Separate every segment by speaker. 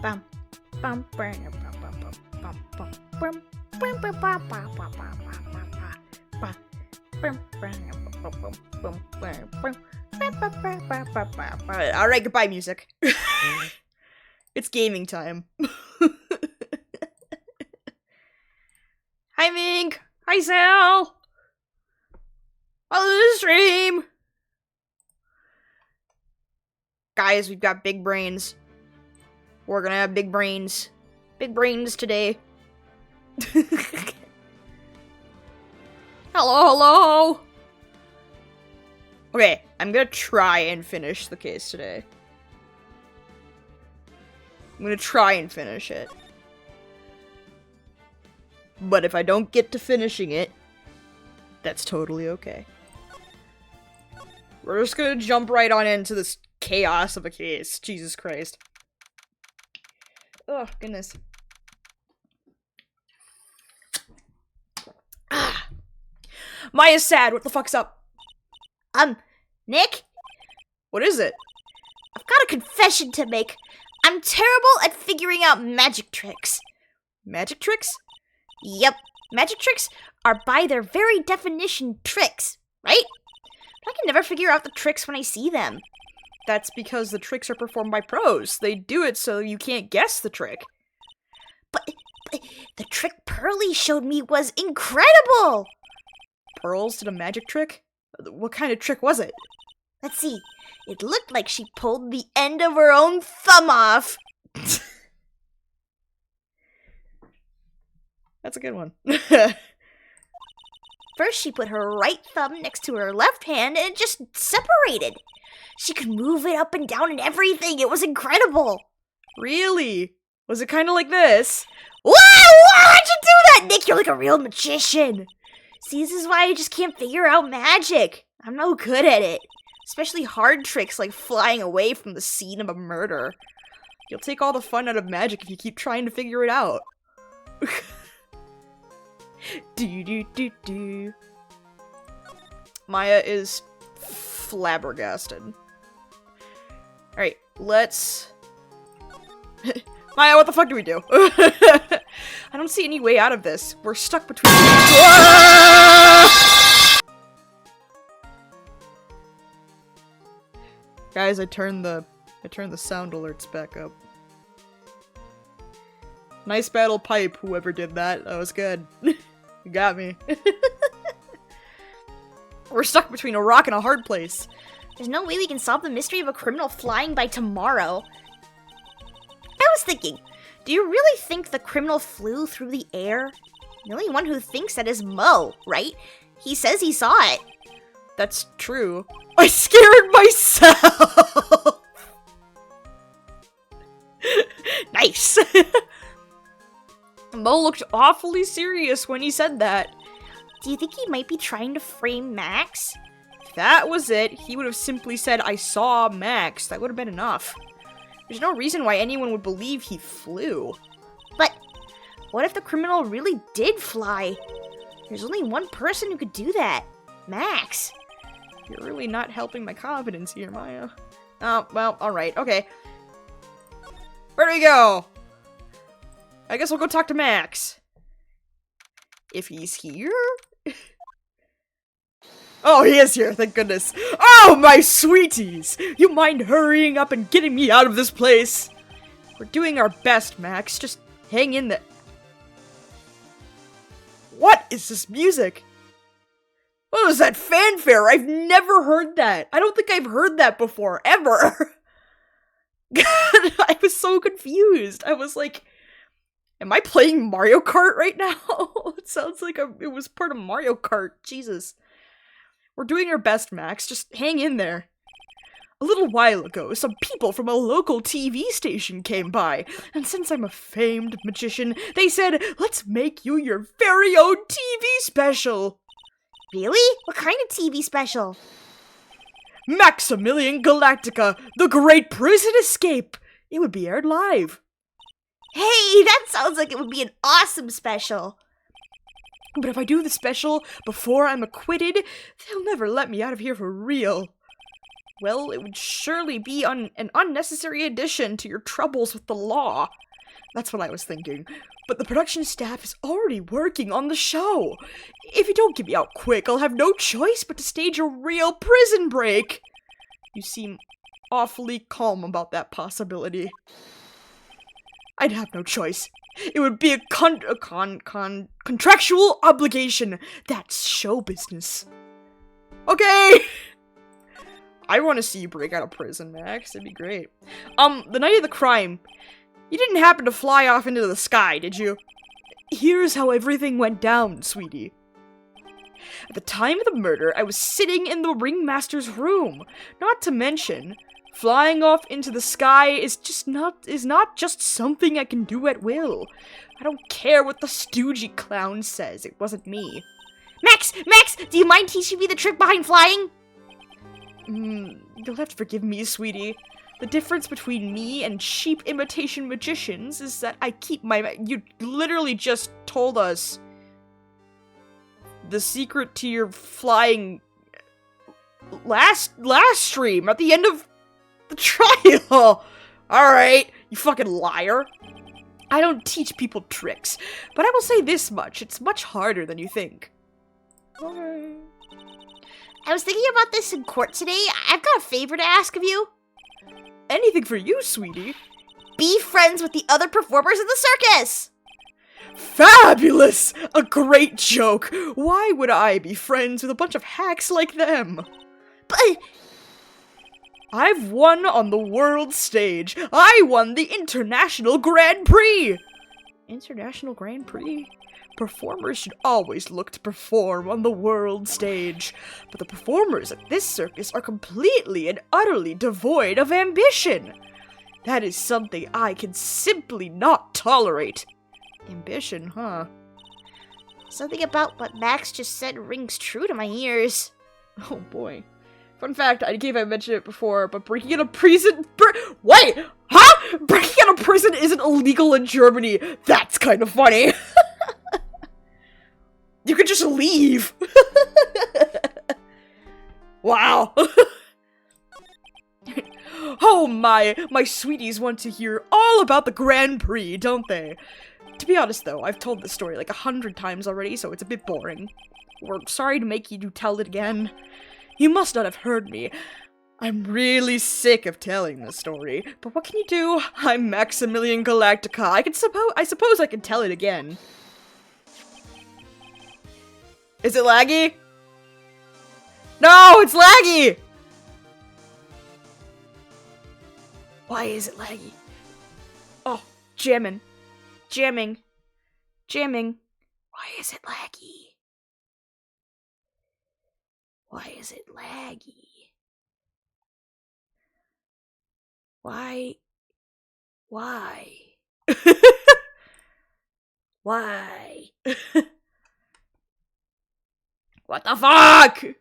Speaker 1: bum, bum, bum, bum, bum, bum, Alright, goodbye, music. It's gaming time. Hi, Mink! Hi, Sal! Welcome to the stream! Guys, we've got big brains. We're gonna have big brains. Big brains today. Hello! Okay, I'm gonna try and finish the case today. I'm gonna try and finish it. But if I don't get to finishing it, that's totally okay. We're just gonna jump right on into this chaos of a case. Jesus Christ. Oh, goodness. Ah. Maya's sad. What the fuck's up?
Speaker 2: Nick?
Speaker 1: What is it?
Speaker 2: I've got a confession to make. I'm terrible at figuring out magic tricks.
Speaker 1: Magic tricks?
Speaker 2: Yep, magic tricks are by their very definition tricks, right? But I can never figure out the tricks when I see them.
Speaker 1: That's because the tricks are performed by pros. They do it so you can't guess the trick.
Speaker 2: But the trick Pearly showed me was incredible!
Speaker 1: Pearls did a magic trick? What kind of trick was it?
Speaker 2: Let's see. It looked like she pulled the end of her own thumb off.
Speaker 1: That's a good one.
Speaker 2: First, she put her right thumb next to her left hand and it just separated. She could move it up and down and everything. It was incredible.
Speaker 1: Really? Was it kind of like this?
Speaker 2: Wow! Why'd you do that, Nick? You're like a real magician. See, this is why I just can't figure out magic. I'm no good at it. Especially hard tricks like flying away from the scene of a murder.
Speaker 1: You'll take all the fun out of magic if you keep trying to figure it out. Do. Maya is flabbergasted. Alright, let's... Maya, what the fuck do we do? I don't see any way out of this. We're stuck between... Guys, I turned the sound alerts back up. Nice battle pipe, whoever did that. That was good. You got me. We're stuck between a rock and a hard place.
Speaker 2: There's no way we can solve the mystery of a criminal flying by tomorrow. I was thinking, do you really think the criminal flew through the air? The only one who thinks that is Mo, right? He says he saw it.
Speaker 1: That's true. I scared myself! Nice! Mo looked awfully serious when he said that.
Speaker 2: Do you think he might be trying to frame Max?
Speaker 1: If that was it, he would have simply said, I saw Max. That would have been enough. There's no reason why anyone would believe he flew.
Speaker 2: But what if the criminal really did fly? There's only one person who could do that. Max.
Speaker 1: You're really not helping my confidence here, Maya. Oh, well, alright, okay. Where do we go? I guess we'll go talk to Max. If he's here? Oh, he is here, thank goodness. Oh, my sweeties! You mind hurrying up and getting me out of this place? We're doing our best, Max. Just hang in there. What is this music? What was that fanfare? I've never heard that. I don't think I've heard that before, ever. God, I was so confused. I was like, am I playing Mario Kart right now? It sounds like it was part of Mario Kart. Jesus. We're doing our best, Max. Just hang in there. A little while ago, some people from a local TV station came by, and since I'm a famed magician, they said, let's make you your very own TV special.
Speaker 2: Really? What kind of TV special?
Speaker 1: Maximilian Galactica, the Great Prison Escape. It would be aired live.
Speaker 2: Hey, that sounds like it would be an awesome special.
Speaker 1: But if I do the special before I'm acquitted, they'll never let me out of here for real. well, it would surely be an unnecessary addition to your troubles with the law. That's what I was thinking. But the production staff is already working on the show. If you don't get me out quick, I'll have no choice but to stage a real prison break. You seem awfully calm about that possibility. I'd have no choice. It would be a contractual obligation. That's show business. Okay! I want to see you break out of prison, Max. It'd be great. The night of the crime, you didn't happen to fly off into the sky, did you? Here's how everything went down, sweetie. At the time of the murder, I was sitting in the ringmaster's room. Not to mention, flying off into the sky is not just something I can do at will. I don't care what the stoogey clown says. It wasn't me.
Speaker 2: Max! Max! Do you mind teaching me the trick behind flying?
Speaker 1: You'll have to forgive me, sweetie. The difference between me and cheap imitation magicians is that I keep my— You literally just told us the secret to your flying last stream at the end of the trial. Alright, you fucking liar. I don't teach people tricks, but I will say this much, it's much harder than you think. Okay.
Speaker 2: I was thinking about this in court today. I've got a favor to ask of you.
Speaker 1: Anything for you, sweetie.
Speaker 2: Be friends with the other performers in the circus!
Speaker 1: Fabulous! A great joke! Why would I be friends with a bunch of hacks like them?
Speaker 2: But
Speaker 1: I've won on the world stage. I won the International Grand Prix! International Grand Prix? Performers should always look to perform on the world stage, but the performers at this circus are completely and utterly devoid of ambition. That is something I can simply not tolerate. Ambition, huh?
Speaker 2: something about what Max just said rings true to my ears.
Speaker 1: Oh boy. Fun fact, I gave I mentioned it before, but breaking out of prison— Wait! Huh? Breaking out of prison isn't illegal in Germany. That's kind of funny. You could just leave. Wow. Oh my sweeties want to hear all about the Grand Prix, don't they? To be honest though, I've told this story like 100 times already, so it's a bit boring. We're sorry to make you tell it again. You must not have heard me. I'm really sick of telling this story, but what can you do? I'm Maximilian Galactica. I suppose I can tell it again. Is it laggy? No, it's laggy! Why is it laggy? Oh, jamming. Jamming. Jamming. Why is it laggy? Why is it laggy? Why? Why? What the fuck? I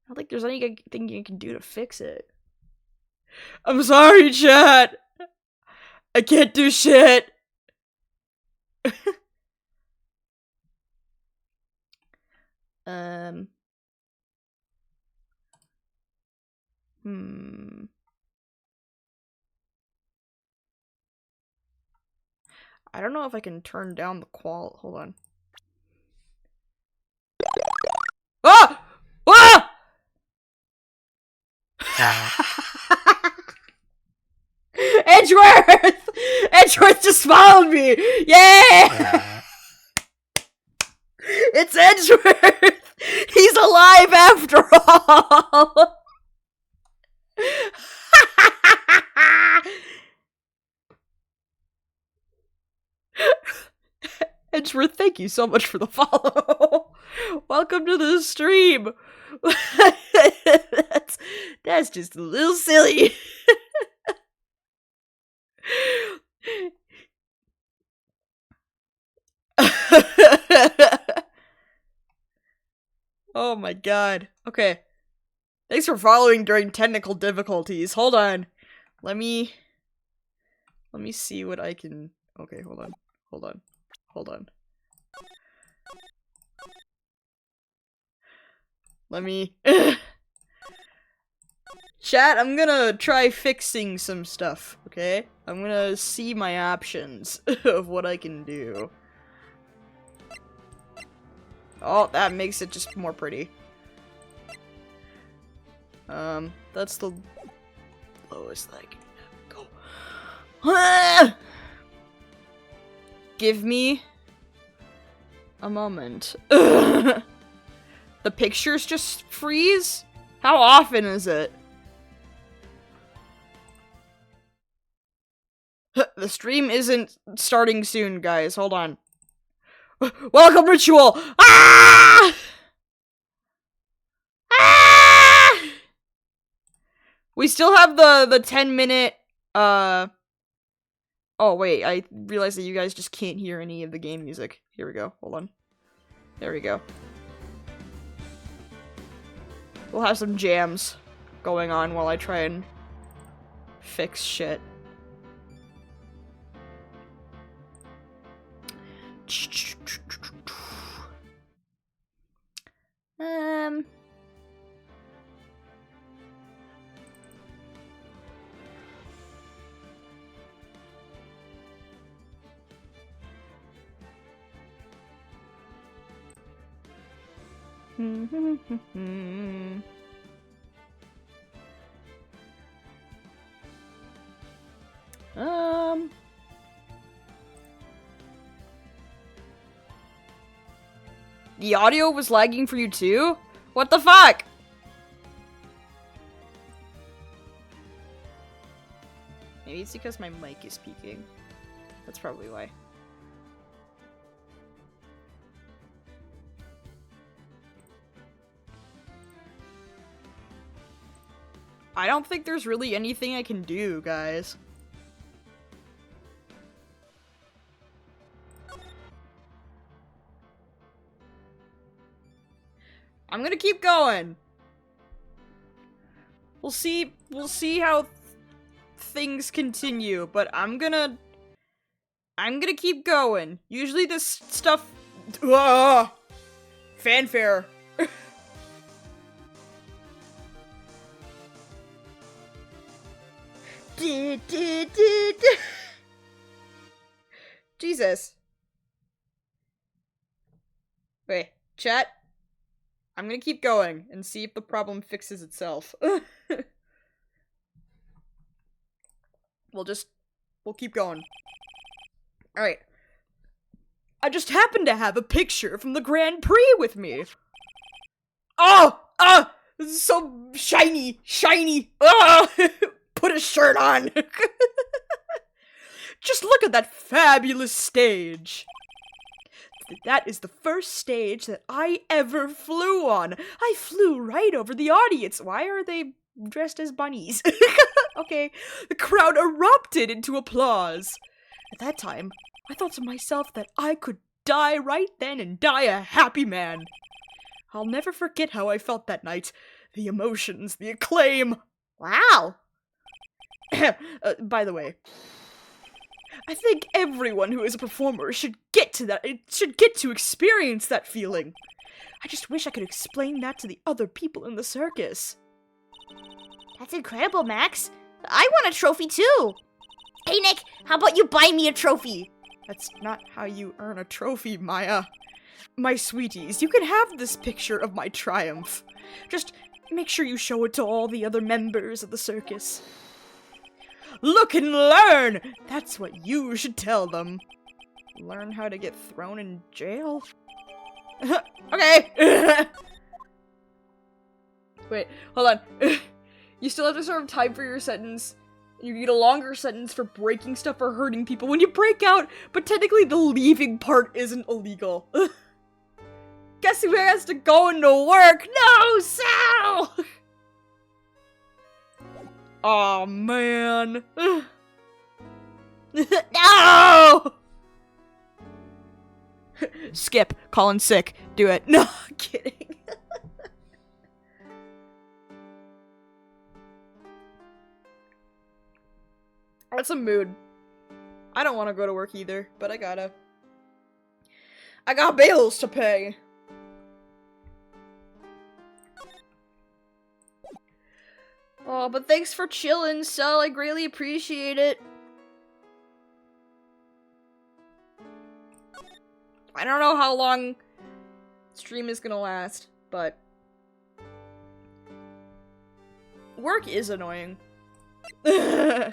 Speaker 1: don't think there's anything you can do to fix it. I'm sorry, chat. I can't do shit. I don't know if I can turn down the qual— hold on. Ah! Ah! Edgeworth! Edgeworth just followed me! Yeah! It's Edgeworth! He's alive after all! Edgeworth, thank you so much for the follow. Welcome to the stream. That's just a little silly. Oh my god. Okay. Thanks for following during technical difficulties. Hold on. Let me see what I can— okay, hold on. let me... Chat, I'm gonna try fixing some stuff, okay? I'm gonna see my options of what I can do. Oh, that makes it just more pretty. That's the lowest I can go. Ah! Give me a moment. The pictures just freeze? How often is it? The stream isn't starting soon, guys. Hold on. Welcome, Ritual! Ah! Ah! We still have the 10-minute, Oh, wait. I realized that you guys just can't hear any of the game music. Here we go. Hold on. There we go. We'll have some jams going on while I try and fix shit. The audio was lagging for you too? What the fuck? Maybe it's because my mic is peaking. That's probably why. I don't think there's really anything I can do, guys. I'm gonna keep going. We'll see how things continue, but I'm gonna keep going. Usually this stuff... Fanfare. Jesus. Wait, chat? I'm gonna keep going and see if the problem fixes itself. We'll keep going. Alright. I just happen to have a picture from the Grand Prix with me. Oh! This is so shiny! Shiny! Oh! Put a shirt on! Just look at that fabulous stage. That is the first stage that I ever flew on. I flew right over the audience. Why are they dressed as bunnies? Okay. The crowd erupted into applause. At that time, I thought to myself that I could die right then and die a happy man. I'll never forget how I felt that night. The emotions, the acclaim.
Speaker 2: Wow.
Speaker 1: By the way, I think everyone who is a performer should get to experience that feeling. I just wish I could explain that to the other people in the circus.
Speaker 2: That's incredible, Max. I want a trophy too. Hey, Nick, how about you buy me a trophy?
Speaker 1: That's not how you earn a trophy, Maya. My sweeties, you can have this picture of my triumph. Just make sure you show it to all the other members of the circus. Look and learn! That's what you should tell them. Learn how to get thrown in jail? Okay! Wait, hold on. You still have to serve time for your sentence. You get a longer sentence for breaking stuff or hurting people when you break out, but technically the leaving part isn't illegal. Guess who has to go into work? No, Sal! Oh man. No! Skip. Colin sick. Do it. No, I'm kidding. That's a mood. I don't want to go to work either, but I gotta. I got bills to pay. Oh, but thanks for chilling, Cell. I greatly appreciate it. I don't know how long stream is gonna last, but work is annoying. Right.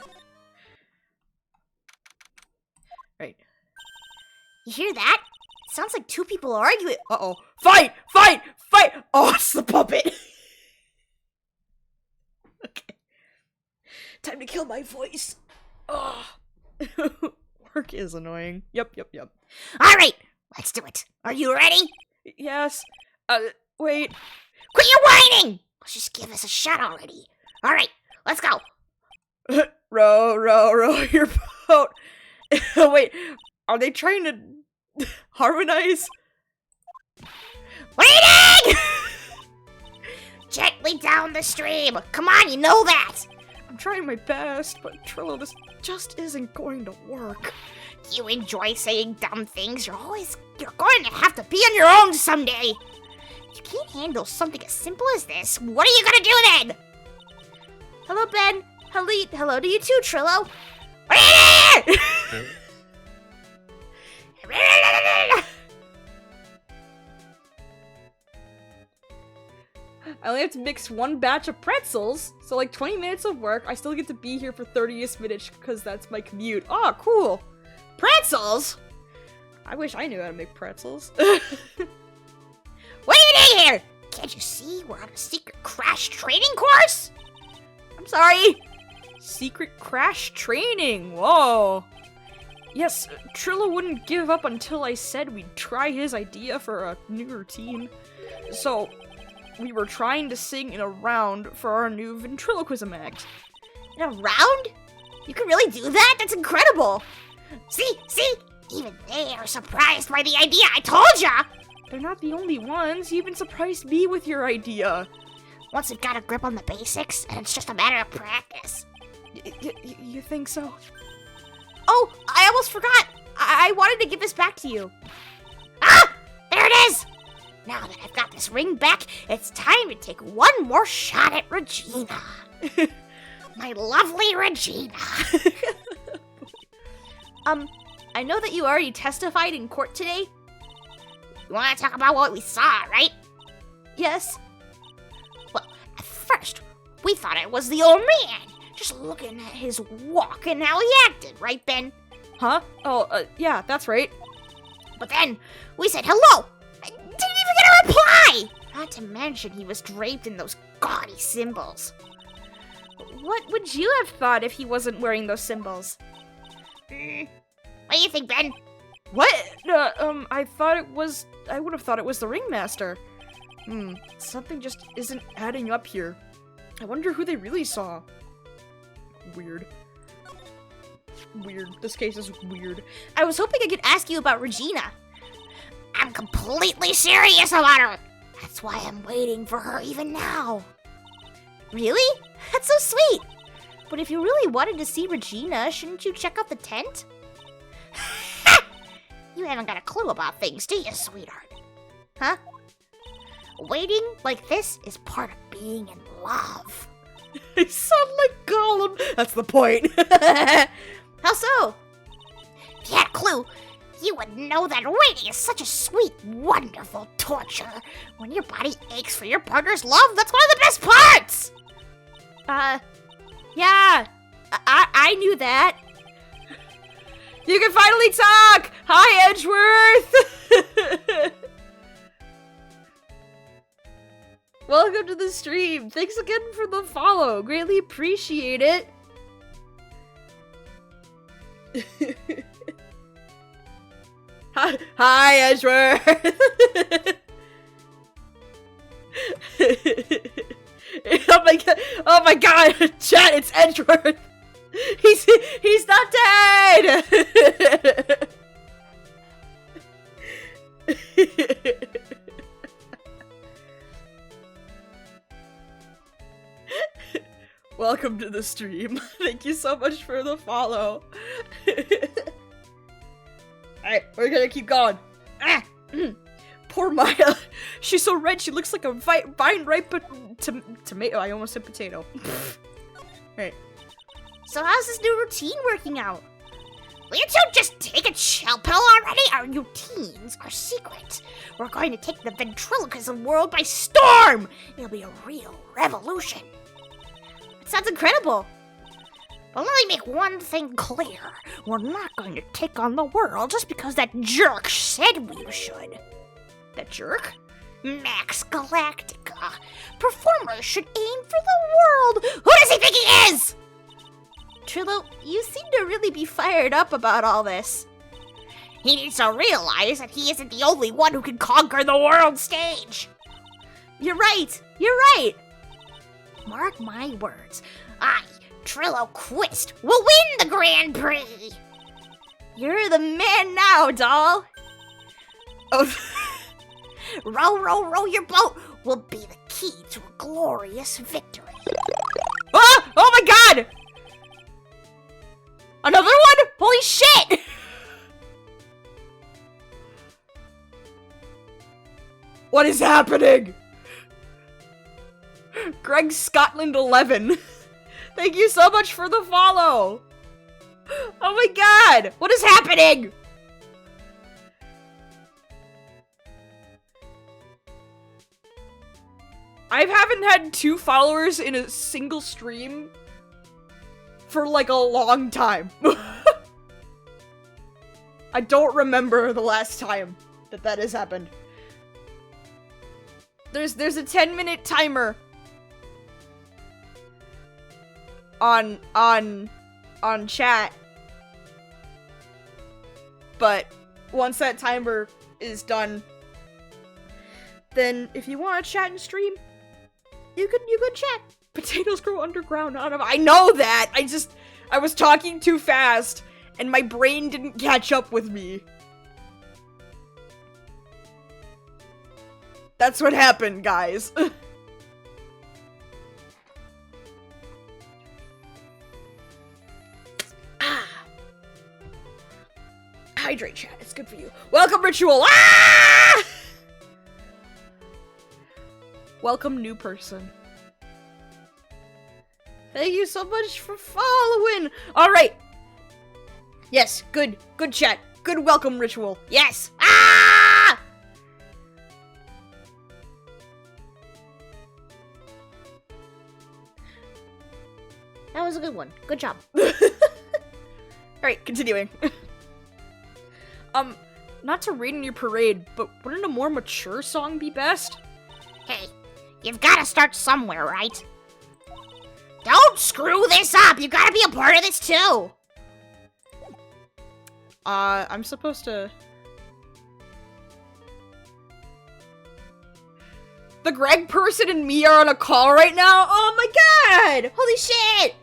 Speaker 2: You hear that? It sounds like two people arguing.
Speaker 1: Uh-oh. Fight! Fight! Fight! Oh, it's the puppet! Okay. Time to kill my voice. Oh. Work is annoying. Yep.
Speaker 2: Alright, let's do it. Are you ready?
Speaker 1: Yes. Wait.
Speaker 2: Quit your whining! Let's just give us a shot already. Alright, let's go.
Speaker 1: Row your boat. Wait, are they trying to harmonize?
Speaker 2: What are you doing? Gently down the stream. Come on, you know that.
Speaker 1: I'm trying my best, but Trillo, this just isn't going to work.
Speaker 2: You enjoy saying dumb things. You're going to have to be on your own someday. If you can't handle something as simple as this, what are you gonna do then? Hello, Ben. Hello to you too, Trillo. What are you doing?
Speaker 1: I only have to mix one batch of pretzels, so like 20 minutes of work. I still get to be here for 30 minutes because that's my commute. Oh, cool. Pretzels? I wish I knew how to make pretzels.
Speaker 2: What are you doing here? Can't you see we're on a secret crash training course?
Speaker 1: I'm sorry. Secret crash training. Whoa. Yes, Trillo wouldn't give up until I said we'd try his idea for a new routine. So, we were trying to sing in a round for our new ventriloquism act.
Speaker 2: In a round? You can really do that? That's incredible. See? Even they are surprised by the idea. I told ya!
Speaker 1: They're not the only ones. You even surprised me with your idea.
Speaker 2: Once we've got a grip on the basics, and it's just a matter of practice.
Speaker 1: You think so?
Speaker 2: Oh, I almost forgot. I wanted to give this back to you. Ah! There it is! Now that I've got this ring back, it's time to take one more shot at Regina. My lovely Regina. I know that you already testified in court today. You want to talk about what we saw, right?
Speaker 1: Yes.
Speaker 2: Well, at first, we thought it was the old man, just looking at his walk and how he acted, right, Ben?
Speaker 1: Huh? Oh, yeah, that's right.
Speaker 2: But then, we said hello. I didn't even get a reply! Not to mention he was draped in those gaudy symbols.
Speaker 1: What would you have thought if he wasn't wearing those symbols?
Speaker 2: What do you think, Ben?
Speaker 1: What? I would have thought it was the ringmaster. Something just isn't adding up here. I wonder who they really saw. Weird. This case is weird.
Speaker 2: I was hoping I could ask you about Regina. I'm completely serious about her. That's why I'm waiting for her even now. Really? That's so sweet. But if you really wanted to see Regina, shouldn't you check out the tent? You haven't got a clue about things, do you, sweetheart? Huh? Waiting like this is part of being in love.
Speaker 1: I sound like Gollum. That's the point.
Speaker 2: How so? If you had a clue, you would know that waiting is such a sweet, wonderful torture. When your body aches for your partner's love, that's one of the best parts!
Speaker 1: Yeah. I knew that. You can finally talk! Hi, Edgeworth! Welcome to the stream. Thanks again for the follow. Greatly appreciate it. Hi, Edgeworth! Oh my god, chat, it's Edgeworth! He's not dead! Welcome to the stream. Thank you so much for the follow. Alright, we're gonna keep going. Poor Maya. She's so red, she looks like a vine ripe tomato. I almost said potato. Right.
Speaker 2: So how's this new routine working out? Will you two just take a chill pill already? Our routines are secret. We're going to take the ventriloquism world by storm. It'll be a real revolution. It sounds incredible. But let me make one thing clear. We're not going to take on the world just because that jerk said we should.
Speaker 1: That jerk?
Speaker 2: Max Galactica. Performers should aim for the world. Who does he think he is? Trillo, you seem to really be fired up about all this. He needs to realize that he isn't the only one who can conquer the world stage. You're right. You're right. Mark my words. I, Trillo Quist, will win the Grand Prix. You're the man now, doll.
Speaker 1: Oh.
Speaker 2: Row, row, row your boat will be the key to a glorious victory.
Speaker 1: Ah! Oh my god! Another one? Holy shit! What is happening? Greg Scotland 11. Thank you so much for the follow. Oh my god! What is happening? I haven't had 2 followers in a single stream for like a long time. I don't remember the last time that has happened. There's a 10-minute timer on chat. But once that timer is done, then if you want to chat and stream, you could chat. Potatoes grow underground. I know that. I was talking too fast and my brain didn't catch up with me. That's what happened, guys. Hydrate, chat. It's good for you. Welcome, Ritual. Ah! Welcome, new person. Thank you so much for following. All right. Yes, good chat. Good welcome ritual. Yes. Ah!
Speaker 2: That was a good one. Good job.
Speaker 1: All right, continuing. Not to rain on your parade, but wouldn't a more mature song be best?
Speaker 2: Hey, you've got to start somewhere, right? Don't screw this up! You gotta be a part of this too!
Speaker 1: I'm supposed to... The Greg person and me are on a call right now? Oh my god! Holy shit!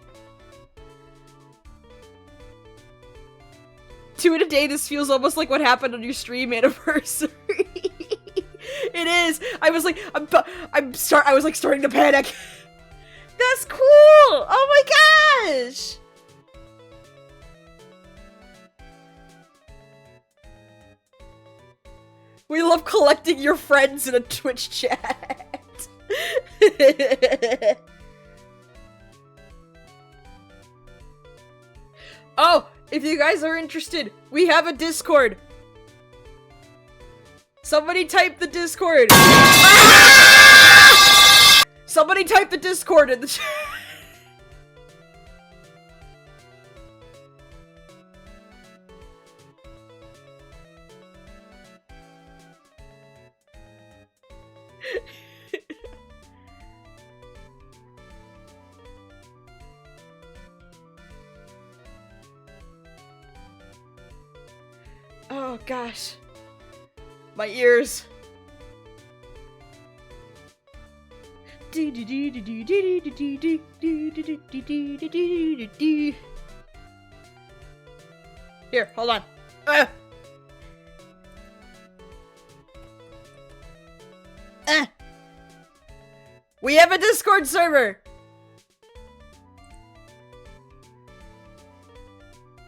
Speaker 1: 2 in a day, this feels almost like what happened on your stream anniversary. It is! I was like, I was like starting to panic. That's cool! Oh my gosh! We love collecting your friends in a Twitch chat. Oh, if you guys are interested, we have a Discord. Somebody type the Discord. Somebody type the Discord in the chat. Oh gosh. My ears. Here, hold on. We have a Discord server.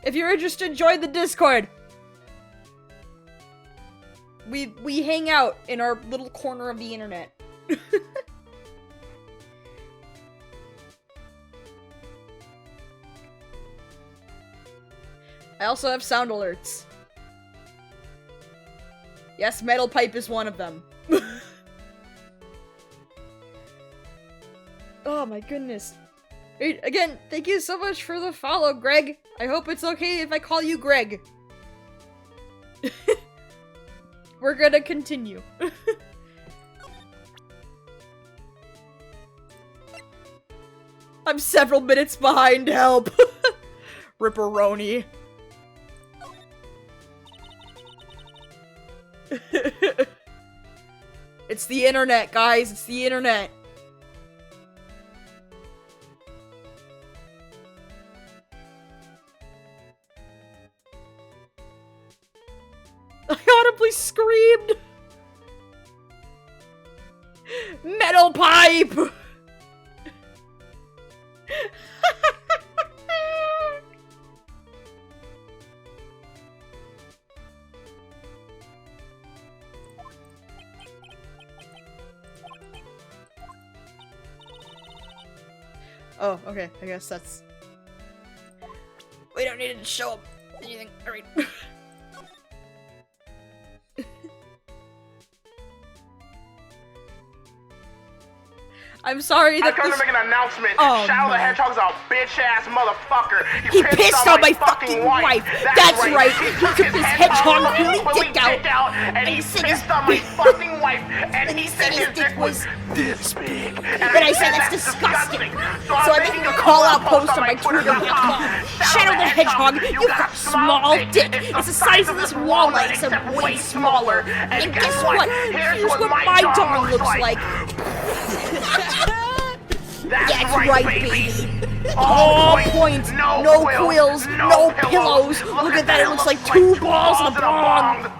Speaker 1: If you're interested, join the Discord. We hang out in our little corner of the internet. I also have sound alerts. Yes, metal pipe is one of them. Oh my goodness. Wait, again, thank you so much for the follow, Greg. I hope it's okay if I call you Greg. We're gonna continue. I'm several minutes behind, help. Ripperoni. It's the internet, guys. It's the internet. I audibly screamed. Metal pipe. Oh, okay. I guess that's... We don't need it to show up anything. Alright. I'm sorry that
Speaker 3: I come to make an announcement.
Speaker 1: Oh,
Speaker 3: Shadow the
Speaker 1: no.
Speaker 3: Hedgehog's a bitch-ass motherfucker.
Speaker 1: He pissed on my fucking wife. That's right. He took his hedgehog really dick out,
Speaker 3: and he
Speaker 1: said his
Speaker 3: pissed on my fucking wife, and he said his dick was
Speaker 1: this
Speaker 3: big.
Speaker 1: But I said that's disgusting. So I'm making a call-out post on my Twitter account. Shadow the Hedgehog, you got small dick. It's the size of this walnut, except way smaller. And guess what? Here's what my dong looks like. That's right, baby. All points, no quills, no pillows. Look at that, it looks like 2 balls and a bong.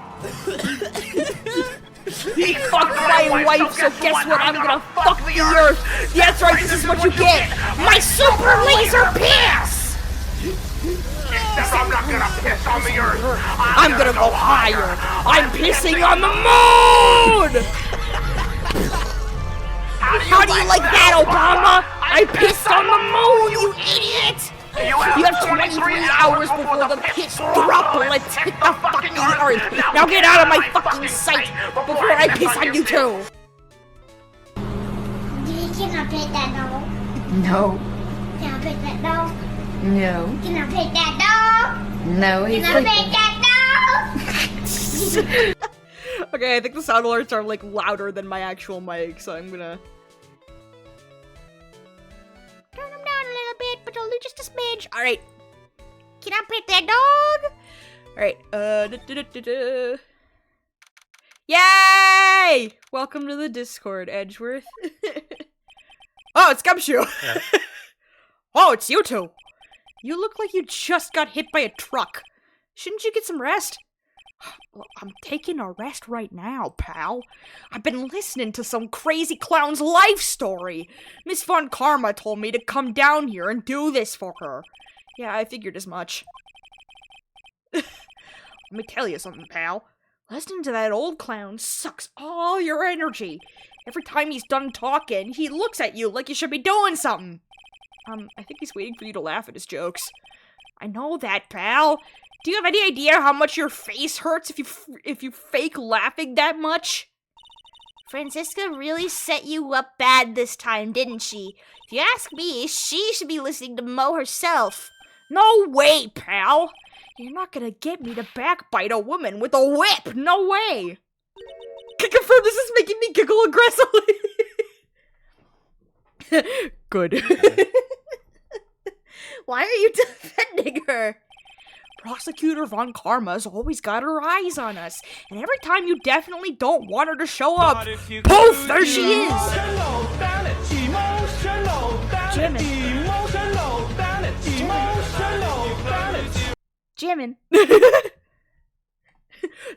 Speaker 1: He fucked my wife, so guess what? I'm gonna fuck the earth. That's right, this is what you get. My super laser piss!
Speaker 3: I'm not gonna piss on the earth.
Speaker 1: I'm gonna go higher. I'm pissing on the moon! How do you like that, Obama? I pissed on the moon, you idiot! You have 23 hours before the piss droplet hit the fucking earth. Now get out of my fucking sight before I piss on you too.
Speaker 4: Can I pet that dog?
Speaker 5: No,
Speaker 4: Can I pet that dog?
Speaker 5: no,
Speaker 4: Can I pet that dog?
Speaker 5: no, he's
Speaker 4: Can I
Speaker 5: sleeping.
Speaker 4: pet that dog?
Speaker 1: Okay, I think the sound alerts are like louder than my actual mic, so I'm gonna...
Speaker 2: Turn him down a little bit, but only just a smidge. Alright. Can I pet that dog?
Speaker 1: Alright, Yay! Welcome to the Discord, Edgeworth. Oh, it's Gumshoe! Oh, it's you two! You look like you just got hit by a truck. Shouldn't you get some rest? Well, I'm taking a rest right now, pal. I've been listening to some crazy clown's life story. Miss Von Karma told me to come down here and do this for her. Yeah, I figured as much. Let me tell you something, pal. Listening to that old clown sucks all your energy. Every time he's done talking, he looks at you like you should be doing something. I think he's waiting for you to laugh at his jokes. I know that, pal. Do you have any idea how much your face hurts if you fake laughing that much?
Speaker 2: Francisca really set you up bad this time, didn't she? If you ask me, she should be listening to Mo herself.
Speaker 1: No way, pal. You're not gonna get me to backbite a woman with a whip. No way. Can confirm this is making me giggle aggressively. Good.
Speaker 2: Why are you defending her?
Speaker 1: Prosecutor Von Karma's always got her eyes on us, and every time you definitely don't want her to show up, poof, there she is!
Speaker 2: Jimin.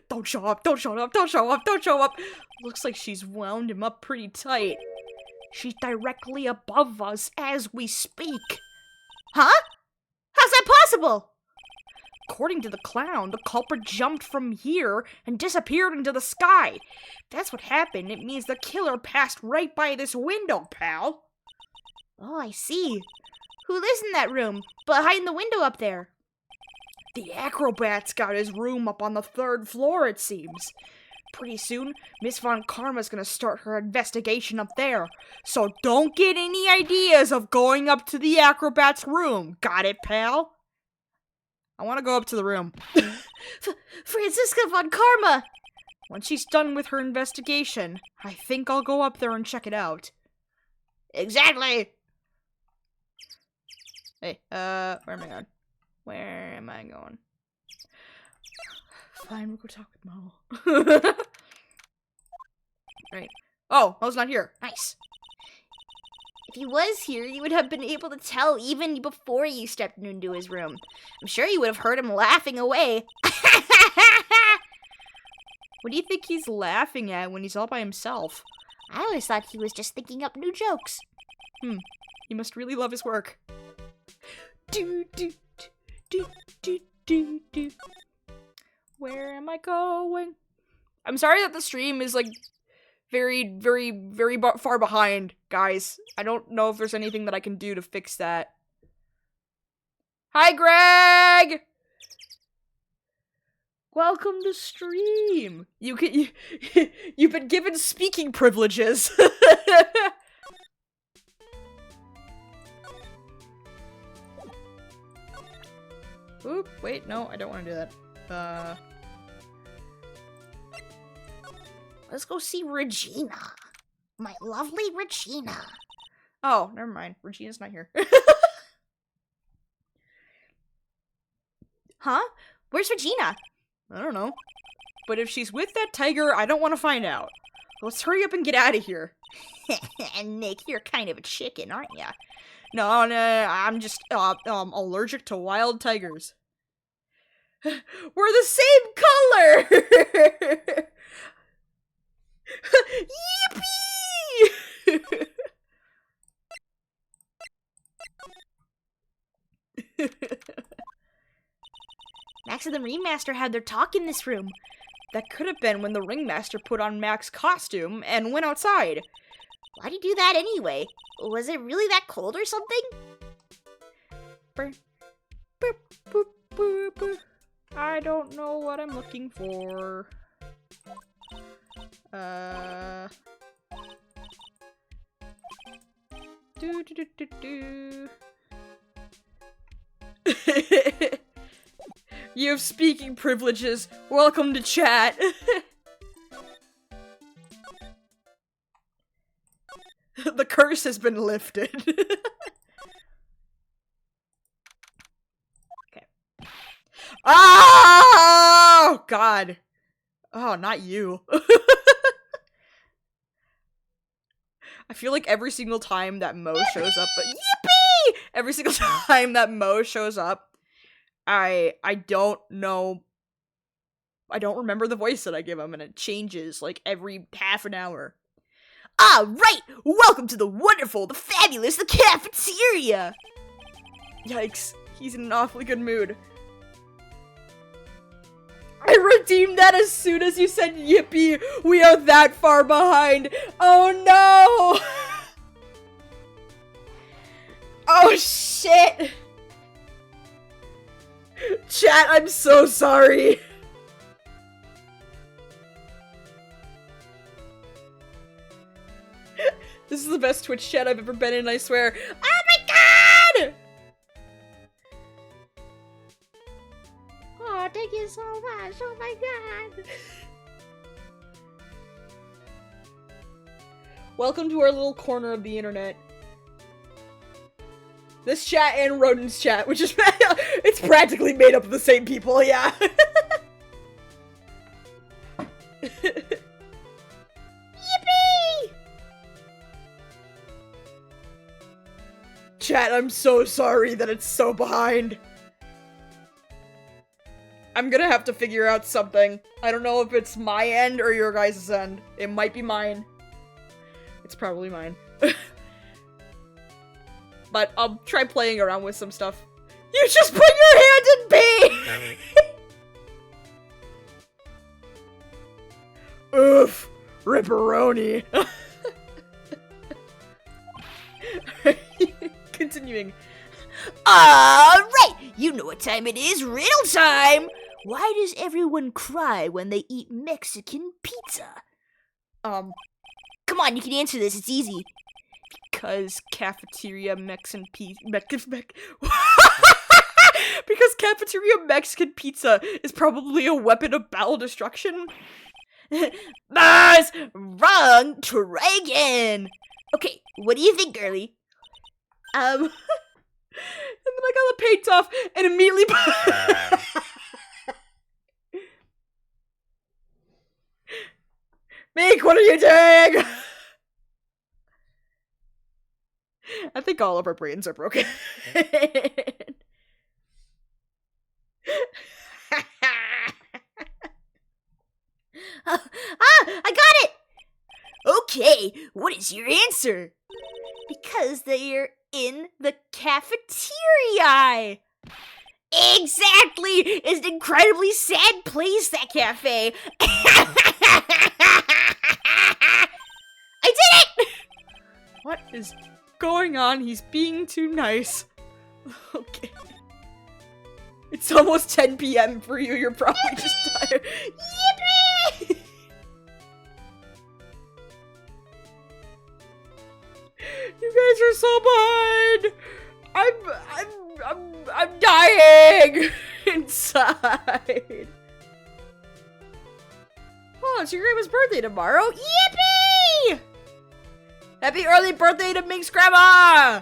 Speaker 1: Don't show up, don't show up, don't show up, don't show up! Looks like she's wound him up pretty tight. She's directly above us as we speak.
Speaker 2: Huh? How's that possible?
Speaker 1: According to the clown, the culprit jumped from here and disappeared into the sky. If that's what happened, it means the killer passed right by this window, pal.
Speaker 2: Oh, I see. Who lives in that room? Behind the window up there.
Speaker 1: The acrobat's got his room up on the 3rd floor, it seems. Pretty soon, Miss Von Karma's gonna start her investigation up there. So don't get any ideas of going up to the acrobat's room. Got it, pal? I want to go up to the room.
Speaker 2: Franziska Von Karma!
Speaker 1: Once she's done with her investigation, I think I'll go up there and check it out.
Speaker 2: Exactly!
Speaker 1: Hey, where am I going? Where am I going? Fine, we'll go talk with Mo. Right. Oh, Mo's not here. Nice.
Speaker 2: If he was here, you would have been able to tell even before you stepped into his room. I'm sure you would have heard him laughing away.
Speaker 1: What do you think he's laughing at when he's all by himself?
Speaker 2: I always thought he was just thinking up new jokes.
Speaker 1: He must really love his work. Do, do, do, do, do, do. Where am I going? I'm sorry that the stream is, like, very, very, very far behind, guys. I don't know if there's anything that I can do to fix that. Hi, Greg! Welcome to stream. You've been given speaking privileges. Oop, wait, no, I don't want to do that.
Speaker 2: Let's go see Regina. My lovely Regina.
Speaker 1: Oh, never mind. Regina's not here.
Speaker 2: Huh? Where's Regina?
Speaker 1: I don't know. But if she's with that tiger, I don't want to find out. Let's hurry up and get out of here.
Speaker 2: And Nick, you're kind of a chicken, aren't ya?
Speaker 1: No, I'm just, allergic to wild tigers. We're the same color! Yippee!
Speaker 2: Max and the Ringmaster had their talk in this room.
Speaker 1: That could have been when the Ringmaster put on Max's costume and went outside.
Speaker 2: Why'd he do that anyway? Was it really that cold or something?
Speaker 1: I don't know what I'm looking for. You have speaking privileges. Welcome to chat. The curse has been lifted. Okay. Oh, God. Oh, not you. I feel like every single time that Mo shows up, but yippee! Every single time that Mo shows up, I don't know. I don't remember the voice that I give him, and it changes like every half an hour.
Speaker 2: Ah, right! Welcome to the wonderful, the fabulous, the cafeteria!
Speaker 1: Yikes, he's in an awfully good mood. I redeemed that as soon as you said yippee! We are that far behind! Oh no! Oh shit! Chat, I'm so sorry! This is the best Twitch chat I've ever been in, I swear. Oh my god!
Speaker 2: Oh, thank you so much. Oh my god.
Speaker 1: Welcome to our little corner of the internet. This chat and Rodent's chat, which is it's practically made up of the same people, yeah.
Speaker 2: Yippee!
Speaker 1: Chat, I'm so sorry that it's so behind. I'm gonna have to figure out something. I don't know if it's my end or your guys' end. It might be mine. It's probably mine. But I'll try playing around with some stuff. You just put your hand in pain! Oof. Ripperoni. Continuing.
Speaker 2: Alright, you know what time it is, riddle time! Why does everyone cry when they eat Mexican pizza? Come on, you can answer this, it's easy.
Speaker 1: Because cafeteria Mexican pizza. Because cafeteria Mexican pizza is probably a weapon of battle destruction.
Speaker 2: Buzz! Wrong! Try again! Okay, what do you think, girly?
Speaker 1: And then I got the paint off and immediately. Meek, what are you doing? I think all of our brains are broken.
Speaker 2: I got it! Okay, what is your answer? Because they're in the cafeteria. Exactly! It's an incredibly sad place, that cafe. I did it!
Speaker 1: What is going on? He's being too nice. Okay. It's almost 10 p.m. for you. You're probably just tired.
Speaker 2: Yippee!
Speaker 1: You guys are so behind. I'm dying inside. Oh, it's your grandma's birthday tomorrow. Yippee! Happy early birthday to Mink's grandma!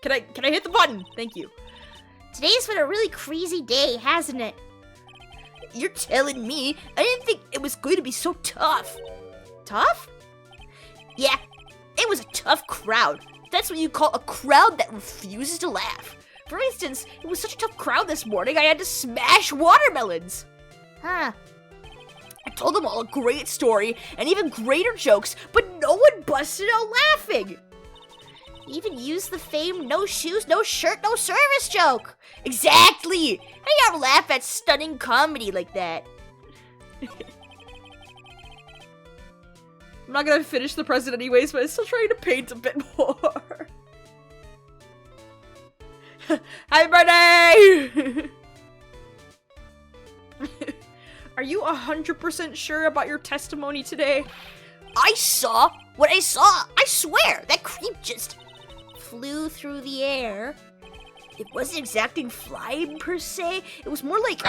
Speaker 1: Can I hit the button? Thank you.
Speaker 2: Today's been a really crazy day, hasn't it? You're telling me? I didn't think it was going to be so tough. Tough? Yeah, it was a tough crowd. That's what you call a crowd that refuses to laugh. For instance, it was such a tough crowd this morning, I had to smash watermelons. Huh. I told them all a great story and even greater jokes, but no one busted out laughing. Even used the famed no shoes, no shirt, no service joke. Exactly. How do you ever laugh at stunning comedy like that?
Speaker 1: I'm not gonna finish the present anyways, but I'm still trying to paint a bit more. Happy birthday! Are you 100% sure about your testimony today?
Speaker 2: I saw what I saw. I swear, that creep just flew through the air. It wasn't exactly flying per se. It was more like...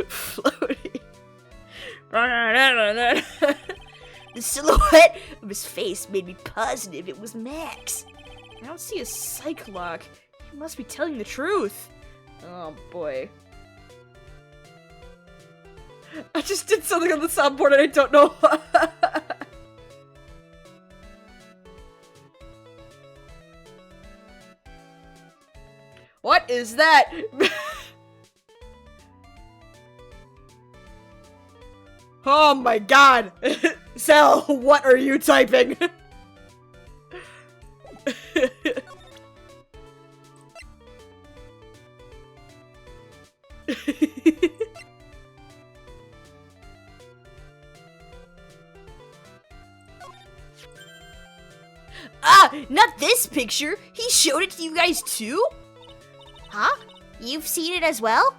Speaker 1: Floating.
Speaker 2: The silhouette of his face made me positive it was Max.
Speaker 1: I don't see a psych lock. He must be telling the truth. Oh boy. I just did something on the soundboard and I don't know what. What is that? Oh my god! Sal, what are you typing?
Speaker 2: Not this picture. He showed it to you guys too? Huh? You've seen it as well?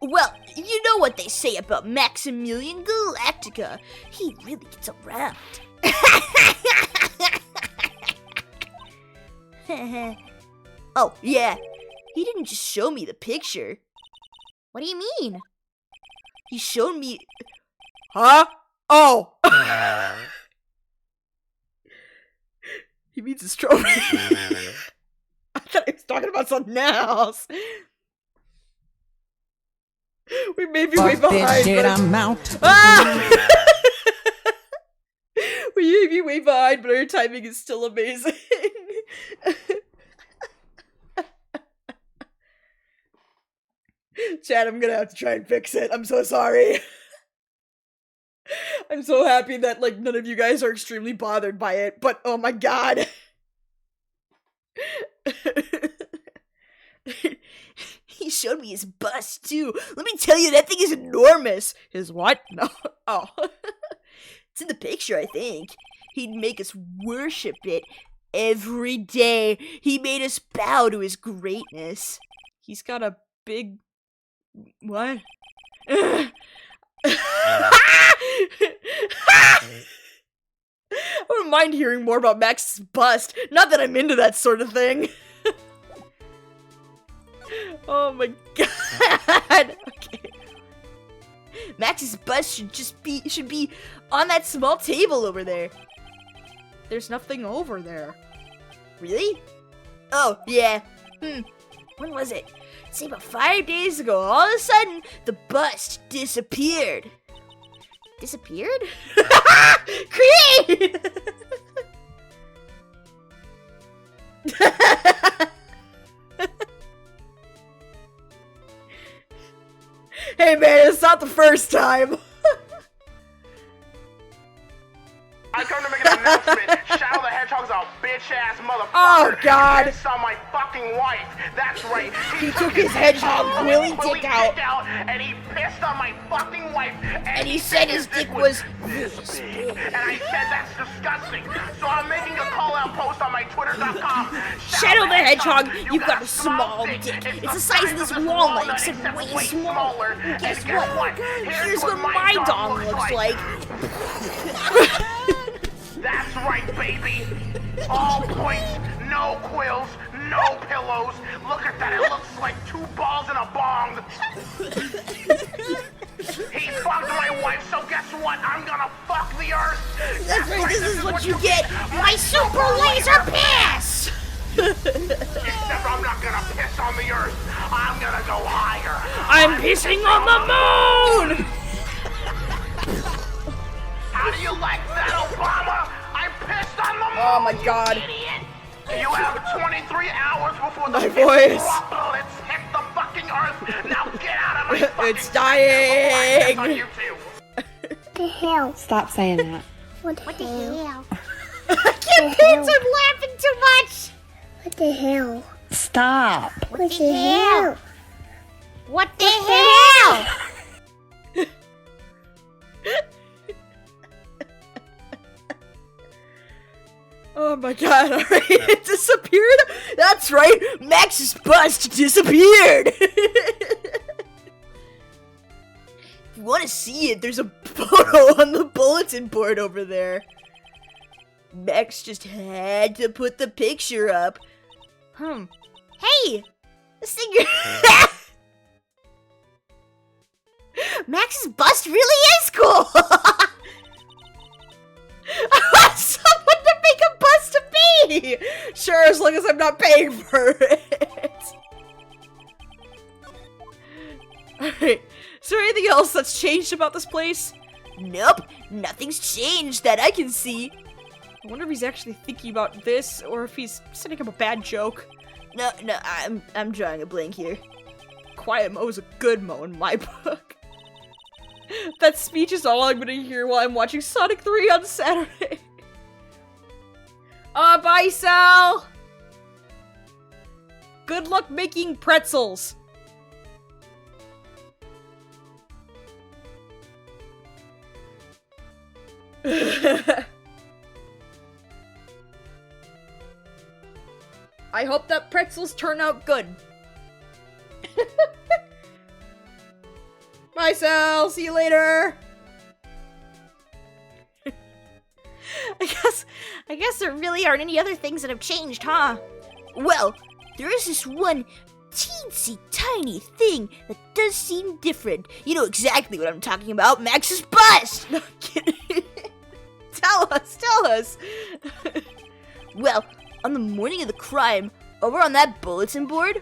Speaker 2: Well, you know what they say about Maximilian Galactica. He really gets around. Oh, yeah. He didn't just show me the picture. What do you mean? He showed me...
Speaker 1: Huh? Oh! He means his trophy. I thought he was talking about something else. We may be way behind.
Speaker 6: Shit, I'm out.
Speaker 1: Ah! We may be way behind, but our timing is still amazing. Chad, I'm gonna have to try and fix it. I'm so sorry. I'm so happy that, like, none of you guys are extremely bothered by it, but oh my god.
Speaker 2: He showed me his bust, too. Let me tell you, that thing is enormous.
Speaker 1: His what? No. Oh.
Speaker 2: It's in the picture, I think. He'd make us worship it every day. He made us bow to his greatness.
Speaker 1: He's got a big... What? I wouldn't mind hearing more about Max's bust. Not that I'm into that sort of thing. Oh my god. Okay.
Speaker 2: Max's bust should be on that small table over there.
Speaker 1: There's nothing over there.
Speaker 2: Really? Oh, yeah. When was it? Say about 5 days ago, all of a sudden, the bust disappeared. Disappeared?
Speaker 1: Create! Hey man, it's not the first time.
Speaker 3: I come to make an announcement. Shadow the Hedgehog's a bitch-ass motherfucker.
Speaker 1: Oh, God.
Speaker 3: He pissed on my fucking wife. That's right.
Speaker 1: He took his hedgehog willy dick out.
Speaker 3: And he pissed on my fucking wife.
Speaker 2: And he said his dick was
Speaker 3: this big. And I said that's disgusting. So I'm making a call-out post on my Twitter.com.
Speaker 2: Shadow the Hedgehog, you've got a small dick. It's the size of this walnut, except way smaller. And guess what? Here's what my dong looks like.
Speaker 3: That's right, baby. All points, no quills, no pillows. Look at that, it looks like 2 balls in a bong. He fucked my wife, so guess what? I'm gonna fuck the earth.
Speaker 2: That's right, this is what you get. My super laser piss!
Speaker 3: Except I'm not gonna piss on the earth. I'm gonna go higher.
Speaker 1: I'm pissing on the moon!
Speaker 3: How do you like that, Obama? I pissed on the moon.
Speaker 1: Oh my god.
Speaker 3: Idiot. You have 23 hours before the
Speaker 1: My voice.
Speaker 3: bullets hit the fucking earth. Now get out of my fucking
Speaker 1: It's dying.
Speaker 3: on YouTube.
Speaker 4: What the hell?
Speaker 5: Stop saying that.
Speaker 4: What the hell?
Speaker 2: I can't pants, I'm laughing too much!
Speaker 4: What the hell?
Speaker 5: Stop.
Speaker 4: What the hell?
Speaker 2: What the hell?
Speaker 1: Oh my god, alright, it disappeared? That's right, Max's bust disappeared!
Speaker 2: If you want to see it, there's a photo on the bulletin board over there. Max just had to put the picture up. Hey! This thing Max's bust really is cool!
Speaker 1: I want someone to make a bust of me! Sure, as long as I'm not paying for it. Alright, is there anything else that's changed about this place?
Speaker 2: Nope, nothing's changed that I can see.
Speaker 1: I wonder if he's actually thinking about this, or if he's setting up a bad joke.
Speaker 2: No, I'm drawing a blank here.
Speaker 1: Quiet Mo is a good Mo in my book. That speech is all I'm gonna hear while I'm watching Sonic 3 on Saturday. Bye, Sal! Good luck making pretzels! I hope that pretzels turn out good. Bye, Sal. See you later.
Speaker 2: I guess there really aren't any other things that have changed, huh? Well, there is this one teensy tiny thing that does seem different. You know exactly what I'm talking about, Max's bust!
Speaker 1: No kidding. Tell us.
Speaker 2: Well, on the morning of the crime, over on that bulletin board,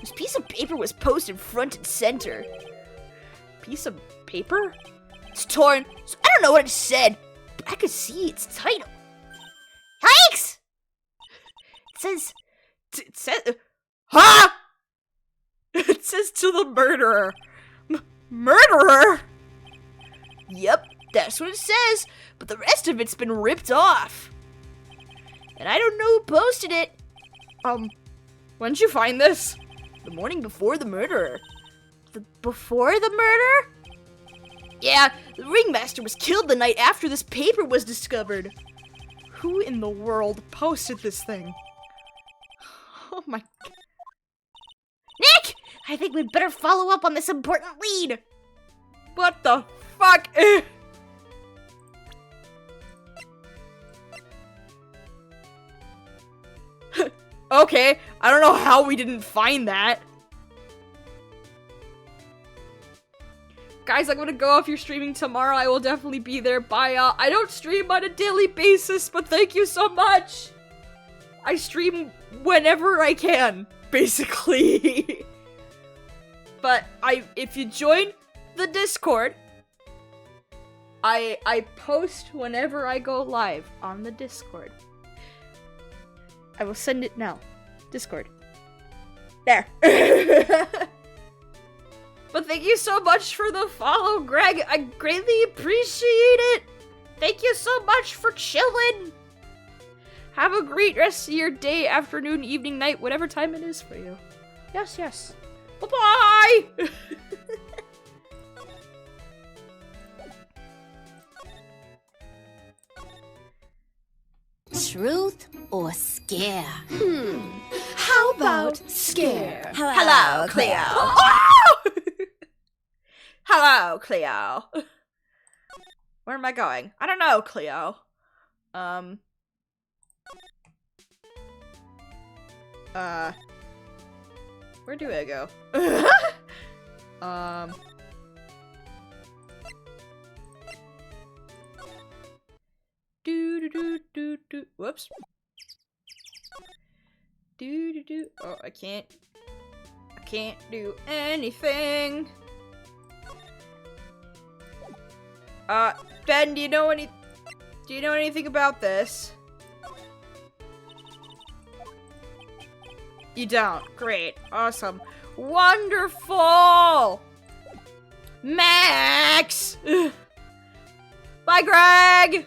Speaker 2: this piece of paper was posted front and center.
Speaker 1: Piece of paper?
Speaker 2: It's torn, so I don't know what it said, but I could see its title. Yikes!
Speaker 1: It says, huh? It says to the murderer. Murderer?
Speaker 2: Yep,
Speaker 1: That's what it says, but the rest of it's been ripped off. And I don't know who posted it. When did you find this? The morning before the murder.
Speaker 2: Before the murder?
Speaker 1: Yeah, the ringmaster was killed the night after this paper was discovered. Who in the world posted this thing? Oh my...
Speaker 2: Nick! I think we'd better follow up on this important lead.
Speaker 1: What the fuck? Okay, I don't know how we didn't find that. Guys, I'm gonna go. If you're streaming tomorrow, I will definitely be there. Bye, I don't stream on a daily basis, but thank you so much. I stream whenever I can, basically. But if you join the Discord, I post whenever I go live on the Discord. I will send it now. Discord. There. But thank you so much for the follow, Greg. I greatly appreciate it. Thank you so much for chilling. Have a great rest of your day, afternoon, evening, night, whatever time it is for you. Yes, yes. Bye-bye!
Speaker 6: Truth or scare?
Speaker 1: How about scare?
Speaker 6: Hello, Cleo.
Speaker 1: Hello, Cleo. Where am I going? I don't know, Cleo. Where do I go? Whoops. Oh, I can't do anything. Ben, do you know anything about this? You don't. Great. Awesome. Wonderful! Max! Bye, Greg!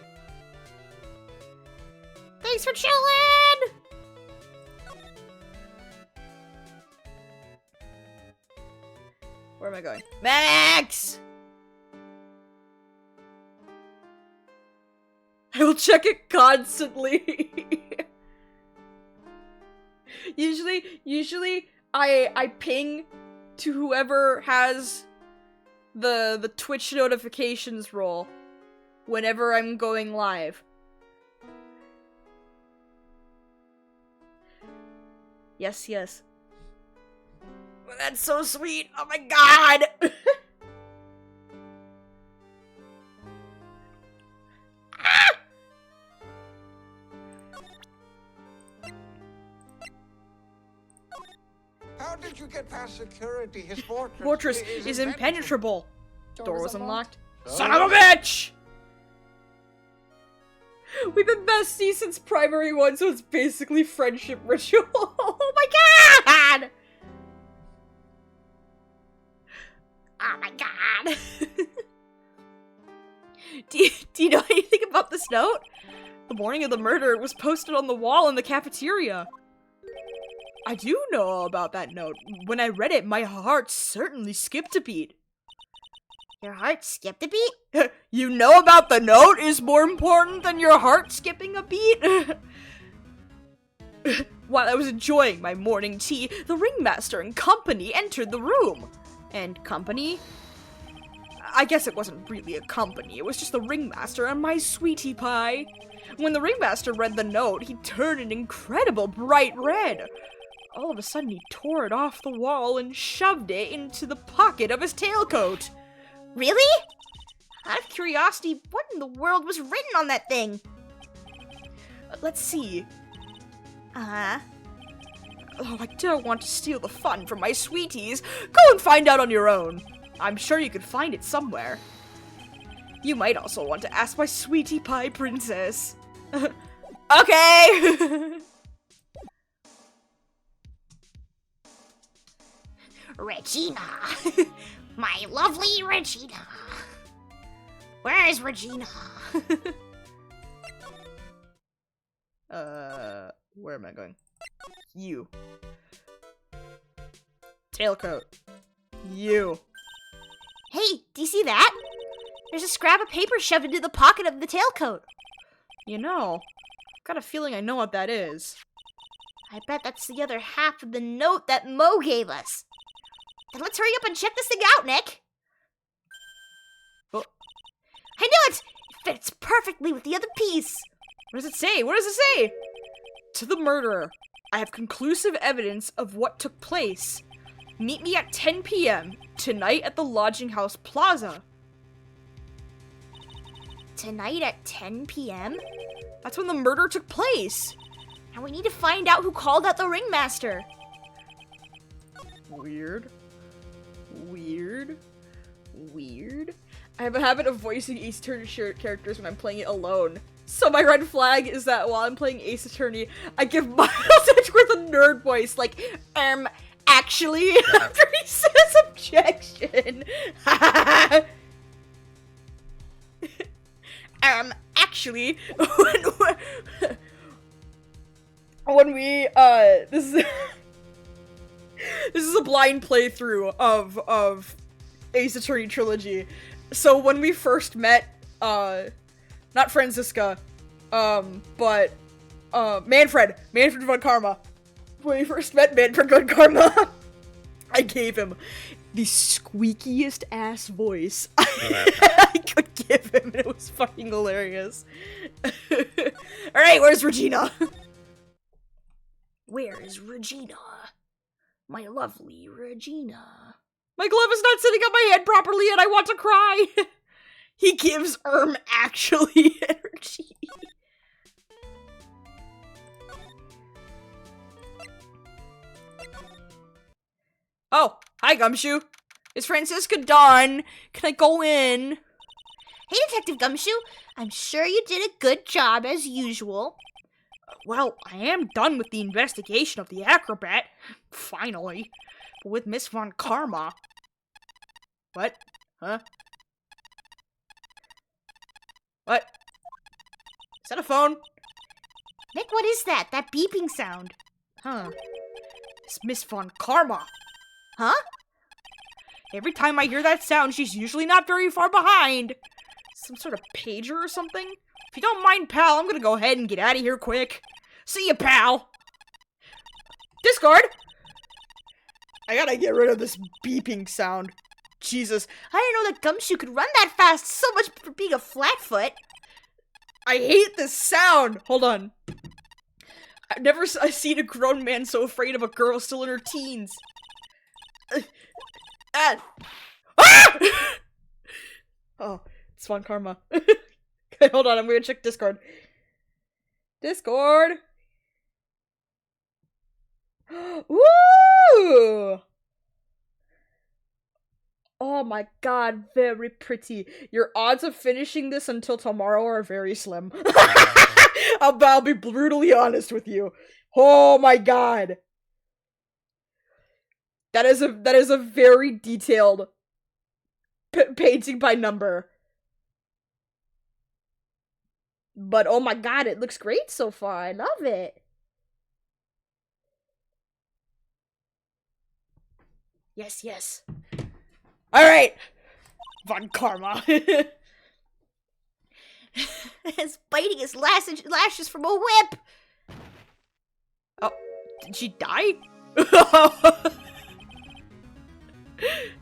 Speaker 2: Thanks for chilling!
Speaker 1: Where am I going? Max! I will check it constantly. Usually I ping to whoever has the Twitch notifications roll whenever I'm going live. Yes, yes. That's so sweet. Oh my god.
Speaker 7: How did you get past security? His
Speaker 1: Fortress is impenetrable. Door was unlocked.
Speaker 7: Oh.
Speaker 1: Son of a bitch! We've been besties since primary one, so it's basically friendship ritual. Oh my god!
Speaker 2: Oh my god.
Speaker 1: Do you know anything about this note? The morning of the murder, it was posted on the wall in the cafeteria. I do know all about that note. When I read it, my heart certainly skipped a beat.
Speaker 2: Your heart skipped a beat?
Speaker 1: You know about the note is more important than your heart skipping a beat? While I was enjoying my morning tea, the ringmaster and company entered the room. And company? I guess it wasn't really a company, it was just the ringmaster and my sweetie pie. When the ringmaster read the note, he turned an incredible bright red. All of a sudden, he tore it off the wall and shoved it into the pocket of his tailcoat.
Speaker 2: Really? Out of curiosity, what in the world was written on that thing?
Speaker 1: Let's see.
Speaker 2: Uh-huh.
Speaker 1: Oh, I don't want to steal the fun from my sweeties. Go and find out on your own. I'm sure you could find it somewhere. You might also want to ask my sweetie pie princess. Okay!
Speaker 2: Regina. My lovely Regina. Where is Regina?
Speaker 1: Where am I going? You. Tailcoat. You.
Speaker 2: Hey, do you see that? There's a scrap of paper shoved into the pocket of the tailcoat.
Speaker 1: You know, got a feeling I know what that is.
Speaker 2: I bet that's the other half of the note that Mo gave us. Then let's hurry up and check this thing out, Nick.
Speaker 1: Oh.
Speaker 2: I knew it! It fits perfectly with the other piece.
Speaker 1: What does it say? What does it say? To the murderer, I have conclusive evidence of what took place. Meet me at 10 p.m. tonight at the Lodging House Plaza.
Speaker 2: Tonight at 10 p.m.?
Speaker 1: That's when the murder took place.
Speaker 2: And we need to find out who called out the ringmaster.
Speaker 1: Weird. Weird. Weird. I have a habit of voicing Ace Attorney characters when I'm playing it alone. So my red flag is that while I'm playing Ace Attorney, I give Miles Edgeworth a nerd voice, like, actually, after he says objection. Actually, when we, this is, this is a blind playthrough of Ace Attorney Trilogy. So when we first met, not Franziska, but, Manfred von Karma. When we first met Manfred von Karma, I gave him the squeakiest ass voice I could give him, and it was fucking hilarious. Alright, where's Regina?
Speaker 2: Where is Regina? My lovely Regina.
Speaker 1: My glove is not sitting on my head properly and I want to cry! He gives actually energy. Oh, hi Gumshoe. Is Franziska done? Can I go in?
Speaker 2: Hey, Detective Gumshoe. I'm sure you did a good job as usual.
Speaker 1: Well, I am done with the investigation of the acrobat. Finally. But with Miss Von Karma. What? Huh? What? Is that a phone?
Speaker 2: Nick, what is that? That beeping sound.
Speaker 1: Huh. It's Miss Von Karma.
Speaker 2: Huh?
Speaker 1: Every time I hear that sound, she's usually not very far behind. Some sort of pager or something? If you don't mind, pal, I'm gonna go ahead and get out of here quick. See ya, pal! Discord! I gotta get rid of this beeping sound. Jesus.
Speaker 2: I didn't know that Gumshoe could run that fast. So much for being a flatfoot.
Speaker 1: I hate this sound! Hold on. I've never seen a grown man so afraid of a girl still in her teens. Ah! Oh, it's Von Karma. Okay, hold on, I'm gonna check Discord. Discord! Woo! Oh my god, very pretty. Your odds of finishing this until tomorrow are very slim. I'll be brutally honest with you. Oh my god. That is a very detailed painting by number. But oh my god, it looks great so far. I love it. Yes, yes. Alright! Von Karma.
Speaker 2: He's biting his lashes from a whip.
Speaker 1: Oh, did she die?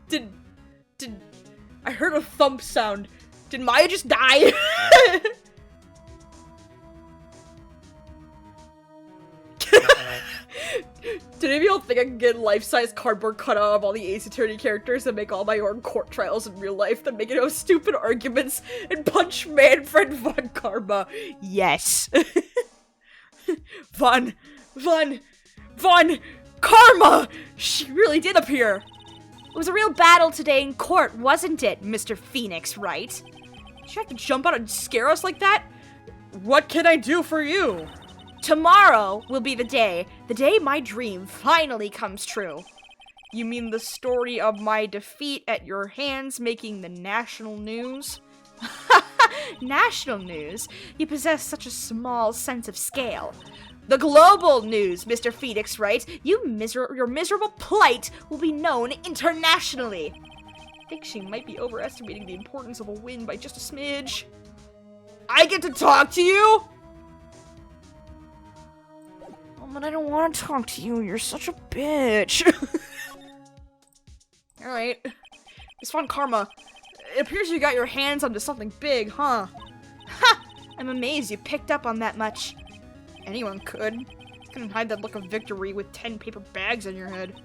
Speaker 1: Did I heard a thump sound. Did Maya just die? Did any of y'all think I could get life-size cardboard cutout of all the Ace Attorney characters and make all my own court trials in real life, then make it have stupid arguments and punch Manfred von Karma? Yes. Von Karma! She really did appear! It was a real battle today in court, wasn't it, Mr. Phoenix, Wright? Did you have to jump out and scare us like that? What can I do for you? Tomorrow will be the day my dream finally comes true. You mean the story of my defeat at your hands making the national news? National news? You possess such a small sense of scale. The global news, Mr. Phoenix Wright. Your miserable plight will be known internationally. I think she might be overestimating the importance of a win by just a smidge. I get to talk to you? Oh, but I don't want to talk to you. You're such a bitch. Alright. Miss Von Karma, it appears you got your hands onto something big, huh? Ha! I'm amazed you picked up on that much. Anyone could. Couldn't hide that look of victory with 10 paper bags on your head.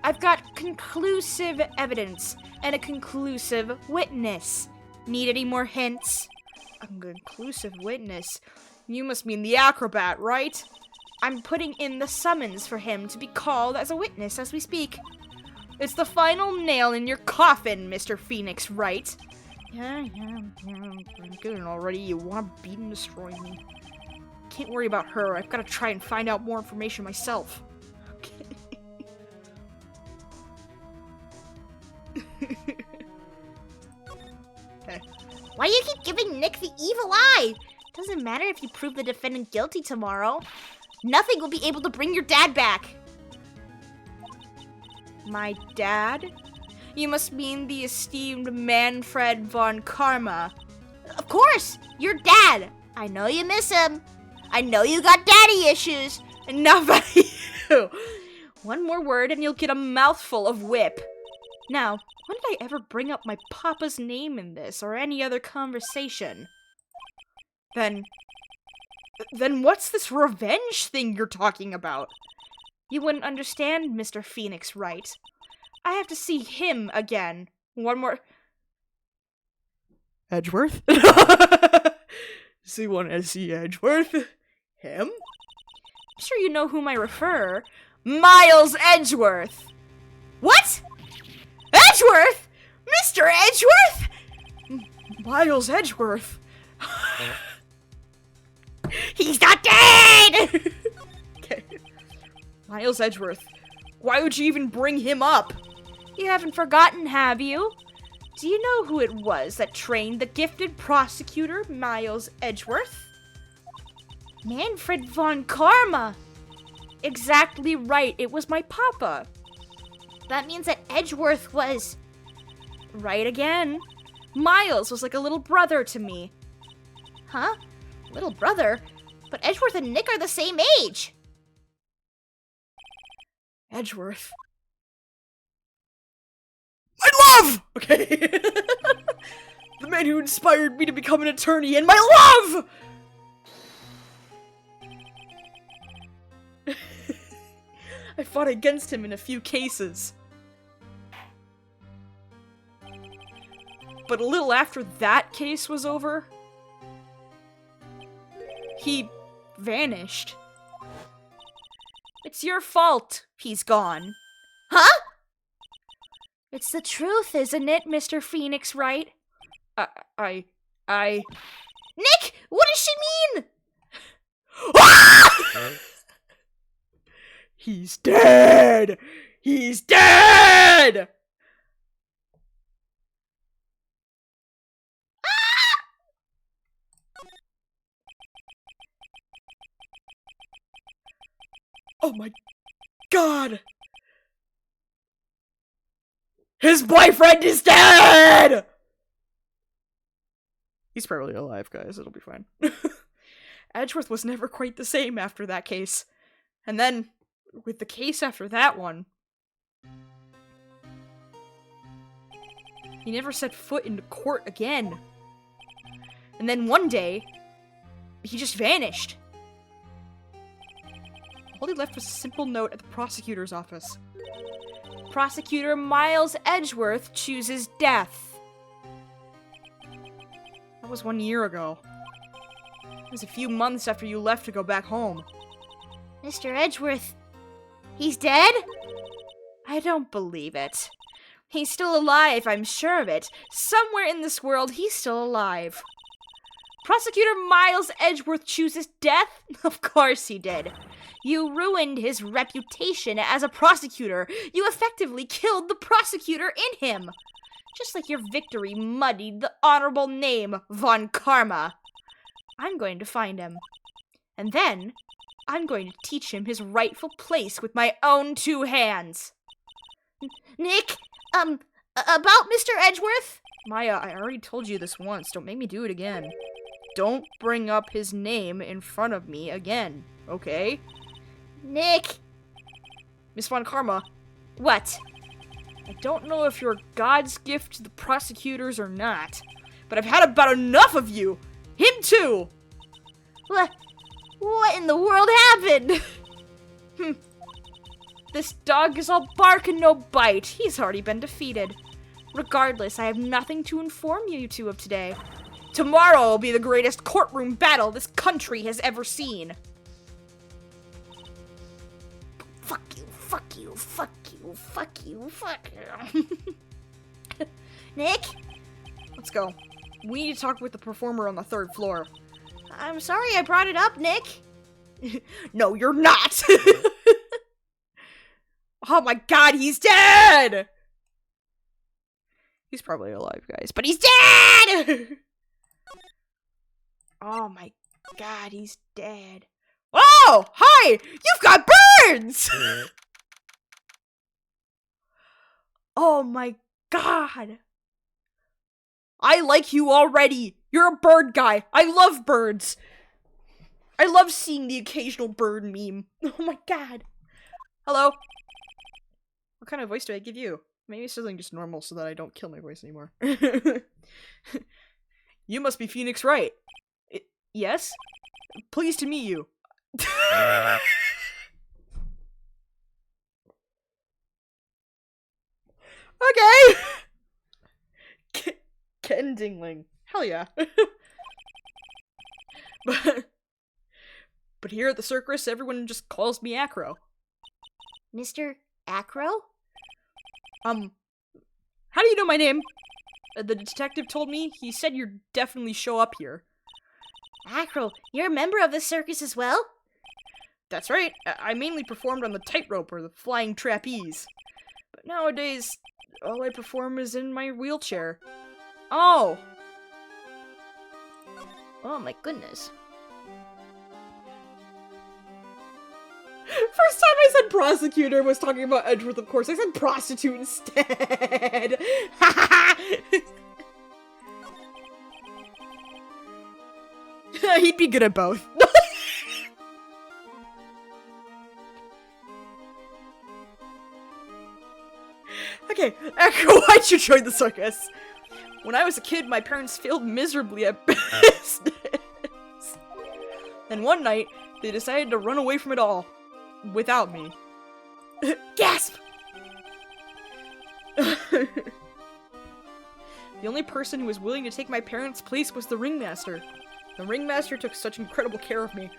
Speaker 1: I've got conclusive evidence and a conclusive witness. Need any more hints? A conclusive witness? You must mean the acrobat, right? I'm putting in the summons for him to be called as a witness as we speak. It's the final nail in your coffin, Mr. Phoenix Wright. Yeah, I'm good already. You want to beat and destroy me. Can't worry about her. I've got to try and find out more information myself. Okay.
Speaker 2: Why do you keep giving Nick the evil eye? Doesn't matter if you prove the defendant guilty tomorrow. Nothing will be able to bring your dad back.
Speaker 1: My dad? You must mean the esteemed Manfred von Karma.
Speaker 2: Of course, your dad. I know you miss him. I know you got daddy issues.
Speaker 1: Enough out of you! One more word and you'll get a mouthful of whip. Now, when did I ever bring up my papa's name in this or any other conversation? Then what's this revenge thing you're talking about? You wouldn't understand, Mr. Phoenix Wright. I have to see him again. One more... Edgeworth? You want to see Edgeworth? Him? I'm sure you know whom I refer. Miles Edgeworth! What? Edgeworth? Mr. Edgeworth? Miles Edgeworth?
Speaker 2: He's not dead!
Speaker 1: Okay. Miles Edgeworth. Why would you even bring him up? You haven't forgotten, have you? Do you know who it was that trained the gifted prosecutor, Miles Edgeworth? Manfred von Karma! Exactly right, it was my papa.
Speaker 2: That means that Edgeworth was...
Speaker 1: Right again. Miles was like a little brother to me.
Speaker 2: Huh? Little brother? But Edgeworth and Nick are the same age.
Speaker 1: Edgeworth. My love! Okay. The man who inspired me to become an attorney and my love! I fought against him in a few cases. But a little after that case was over, he vanished. It's your fault he's gone.
Speaker 2: Huh?
Speaker 1: It's the truth, isn't it, Mr. Phoenix Wright? I...
Speaker 2: Nick, what does she mean?
Speaker 1: He's dead! He's dead! Oh my god! His boyfriend is dead! He's probably alive, guys. It'll be fine. Edgeworth was never quite the same after that case. And then, with the case after that one, he never set foot into court again. And then one day, he just vanished. All he left was a simple note at the prosecutor's office. Prosecutor Miles Edgeworth chooses death. That was 1 year ago. It was a few months after you left to go back home.
Speaker 2: Mr. Edgeworth, he's dead?
Speaker 1: I don't believe it. He's still alive, I'm sure of it. Somewhere in this world, he's still alive. Prosecutor Miles Edgeworth chooses death? Of course he did. You ruined his reputation as a prosecutor. You effectively killed the prosecutor in him. Just like your victory muddied the honorable name Von Karma. I'm going to find him. And then, I'm going to teach him his rightful place with my own 2 hands.
Speaker 2: Nick, about Mr. Edgeworth?
Speaker 1: Maya, I already told you this once. Don't make me do it again. Don't bring up his name in front of me again, okay?
Speaker 2: Nick.
Speaker 1: Miss Von Karma,
Speaker 2: What?
Speaker 1: I don't know if you're God's gift to the prosecutors or not, but I've had about enough of you! Him too!
Speaker 2: What in the world happened?
Speaker 1: This dog is all bark and no bite. He's already been defeated. Regardless, I have nothing to inform you two of today. Tomorrow will be the greatest courtroom battle this country has ever seen.
Speaker 2: Fuck you, fuck you, fuck you, fuck you, fuck you. Nick?
Speaker 1: Let's go. We need to talk with the performer on the 3rd floor.
Speaker 2: I'm sorry I brought it up, Nick.
Speaker 1: No, you're not! Oh my god, he's dead! He's probably alive, guys, but he's dead! Oh my god, he's dead. Oh! Hi! You've got birds! Oh my god. I like you already. You're a bird guy. I love birds. I love seeing the occasional bird meme. Oh my god. Hello? What kind of voice do I give you? Maybe it's something just normal so that I don't kill my voice anymore. You must be Phoenix Wright. Yes? Pleased to meet you. Okay! Ken Dingling. Hell yeah. But here at the circus, everyone just calls me Acro.
Speaker 2: Mr. Acro?
Speaker 1: How do you know my name? The detective told me. He said you'd definitely show up here.
Speaker 2: Acro, you're a member of the circus as well?
Speaker 1: That's right. I mainly performed on the tightrope or the flying trapeze. But nowadays, all I perform is in my wheelchair. Oh!
Speaker 2: Oh my goodness.
Speaker 1: First time I said prosecutor was talking about Edgeworth, of course. I said prostitute instead. He'd be good at both. Okay, Echo, why'd you join the circus? When I was a kid, my parents failed miserably at business. And one night, they decided to run away from it all. Without me. Gasp! The only person who was willing to take my parents' place was the ringmaster. The ringmaster took such incredible care of me.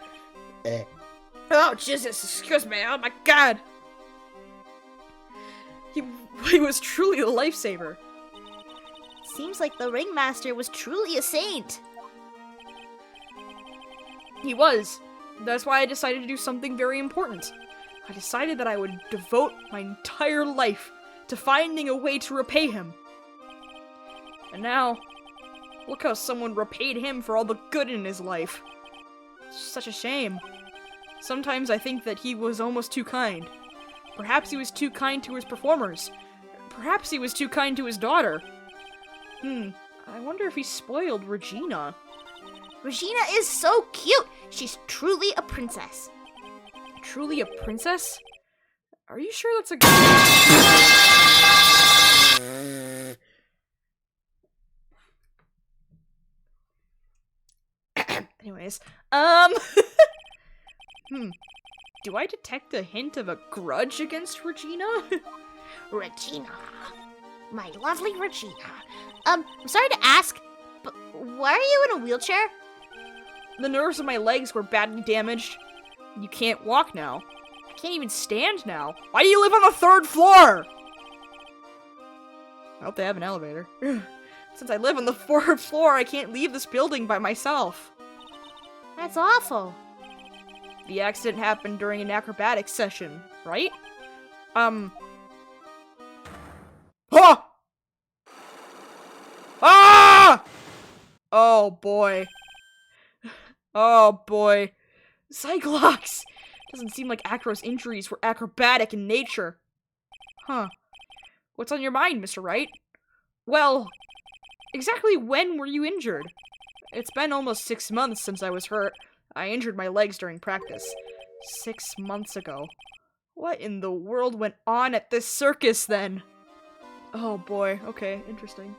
Speaker 1: Oh, Jesus, excuse me, oh my god! He was truly a lifesaver.
Speaker 2: Seems like the ringmaster was truly a saint.
Speaker 1: He was. That's why I decided to do something very important. I decided that I would devote my entire life to finding a way to repay him. And now, look how someone repaid him for all the good in his life. It's such a shame. Sometimes I think that he was almost too kind. Perhaps he was too kind to his performers. Perhaps he was too kind to his daughter. I wonder if he spoiled Regina.
Speaker 2: Regina is so cute. She's truly a princess.
Speaker 1: Truly a princess? Are you sure that's a good... Anyways, do I detect a hint of a grudge against Regina?
Speaker 2: Regina. My lovely Regina. I'm sorry to ask, but why are you in a wheelchair?
Speaker 1: The nerves of my legs were badly damaged. You can't walk now. I can't even stand now. Why do you live on the 3rd floor? I hope they have an elevator. Since I live on the 4th floor, I can't leave this building by myself.
Speaker 2: That's awful.
Speaker 1: The accident happened during an acrobatics session, right? Huh! Oh boy. Oh boy. Cyclops! Doesn't seem like Acro's injuries were acrobatic in nature. Huh. What's on your mind, Mr. Wright? Well, exactly when were you injured? It's been almost 6 months since I was hurt. I injured my legs during practice. 6 months ago. What in the world went on at this circus then? Oh boy, okay, interesting.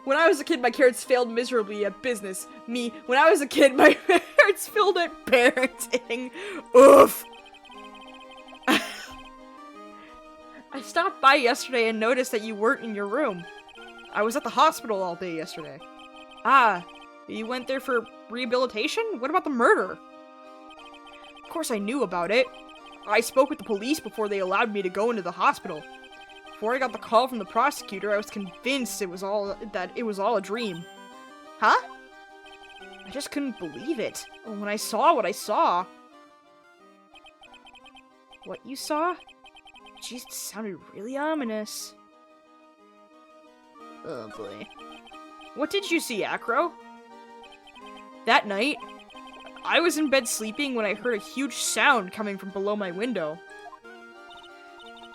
Speaker 1: When I was a kid, my parents failed miserably at business. Me, when I was a kid, my parents failed at parenting. Oof. I stopped by yesterday and noticed that you weren't in your room. I was at the hospital all day yesterday. Ah, you went there for rehabilitation? What about the murder? Of course I knew about it. I spoke with the police before they allowed me to go into the hospital. Before I got the call from the prosecutor, I was convinced it was all a dream.
Speaker 2: Huh?
Speaker 1: I just couldn't believe it. When I saw what I saw. What you saw? Jeez, it sounded really ominous. Oh boy. What did you see, Acro? That night, I was in bed sleeping when I heard a huge sound coming from below my window.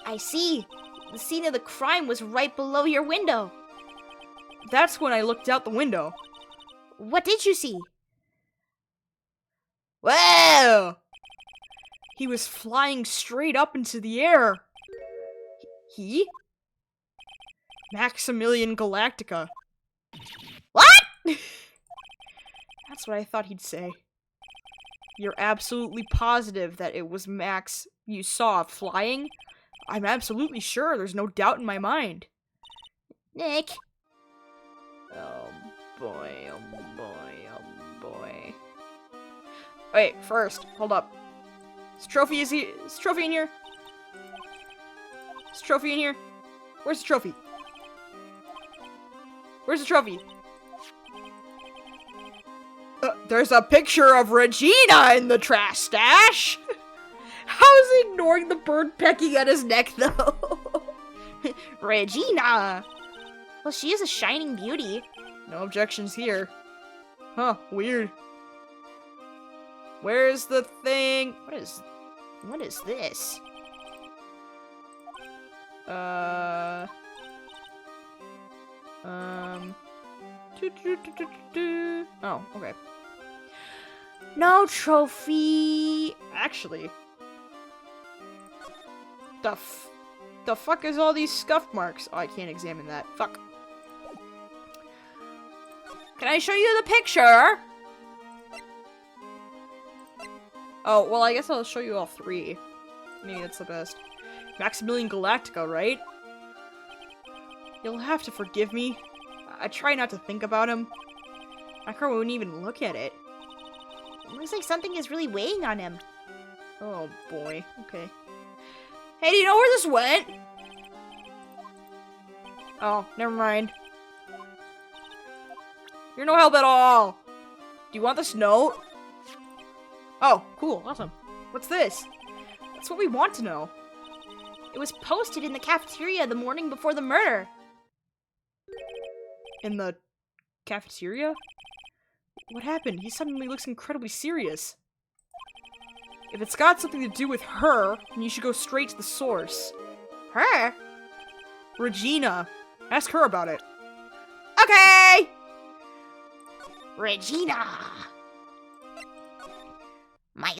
Speaker 2: I see. The scene of the crime was right below your window.
Speaker 1: That's when I looked out the window.
Speaker 2: What did you see?
Speaker 1: Whoa! He was flying straight up into the air. He? Maximilian Galactica.
Speaker 2: What?
Speaker 1: That's what I thought he'd say. You're absolutely positive that it was Max you saw flying? I'm absolutely sure. There's no doubt in my mind.
Speaker 2: Nick.
Speaker 1: Oh boy, oh boy, oh boy. Wait, first, hold up. Is trophy in here? Is trophy in here? Where's the trophy? Where's the trophy? There's a picture of Regina in the trash stash! How is he ignoring the bird pecking at his neck, though? Regina!
Speaker 2: Well, she is a shining beauty.
Speaker 1: No objections here. Huh, weird. Where's the thing?
Speaker 2: What is this?
Speaker 1: Oh, okay.
Speaker 2: No trophy.
Speaker 1: Actually. The fuck is all these scuff marks? Oh, I can't examine that. Fuck. Can I show you the picture? Oh, well, I guess I'll show you all three. Maybe that's the best. Maximilian Galactica, right? You'll have to forgive me. I try not to think about him. Acro won't even look at it.
Speaker 2: It looks like something is really weighing on him.
Speaker 1: Oh, boy. Okay. Hey, do you know where this went? Oh, never mind. You're no help at all. Do you want this note? Oh, cool. Awesome. What's this? That's what we want to know.
Speaker 2: It was posted in the cafeteria the morning before the murder.
Speaker 1: In the cafeteria? What happened? He suddenly looks incredibly serious. If it's got something to do with her, then you should go straight to the source.
Speaker 2: Her?
Speaker 1: Regina. Ask her about it.
Speaker 2: Okay! Regina! My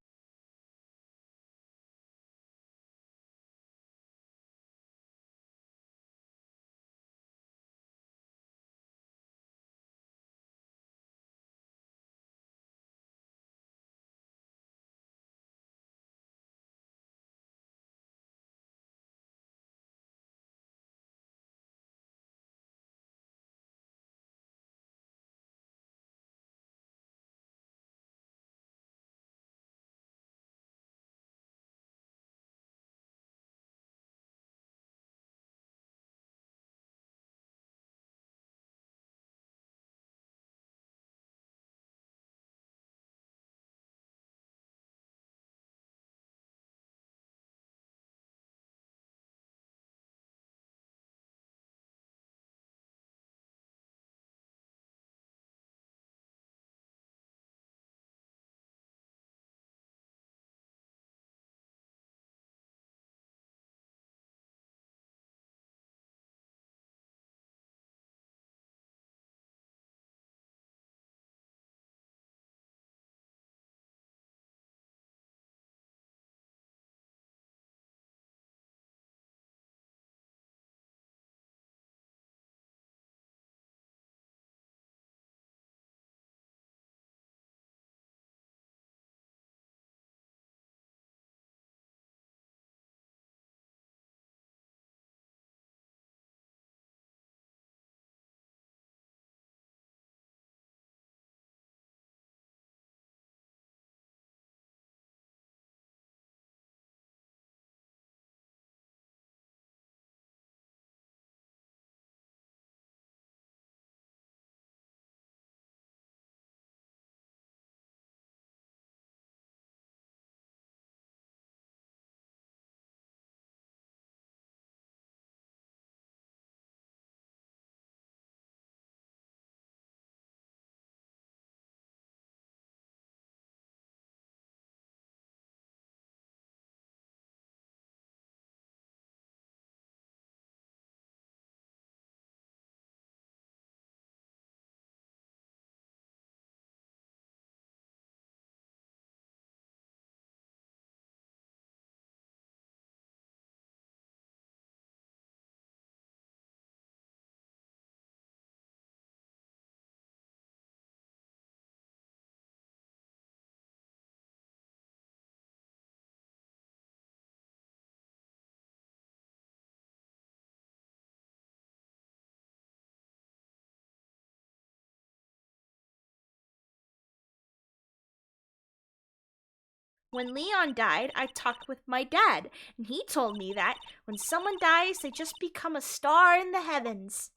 Speaker 2: When Leon died, I talked with my dad, and he told me that when someone dies, they just become a star in the heavens.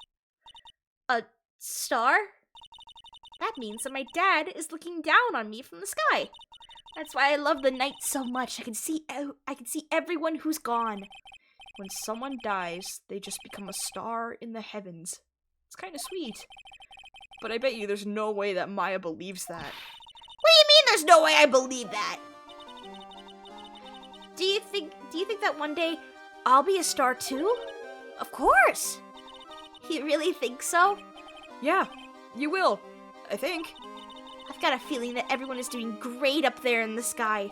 Speaker 2: A star? That means that my dad is looking down on me from the sky. That's why I love the night so much. I can see everyone who's gone. When someone dies, they just become a star in the heavens. It's kind of sweet. But I bet you there's no way that Maya believes that. What do you mean there's no way I believe that? Do you think that one day I'll be a star too? Of course. You really think so?
Speaker 1: Yeah, you will. I think.
Speaker 2: I've got a feeling that everyone is doing great up there in the sky.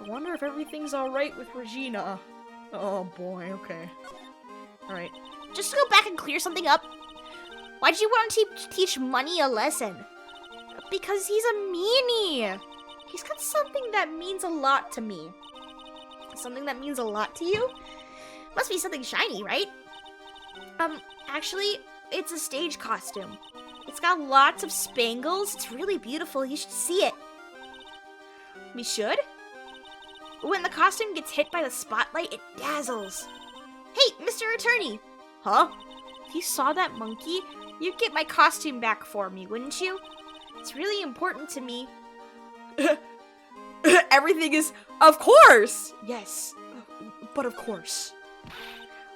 Speaker 1: I wonder if everything's alright with Regina. Oh boy, okay. Alright.
Speaker 2: Just to go back and clear something up, why'd you want to teach Money a lesson? Because he's a meanie. He's got something that means a lot to me. Something that means a lot to you? Must be something shiny, right? Actually, it's a stage costume. It's got lots of spangles. It's really beautiful. You should see it. We should? When the costume gets hit by the spotlight, it dazzles. Hey, Mr. Attorney.
Speaker 1: Huh?
Speaker 2: If you saw that monkey, you'd get my costume back for me, wouldn't you? It's really important to me.
Speaker 1: Everything is, of course! Yes, but of course.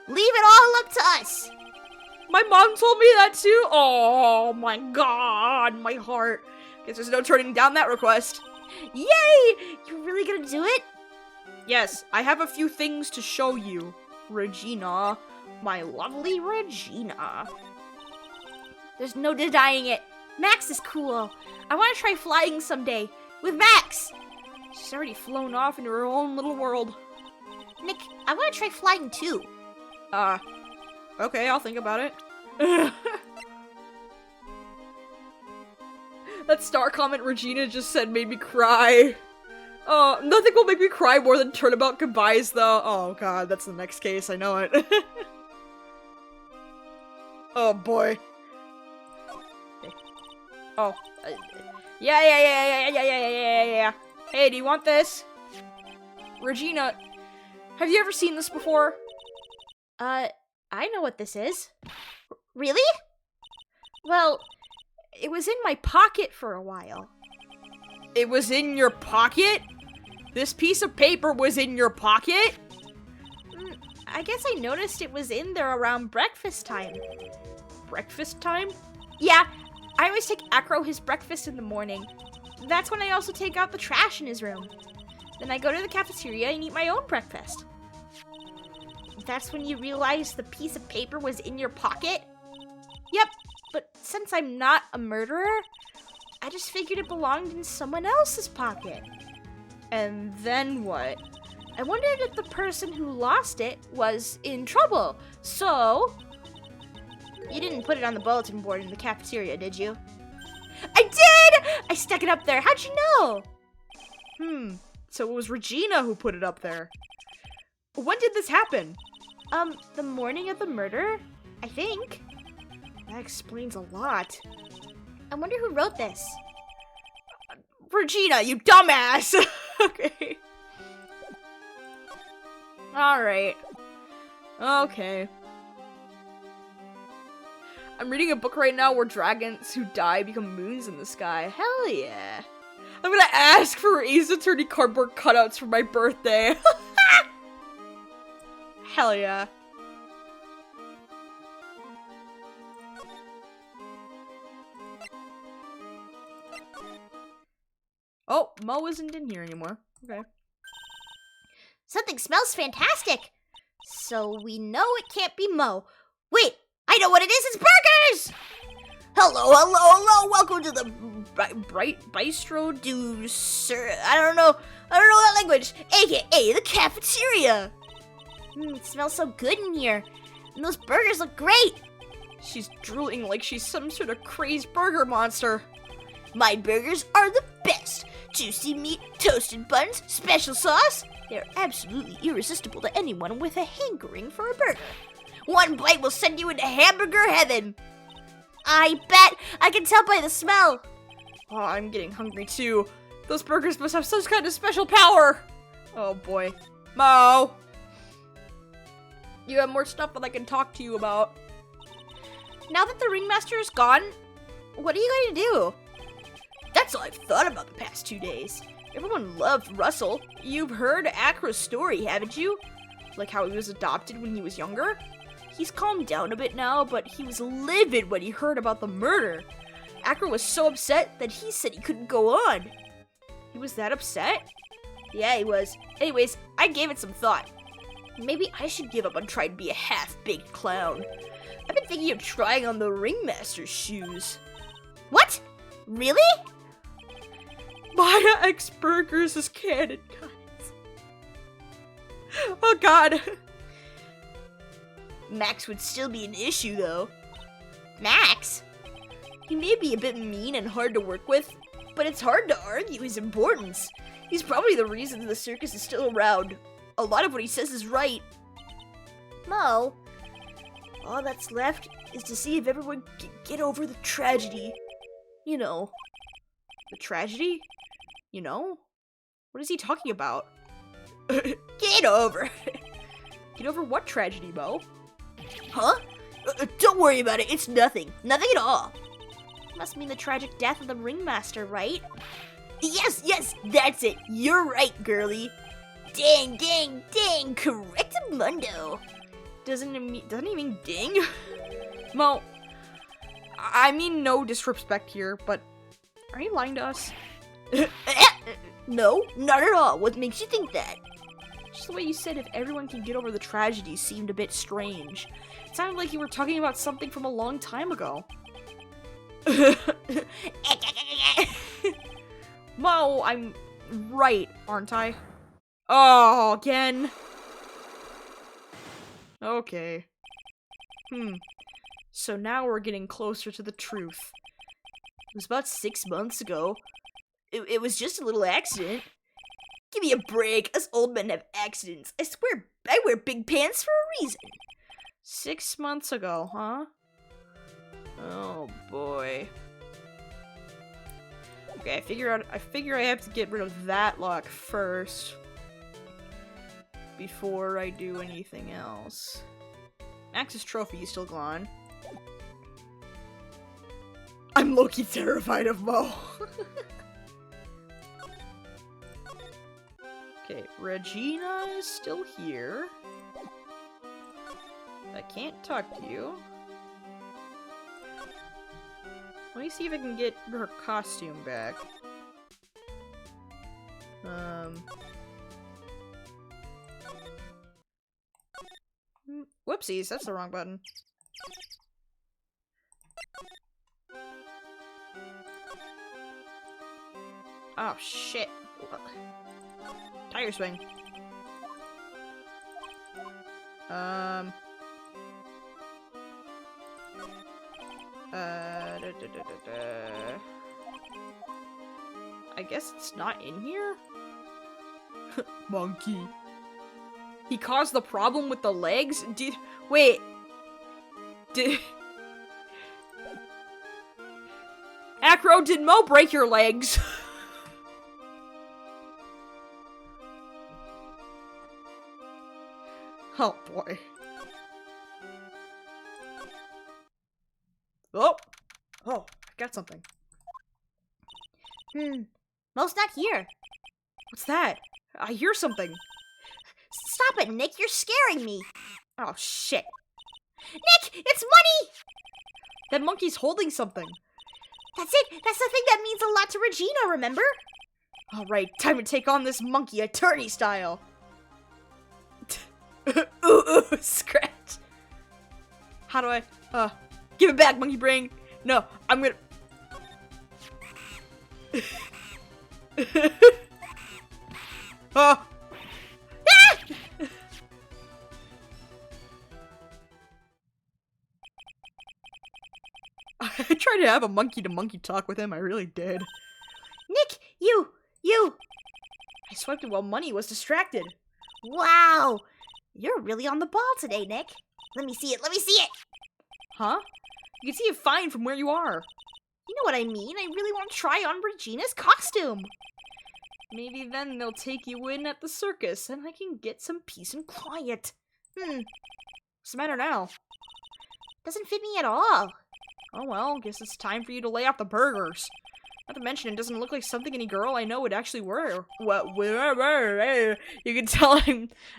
Speaker 2: Leave it all up to us.
Speaker 1: My mom told me that too. Oh my god, my heart. Guess there's no turning down that request.
Speaker 2: Yay! You're really gonna do it?
Speaker 1: Yes, I have a few things to show you, Regina. My lovely Regina.
Speaker 2: There's no denying it. Max is cool. I want to try flying someday. With Max.
Speaker 1: She's already flown off into her own little world.
Speaker 2: Nick, I want to try flying too.
Speaker 1: Okay, I'll think about it. That star comment Regina just said made me cry. Oh, nothing will make me cry more than turnabout goodbyes, though. Oh god, that's the next case, I know it. Oh boy. Okay. Oh. Yeah. Hey, do you want this? Regina, have you ever seen this before?
Speaker 2: I know what this is.
Speaker 1: Really?
Speaker 2: Well, it was in my pocket for a while.
Speaker 1: It was in your pocket? This piece of paper was in your pocket?
Speaker 2: I guess I noticed it was in there around breakfast time.
Speaker 1: Breakfast time?
Speaker 2: Yeah, I always take Acro his breakfast in the morning. That's when I also take out the trash in his room. Then I go to the cafeteria and eat my own breakfast. That's when you realize the piece of paper was in your pocket? Yep, but since I'm not a murderer, I just figured it belonged in someone else's pocket.
Speaker 1: And then what?
Speaker 2: I wondered if the person who lost it was in trouble, so... You didn't put it on the bulletin board in the cafeteria, did you? I did! I stuck it up there. How'd you know?
Speaker 1: So it was Regina who put it up there. When did this happen?
Speaker 2: The morning of the murder, I think.
Speaker 1: That explains a lot.
Speaker 2: I wonder who wrote this.
Speaker 1: Regina, you dumbass! Okay. Alright. Okay. I'm reading a book right now where dragons who die become moons in the sky. Hell yeah. I'm gonna ask for Ace Attorney cardboard cutouts for my birthday. Hell yeah. Oh, Mo isn't in here anymore. Okay.
Speaker 2: Something smells fantastic. So we know it can't be Mo. Wait, I know what it is. It's burgers! Hello. Welcome to the
Speaker 1: Bright Bistro do
Speaker 2: sir. I don't know that language. AKA the cafeteria. It smells so good in here. And those burgers look great.
Speaker 1: She's drooling like she's some sort of crazed burger monster.
Speaker 2: My burgers are the best. Juicy meat, toasted buns, special sauce. They're absolutely irresistible to anyone with a hankering for a burger. One bite will send you into hamburger heaven. I bet. I can tell by the smell.
Speaker 1: Oh, I'm getting hungry too. Those burgers must have some kind of special power! Oh boy. Mo! You have more stuff that I can talk to you about.
Speaker 2: Now that the ringmaster is gone, what are you going to do?
Speaker 1: That's all I've thought about the past 2 days. Everyone loved Russell. You've heard Acra's story, haven't you? Like how he was adopted when he was younger? He's calmed down a bit now, but he was livid when he heard about the murder. Acra was so upset that he said he couldn't go on. He was that upset? Yeah, he was. Anyways, I gave it some thought. Maybe I should give up on trying to be a half-baked clown. I've been thinking of trying on the ringmaster's shoes.
Speaker 2: What? Really?
Speaker 1: Maya X Burgers is canon, guys. Oh god. Max would still be an issue, though.
Speaker 2: Max?
Speaker 1: He may be a bit mean and hard to work with, but it's hard to argue his importance. He's probably the reason the circus is still around. A lot of what he says is right.
Speaker 2: Mo?
Speaker 1: All that's left is to see if everyone can get over the tragedy. You know. The tragedy? You know? What is he talking about? Get over! Get over what tragedy, Mo? Huh? Don't worry about it, it's nothing. Nothing at all.
Speaker 2: Must mean the tragic death of the ringmaster, right?
Speaker 1: Yes, that's it. You're right, girly. Dang, correctamundo. Doesn't he mean ding? Mo, I mean no disrespect here, but are you lying to us? No, not at all. What makes you think that? Just the way you said if everyone can get over the tragedy seemed a bit strange. It sounded like you were talking about something from a long time ago. Mo, I'm right, aren't I? Oh, again. Okay. So now we're getting closer to the truth. It was about 6 months ago. It was just a little accident. Give me a break. Us old men have accidents. I swear, I wear big pants for a reason. 6 months ago, huh? Oh boy. Okay, I figure I have to get rid of that lock first before I do anything else. Max's trophy is still gone. I'm low-key terrified of Mo. Okay, Regina is still here. I can't talk to you. Let me see if I can get her costume back. Whoopsies, that's the wrong button. Oh, shit. Tire swing. I guess it's not in here? Monkey. He caused the problem with the legs? Wait. Acro, did Mo break your legs? Oh boy. Oh! Oh, I got something.
Speaker 2: Mo's not here.
Speaker 1: What's that? I hear something.
Speaker 2: Stop it, Nick. You're scaring me.
Speaker 1: Oh, shit.
Speaker 2: Nick, it's money!
Speaker 1: That monkey's holding something.
Speaker 2: That's it. That's the thing that means a lot to Regina, remember?
Speaker 1: Alright, time to take on this monkey attorney style. Ooh, scratch. How do I, give it back, monkey brain. No, I'm gonna... Oh. I tried to have a monkey-to-monkey talk with him, I really did.
Speaker 2: Nick, you!
Speaker 1: I swiped it while Money was distracted.
Speaker 2: Wow! You're really on the ball today, Nick. Let me see it.
Speaker 1: Huh? You can see it fine from where you are.
Speaker 2: You know what I mean. I really want to try on Regina's costume.
Speaker 1: Maybe then they'll take you in at the circus and I can get some peace and quiet. What's the matter now?
Speaker 2: Doesn't fit me at all.
Speaker 1: Oh well, guess it's time for you to lay off the burgers. Not to mention, it doesn't look like something any girl I know would actually wear. What? You can tell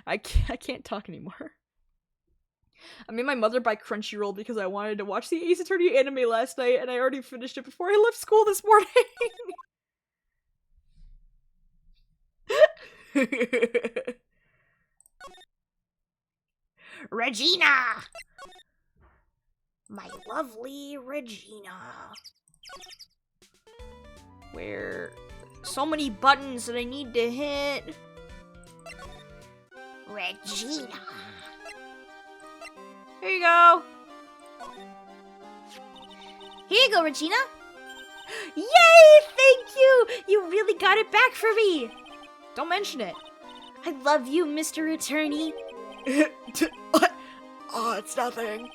Speaker 1: I can't talk anymore. I made my mother buy Crunchyroll because I wanted to watch the Ace Attorney anime last night, and I already finished it before I left school this morning.
Speaker 2: Regina! My lovely Regina.
Speaker 1: Where so many buttons that I need to hit.
Speaker 2: Regina.
Speaker 1: Here you go.
Speaker 2: Here you go, Regina.
Speaker 1: Yay! Thank you! You really got it back for me! Don't mention it.
Speaker 2: I love you, Mr. Attorney.
Speaker 1: Oh, it's nothing.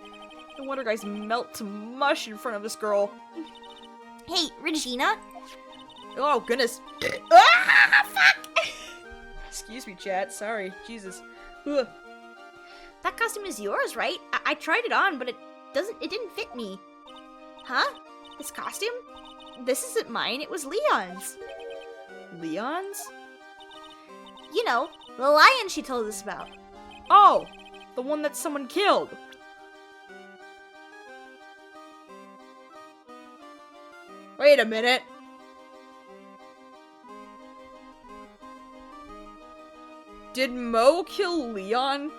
Speaker 1: No wonder guys melt to mush in front of this girl.
Speaker 2: Hey, Regina.
Speaker 1: Oh, goodness. Ah, fuck! Excuse me, chat. Sorry. Jesus. Ugh.
Speaker 2: That costume is yours, right? I tried it on, but it didn't fit me. Huh? This costume? This isn't mine, it was Leon's.
Speaker 1: Leon's?
Speaker 2: You know, the lion she told us about.
Speaker 1: Oh! The one that someone killed. Wait a minute. Did Mo kill Leon?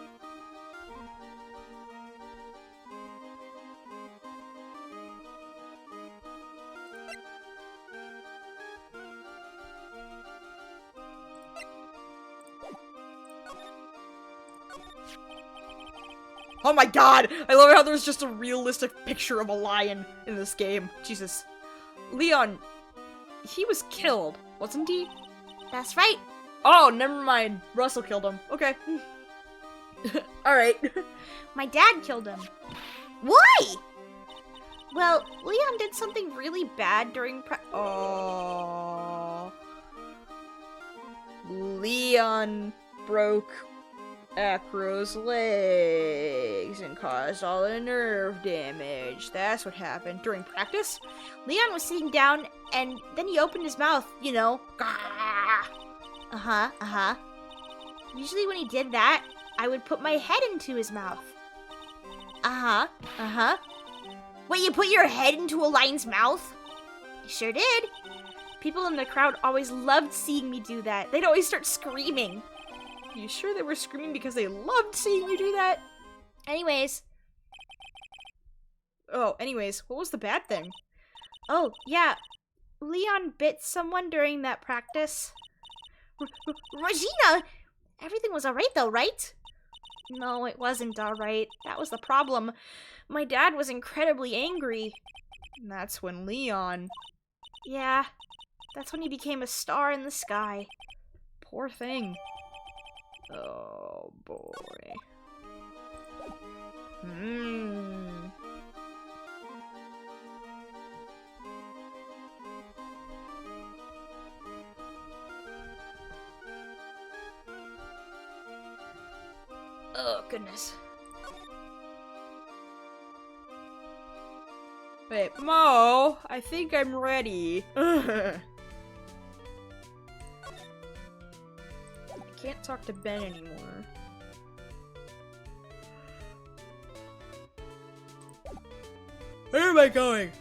Speaker 1: Oh my god! I love how there's just a realistic picture of a lion in this game. Jesus. Leon, he was killed, wasn't he?
Speaker 2: That's right.
Speaker 1: Oh, never mind. Russell killed him. Okay. Alright.
Speaker 2: My dad killed him. Why? Well, Leon did something really bad during
Speaker 1: Oh. Leon broke Acro's legs and caused all the nerve damage. That's what happened. During practice?
Speaker 2: Leon was sitting down and then he opened his mouth, you know. Uh-huh. Usually when he did that, I would put my head into his mouth. Uh-huh. Wait, you put your head into a lion's mouth? I sure did. People in the crowd always loved seeing me do that. They'd always start screaming.
Speaker 1: You sure they were screaming because they loved seeing you do that?
Speaker 2: Anyways,
Speaker 1: what was the bad thing?
Speaker 2: oh, yeah. Leon bit someone during that practice. Regina! Everything was alright though, right? No, it wasn't alright. That was the problem. My dad was incredibly angry.
Speaker 1: And that's when Leon...
Speaker 2: Yeah, that's when he became a star in the sky.
Speaker 1: Poor thing. Oh, boy.
Speaker 2: Oh, goodness.
Speaker 1: Wait, Mo, I think I'm ready. I can't talk to Ben anymore. Where am I going?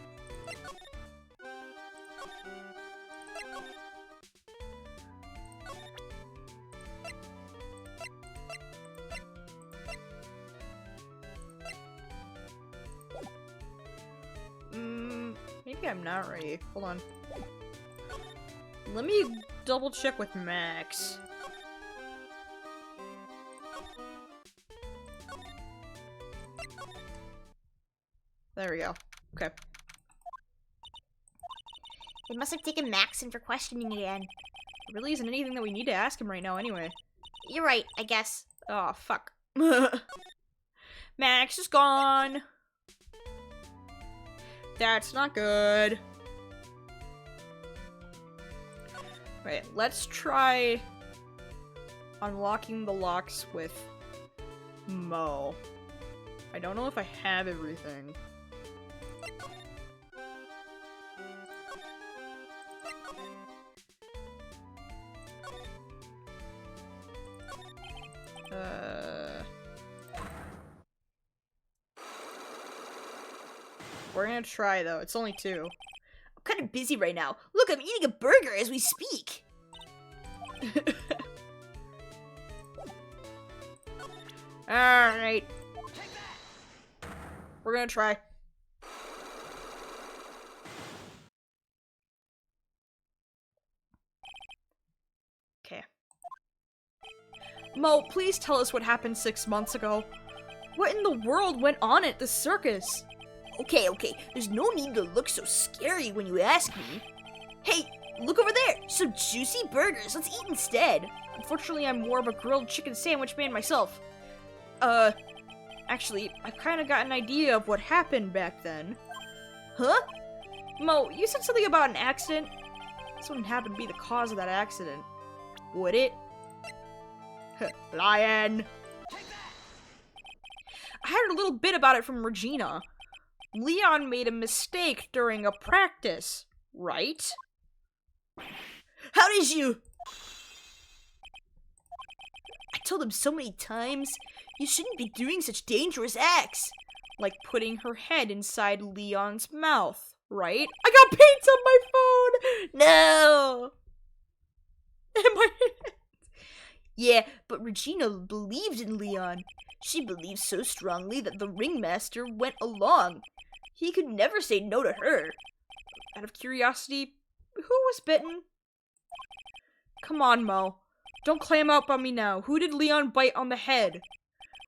Speaker 1: Maybe I'm not ready. Hold on. Let me double check with Max. There we go. Okay.
Speaker 2: It must have taken Max in for questioning again.
Speaker 1: There really isn't anything that we need to ask him right now anyway.
Speaker 2: You're right, I guess.
Speaker 1: Oh, fuck. Max is gone. That's not good. Wait, let's try unlocking the locks with Mo. I don't know if I have everything. We're gonna try though. It's only 2.
Speaker 2: I'm kind of busy right now. Look, I'm eating a burger as we speak.
Speaker 1: Alright. We're gonna try. Okay. Mo, please tell us what happened 6 months ago. What in the world went on at the circus?
Speaker 2: Okay, there's no need to look so scary when you ask me. Hey, look over there! Some juicy burgers, let's eat instead.
Speaker 1: Unfortunately, I'm more of a grilled chicken sandwich man myself. Actually, I've kind of got an idea of what happened back then.
Speaker 2: Huh?
Speaker 1: Mo, you said something about an accident? This wouldn't happen to be the cause of that accident, would it? Lion! I heard a little bit about it from Regina. Leon made a mistake during a practice, right?
Speaker 2: How did you? I told him so many times, you shouldn't be doing such dangerous acts.
Speaker 1: Like putting her head inside Leon's mouth, right? I got paint on my phone!
Speaker 2: No!
Speaker 1: Am I...
Speaker 2: Yeah, but Regina believed in Leon. She believed so strongly that the ringmaster went along. He could never say no to her.
Speaker 1: Out of curiosity, who was bitten? Come on, Mo. Don't clam up on me now. Who did Leon bite on the head?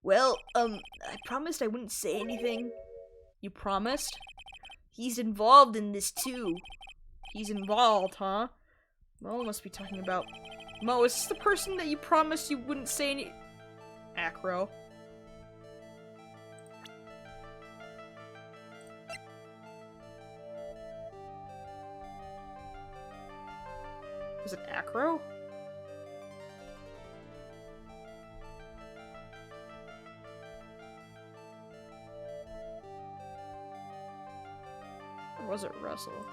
Speaker 2: Well, I promised I wouldn't say anything.
Speaker 1: You promised?
Speaker 2: He's involved in this too.
Speaker 1: He's involved, huh? Mo must be talking about... Mo, is this the person that you promised you wouldn't say any... Acro. Was it Acro? Or was it Russell?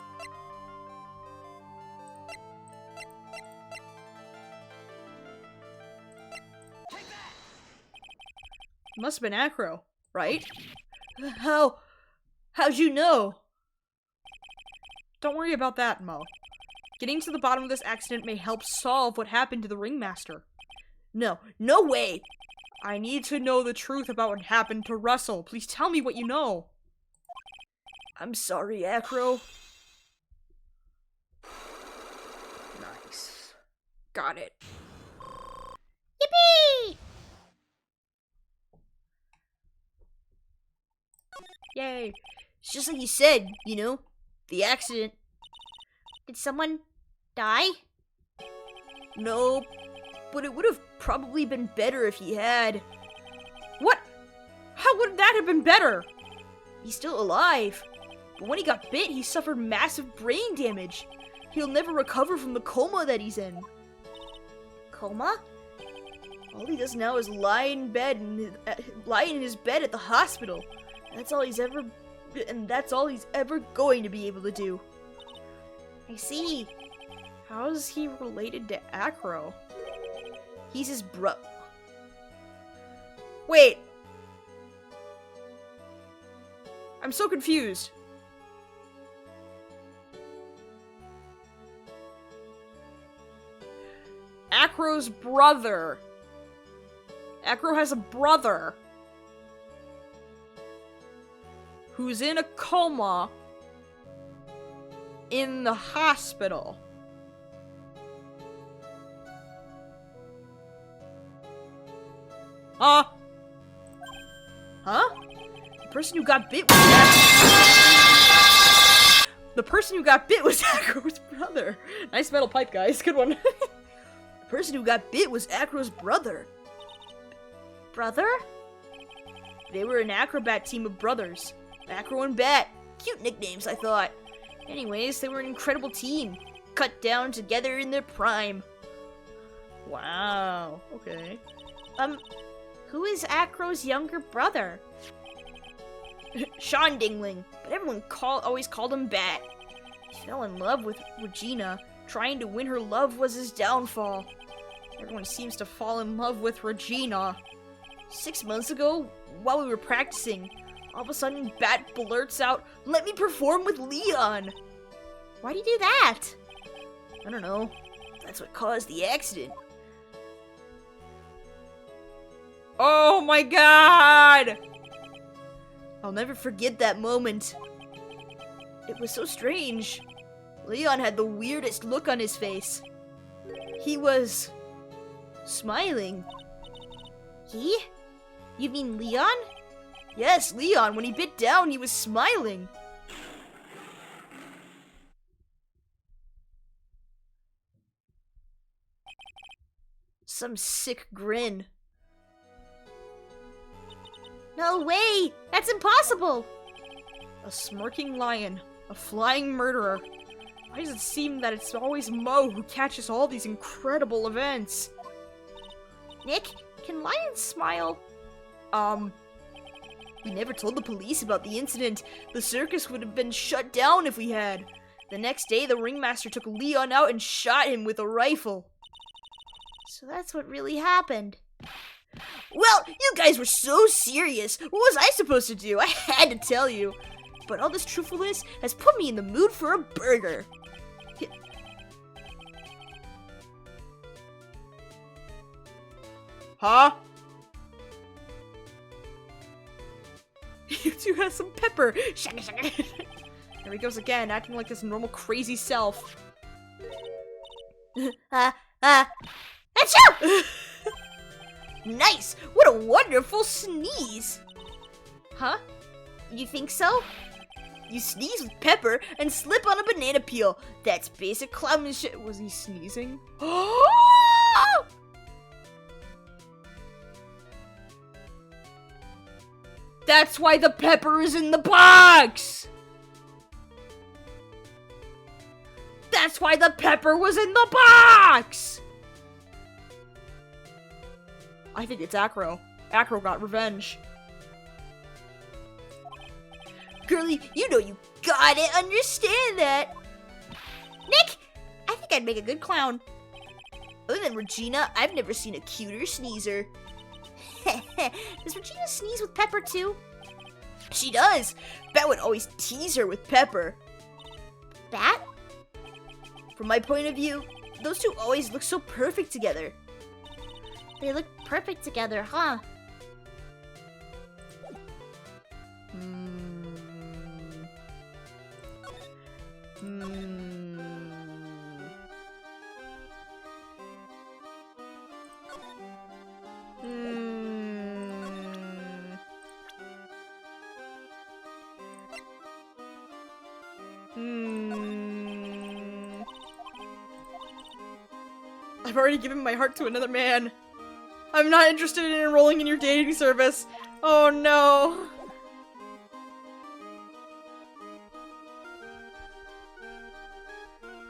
Speaker 1: Must have been Acro, right?
Speaker 2: How'd you know?
Speaker 1: Don't worry about that, Mo. Getting to the bottom of this accident may help solve what happened to the ringmaster.
Speaker 2: No way!
Speaker 1: I need to know the truth about what happened to Russell. Please tell me what you know.
Speaker 2: I'm sorry, Acro.
Speaker 1: Nice. Got it.
Speaker 2: Yippee!
Speaker 1: Yay.
Speaker 2: It's just like you said, you know? The accident.
Speaker 6: Did someone die?
Speaker 2: No, but it would have probably been better if he had.
Speaker 1: What? How would that have been better?
Speaker 2: He's still alive. But when he got bit, he suffered massive brain damage. He'll never recover from the coma that he's in.
Speaker 6: Coma?
Speaker 2: All he does now is lie in his bed at the hospital. That's all he's ever going to be able to do.
Speaker 6: I see.
Speaker 1: How is he related to Acro?
Speaker 2: He's his bro.
Speaker 1: Wait. I'm so confused. Acro's brother. Acro has a brother who's in a coma in the hospital. Huh?
Speaker 2: The person who got bit was
Speaker 1: The person who got bit was Acro's brother. Nice metal pipe, guys. Good one.
Speaker 2: The person who got bit was Acro's brother.
Speaker 6: Brother?
Speaker 2: They were an acrobat team of brothers. Acro and Bat. Cute nicknames, I thought. Anyways, they were an incredible team.
Speaker 1: cut down together in their prime. Wow. Okay.
Speaker 2: Who is Acro's younger brother?
Speaker 1: Sean Dingling, but everyone always called him Bat. He fell in love with Regina. Trying to win her love was his downfall. Everyone seems to fall in love with Regina. 6 months ago, while we were practicing, all of a sudden Bat blurts out, "Let me perform with Leon!"
Speaker 2: Why'd he do that?
Speaker 1: I don't know. That's what caused the accident. Oh my god! I'll never forget that moment. It was so strange. Leon had the weirdest look on his face. He was smiling.
Speaker 2: He? You mean Leon?
Speaker 1: Yes, Leon. When he bit down, he was smiling. Some sick grin.
Speaker 2: No way! That's impossible!
Speaker 1: A smirking lion. A flying murderer. Why does it seem that it's always Mo who catches all these incredible events?
Speaker 2: Nick, can lions smile?
Speaker 1: We never told the police about the incident. The circus would have been shut down if we had. The next day, the ringmaster took Leon out and shot him with a rifle.
Speaker 2: So that's what really happened.
Speaker 1: Well, you guys were so serious. What was I supposed to do? I had to tell you. But all this truthfulness has put me in the mood for a burger. Huh? You two have some pepper. Shaka shaka. There he goes again, acting like his normal crazy self.
Speaker 2: Achoo!
Speaker 1: Nice! What a wonderful sneeze!
Speaker 2: Huh? You think so?
Speaker 1: You sneeze with pepper and slip on a banana peel. That's basic clownmanship. Was he sneezing? That's why the pepper is in the box! That's why the pepper was in the box! I think it's Acro. Acro got revenge. Girly, you know you gotta understand that.
Speaker 2: Nick, I think I'd make a good clown.
Speaker 1: Other than Regina, I've never seen a cuter sneezer.
Speaker 2: Does Regina sneeze with pepper too?
Speaker 1: She does. Bat would always tease her with pepper.
Speaker 2: Bat?
Speaker 1: From my point of view, those two always look so perfect together.
Speaker 2: They look perfect together, huh?
Speaker 1: I've already given my heart to another man. I'm not interested in enrolling in your dating service. Oh no.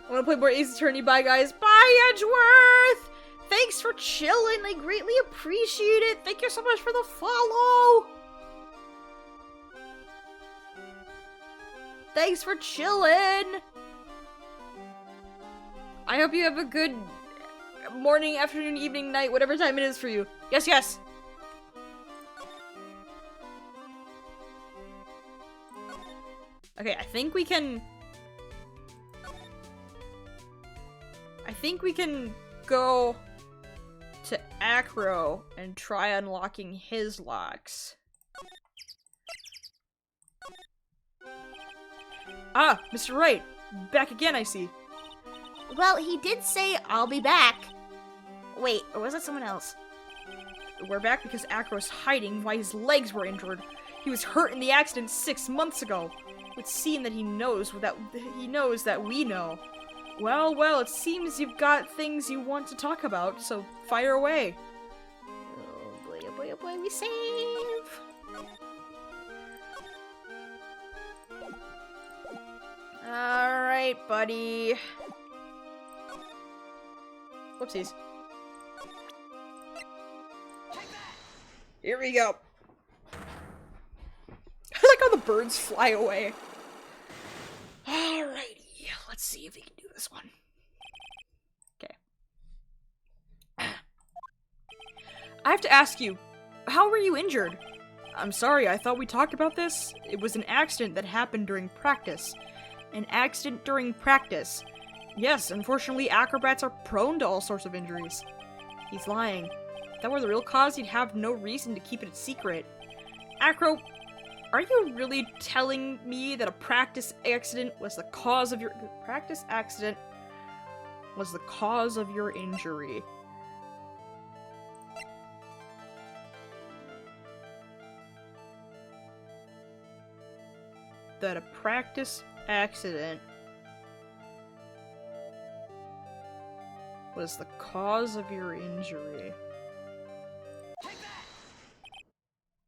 Speaker 1: I want to play more Ace Attorney. Bye, guys. Bye, Edgeworth! Thanks for chilling. I greatly appreciate it. Thank you so much for the follow. Thanks for chilling. I hope you have a good morning, afternoon, evening, night, whatever time it is for you. Yes, yes. Okay, I think we can go to Acro and try unlocking his locks. Ah, Mr. Wright. Back again, I see.
Speaker 2: Well, he did say, "I'll be back." Wait, or was that someone else?
Speaker 1: We're back because Acro's hiding why his legs were injured. He was hurt in the accident 6 months ago. It would seem that he knows that we know. Well, well, it seems you've got things you want to talk about, so fire away.
Speaker 2: Oh boy, oh boy, oh boy, we save!
Speaker 1: Alright, buddy. Whoopsies. Here we go. I like how the birds fly away. Alrighty, let's see if we can do this one. Okay. I have to ask you, how were you injured? I'm sorry, I thought we talked about this. It was an accident that happened during practice. An accident during practice. Yes, unfortunately, acrobats are prone to all sorts of injuries. He's lying. If that were the real cause, he'd have no reason to keep it a secret. Acro, are you really telling me that a practice accident was the cause of your— practice accident was the cause of your injury? That a practice accident was the cause of your injury.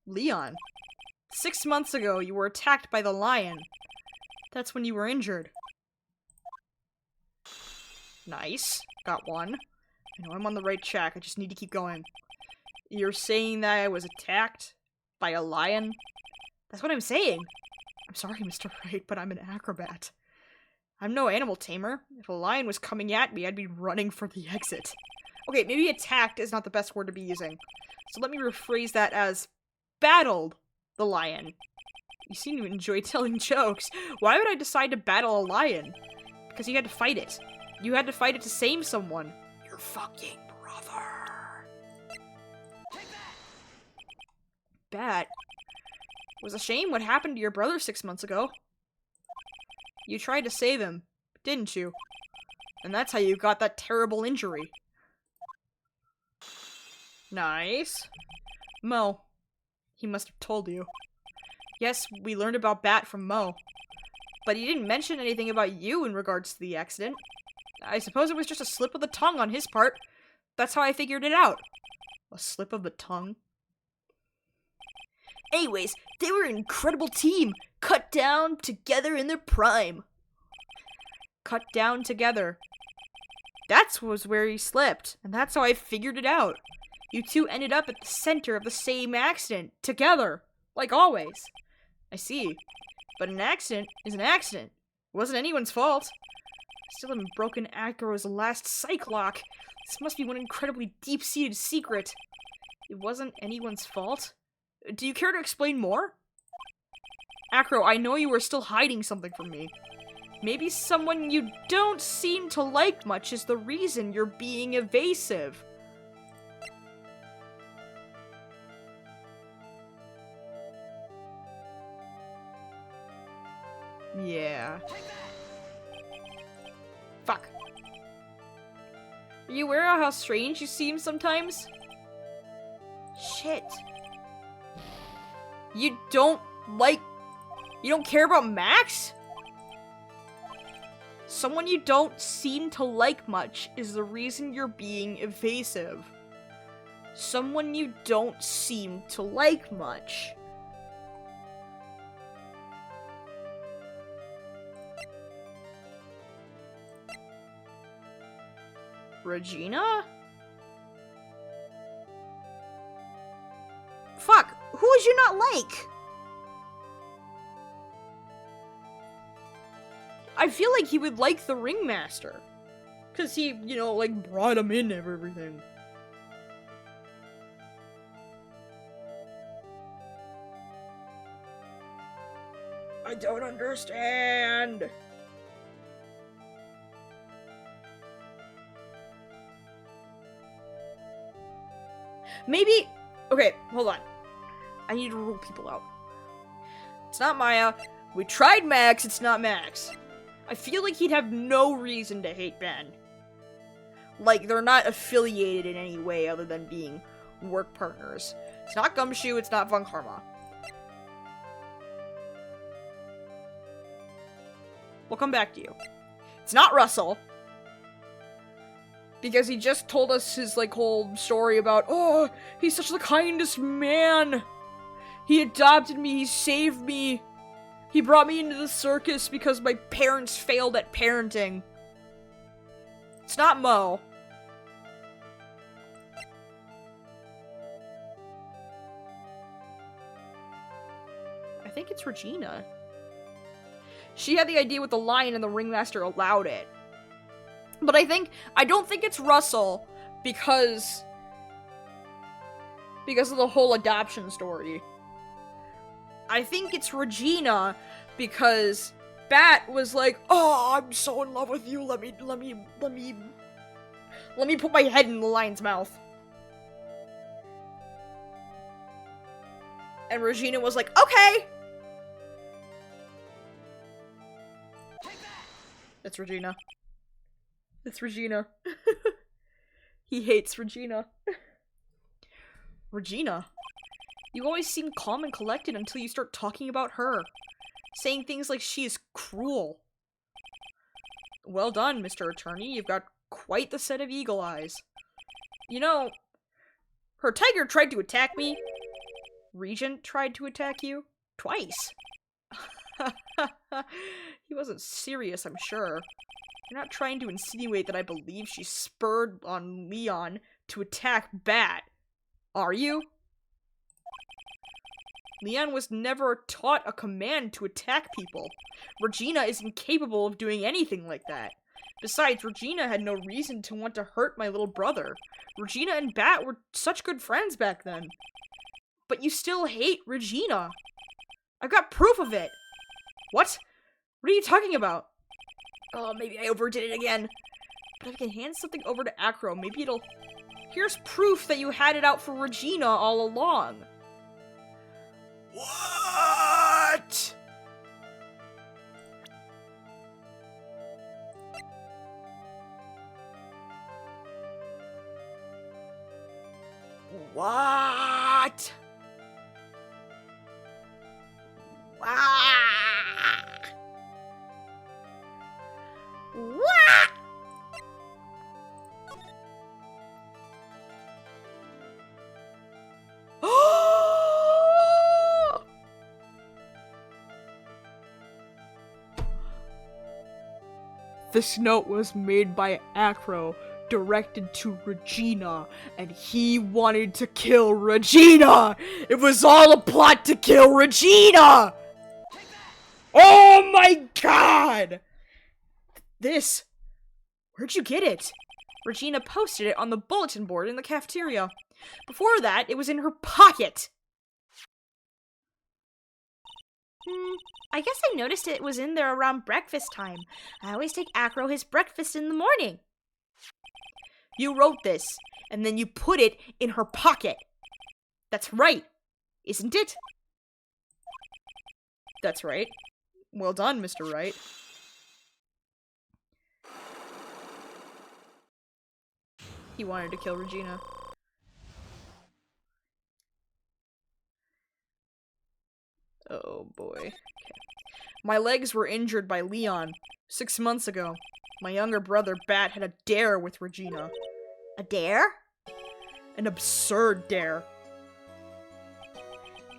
Speaker 1: Leon, 6 months ago you were attacked by the lion. That's when you were injured. Nice. Got one. I know I'm on the right track, I just need to keep going. You're saying that I was attacked by a lion? That's what I'm saying. I'm sorry, Mr. Wright, but I'm an acrobat. I'm no animal tamer. If a lion was coming at me, I'd be running for the exit. Okay, maybe attacked is not the best word to be using. So let me rephrase that as battled the lion. You seem to enjoy telling jokes. Why would I decide to battle a lion? Because you had to fight it. You had to fight it to save someone. Your fucking brother. Bat. It was a shame what happened to your brother 6 months ago. You tried to save him, didn't you? And that's how you got that terrible injury. Nice. Mo. He must have told you. Yes, we learned about Bat from Mo. But he didn't mention anything about you in regards to the accident. I suppose it was just a slip of the tongue on his part. That's how I figured it out. A slip of the tongue? Anyways, they were an incredible team, cut down together in their prime. Cut down together. That was where he slipped, and that's how I figured it out. You two ended up at the center of the same accident, together, like always. I see. But an accident is an accident. It wasn't anyone's fault. I still haven't broken Acro's last psych lock. This must be one incredibly deep-seated secret. It wasn't anyone's fault? Do you care to explain more? Acro, I know you were still hiding something from me. Maybe someone you don't seem to like much is the reason you're being evasive. Yeah. Fuck. Are you aware of how strange you seem sometimes? Shit. You don't care about Max? Someone you don't seem to like much is the reason you're being evasive. Someone you don't seem to like much. Regina? Fuck, who would you not like? I feel like he would like the ringmaster. Cause he, you know, like, brought him in and everything. I don't understand. Maybe... Okay, hold on. I need to rule people out. It's not Maya. We tried Max, it's not Max. I feel like he'd have no reason to hate Ben. Like, they're not affiliated in any way other than being work partners. It's not Gumshoe, it's not Von Karma. We'll come back to you. It's not Russell. Because he just told us his, like, whole story about, oh, he's such the kindest man. He adopted me, he saved me. He brought me into the circus because my parents failed at parenting. It's not Mo. I think it's Regina. She had the idea with the lion and the ringmaster allowed it. But I don't think it's Russell because of the whole adoption story. I think it's Regina because Bat was like, "Oh, I'm so in love with you. Let me put my head in the lion's mouth." And Regina was like, "Okay." It's Regina. It's Regina. He hates Regina. Regina, you always seem calm and collected until you start talking about her. Saying things like she is cruel. Well done, Mr. Attorney. You've got quite the set of eagle eyes. You know, her tiger tried to attack me. Regent tried to attack you. Twice. He wasn't serious, I'm sure. You're not trying to insinuate that I believe she spurred on Leon to attack Bat, are you? Leon was never taught a command to attack people. Regina is incapable of doing anything like that. Besides, Regina had no reason to want to hurt my little brother. Regina and Bat were such good friends back then. But you still hate Regina. I've got proof of it. What? What are you talking about? Oh, maybe I overdid it again. But if I can hand something over to Acro, maybe it'll... Here's proof that you had it out for Regina all along. What? What?
Speaker 2: What?
Speaker 1: This note was made by Acro, directed to Regina, and he wanted to kill Regina! It was all a plot to kill Regina! Oh my god! This... Where'd you get it? Regina posted it on the bulletin board in the cafeteria. Before that, it was in her pocket!
Speaker 2: I guess I noticed it was in there around breakfast time. I always take Acro his breakfast in the morning.
Speaker 1: You wrote this, and then you put it in her pocket. That's right, isn't it? That's right. Well done, Mr. Wright. He wanted to kill Regina. Oh boy. Okay. My legs were injured by Leon 6 months ago. My younger brother, Bat, had a dare with Regina.
Speaker 2: A dare?
Speaker 1: An absurd dare.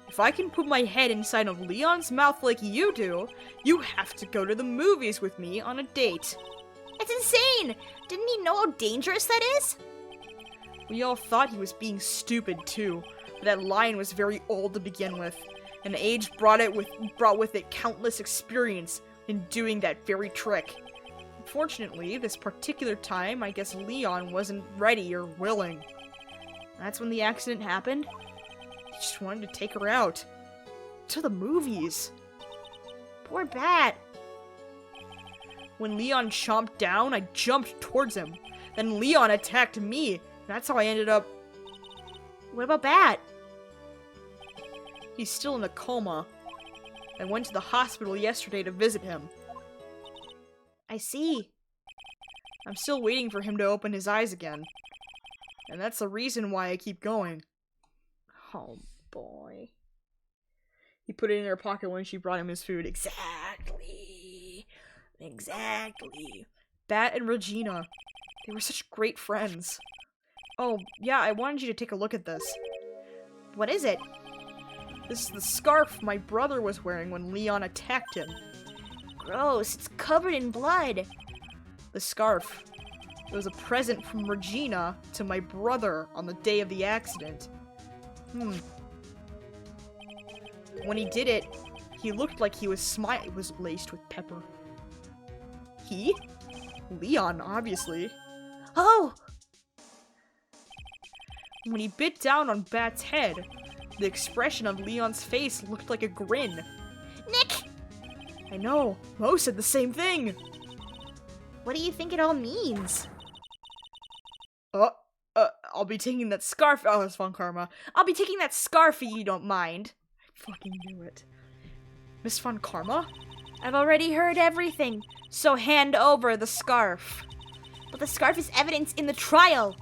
Speaker 1: If I can put my head inside of Leon's mouth like you do, you have to go to the movies with me on a date.
Speaker 2: It's insane! Didn't he know how dangerous that is?
Speaker 1: We all thought he was being stupid too, but that lion was very old to begin with, and age brought with it countless experience in doing that very trick. Unfortunately, this particular time, I guess Leon wasn't ready or willing. That's when the accident happened. He just wanted to take her out. To the movies.
Speaker 2: Poor Bat.
Speaker 1: When Leon chomped down, I jumped towards him. Then Leon attacked me. That's how I ended up...
Speaker 2: What about Bat?
Speaker 1: He's still in a coma. I went to the hospital yesterday to visit him.
Speaker 2: I see.
Speaker 1: I'm still waiting for him to open his eyes again. And that's the reason why I keep going. Oh, boy. He put it in her pocket when she brought him his food. Exactly. Exactly. Bat and Regina. They were such great friends. Oh, yeah, I wanted you to take a look at this.
Speaker 2: What is it?
Speaker 1: This is the scarf my brother was wearing when Leon attacked him.
Speaker 2: Gross, it's covered in blood.
Speaker 1: The scarf. It was a present from Regina to my brother on the day of the accident. When he did it, He looked like he was was laced with pepper. He? Leon, obviously.
Speaker 2: Oh!
Speaker 1: When he bit down on Bat's head, the expression on Leon's face looked like a grin.
Speaker 2: Nick!
Speaker 1: I know, Mo said the same thing.
Speaker 2: What do you think it all means?
Speaker 1: I'll be taking that scarf. Oh, that's fun, Karma. I'll be taking that scarf if you don't mind. I fucking knew it. Miss Von Karma?
Speaker 2: I've already heard everything, so hand over the scarf. But the scarf is evidence in the trial.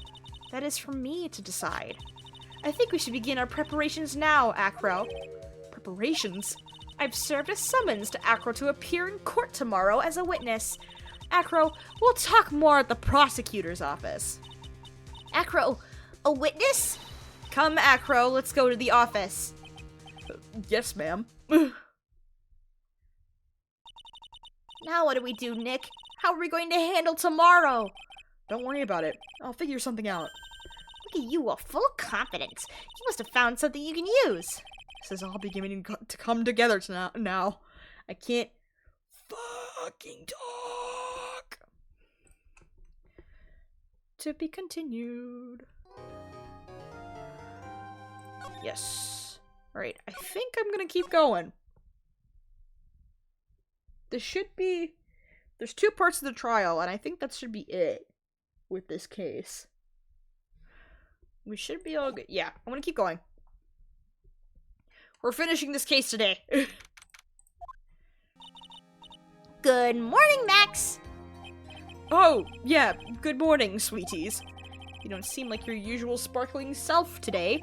Speaker 1: That is for me to decide. I think we should begin our preparations now, Acro. Preparations? I've served a summons to Acro to appear in court tomorrow as a witness. Acro, we'll talk more at the prosecutor's office.
Speaker 2: Acro, a witness?
Speaker 1: Come, Acro, let's go to the office. Yes, ma'am.
Speaker 2: Now what do we do, Nick? How are we going to handle tomorrow?
Speaker 1: Don't worry about it. I'll figure something out.
Speaker 2: Look at you, all full of confidence. You must have found something you can use.
Speaker 1: This is all beginning to come together now. I can't fucking talk. To be continued. Yes. Alright, I think I'm gonna keep going. There's 2 parts of the trial, and I think that should be it with this case. We should be all good. Yeah, I'm gonna keep going. We're finishing this case today.
Speaker 2: Good morning, Max.
Speaker 1: Oh, yeah, good morning, sweeties. You don't seem like your usual sparkling self today.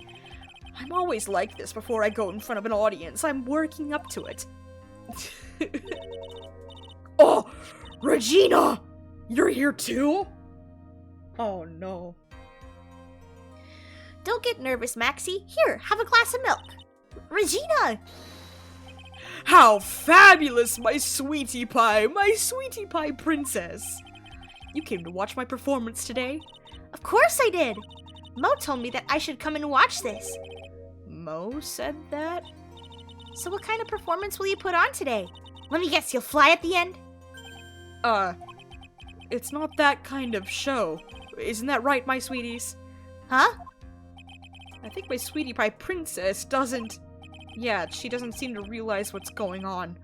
Speaker 1: I'm always like this before I go in front of an audience. I'm working up to it. Oh, Regina! You're here too? Oh no.
Speaker 2: Don't get nervous, Maxie. Here, have a glass of milk. Regina!
Speaker 1: How fabulous, my sweetie pie princess! You came to watch my performance today?
Speaker 2: Of course I did. Mo told me that I should come and watch this.
Speaker 1: Mo said that?
Speaker 2: So what kind of performance will you put on today? Let me guess, you'll fly at the end?
Speaker 1: It's not that kind of show. Isn't that right, my sweeties?
Speaker 2: Huh?
Speaker 1: I think my sweetie pie princess doesn't... Yeah, she doesn't seem to realize what's going on.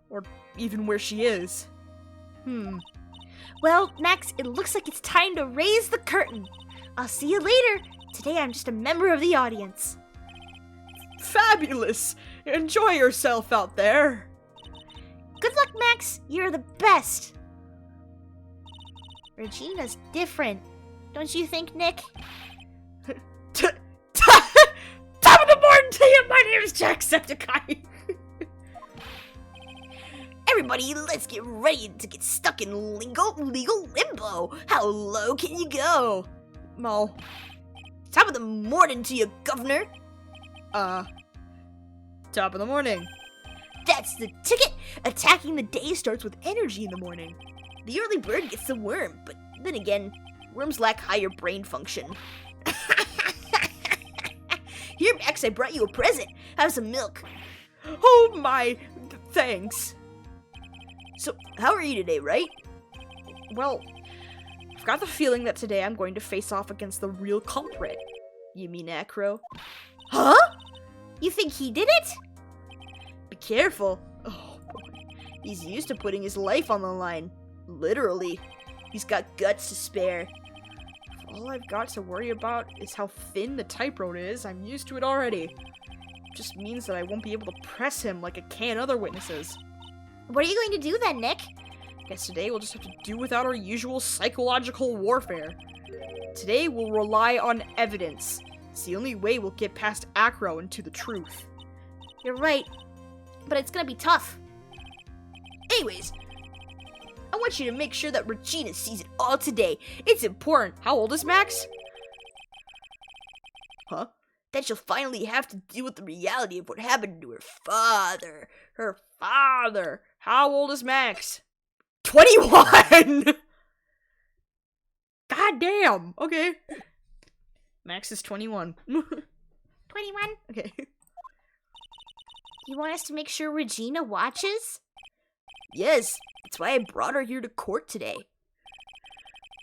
Speaker 1: Or even where she is.
Speaker 2: Well, Max, it looks like it's time to raise the curtain. I'll see you later. Today I'm just a member of the audience.
Speaker 1: Fabulous! Enjoy yourself out there!
Speaker 2: Good luck, Max. You're the best. Regina's different. Don't you think, Nick?
Speaker 1: Top of the morning to you! My name is Jacksepticeye!
Speaker 2: Everybody, let's get ready to get stuck in legal limbo. How low can you go?
Speaker 1: Mo.
Speaker 2: Top of the morning to you, governor.
Speaker 1: Top of the morning.
Speaker 2: That's the ticket. Attacking the day starts with energy in the morning. The early bird gets the worm, but then again, worms lack higher brain function. Here, Max, I brought you a present. Have some milk.
Speaker 1: Oh my... Thanks.
Speaker 2: So, how are you today, Wright?
Speaker 1: Well, I've got the feeling that today I'm going to face off against the real culprit. You mean Acro?
Speaker 2: Huh? You think he did it?
Speaker 1: Be careful. Oh boy. He's used to putting his life on the line. Literally. He's got guts to spare. If all I've got to worry about is how thin the type road is, I'm used to it already. It just means that I won't be able to press him like I can other witnesses.
Speaker 2: What are you going to do then, Nick?
Speaker 1: Guess today we'll just have to do without our usual psychological warfare. Today we'll rely on evidence. It's the only way we'll get past Acro and to the truth.
Speaker 2: You're right, but it's gonna be tough. Anyways, I want you to make sure that Regina sees it all today. It's important.
Speaker 1: How old is Max? Huh?
Speaker 2: That she'll finally have to deal with the reality of what happened to her father.
Speaker 1: Her father. How old is Max? 21! God damn! Okay. Max is 21.
Speaker 2: 21?
Speaker 1: Okay.
Speaker 6: You want us to make sure Regina watches?
Speaker 1: Yes, that's why I brought her here to court today.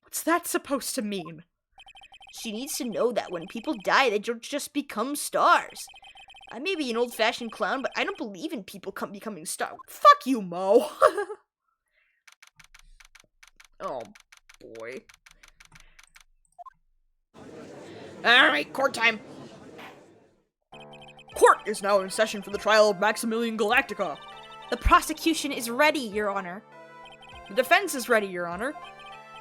Speaker 1: What's that supposed to mean? She needs to know that when people die, they don't just become stars. I may be an old-fashioned clown, but I don't believe in people becoming stars. Fuck you, Mo! Oh, boy. Alright, court time. Court is now in session for the trial of Maximilian Galactica.
Speaker 2: The prosecution is ready, Your Honor.
Speaker 1: The defense is ready, Your Honor.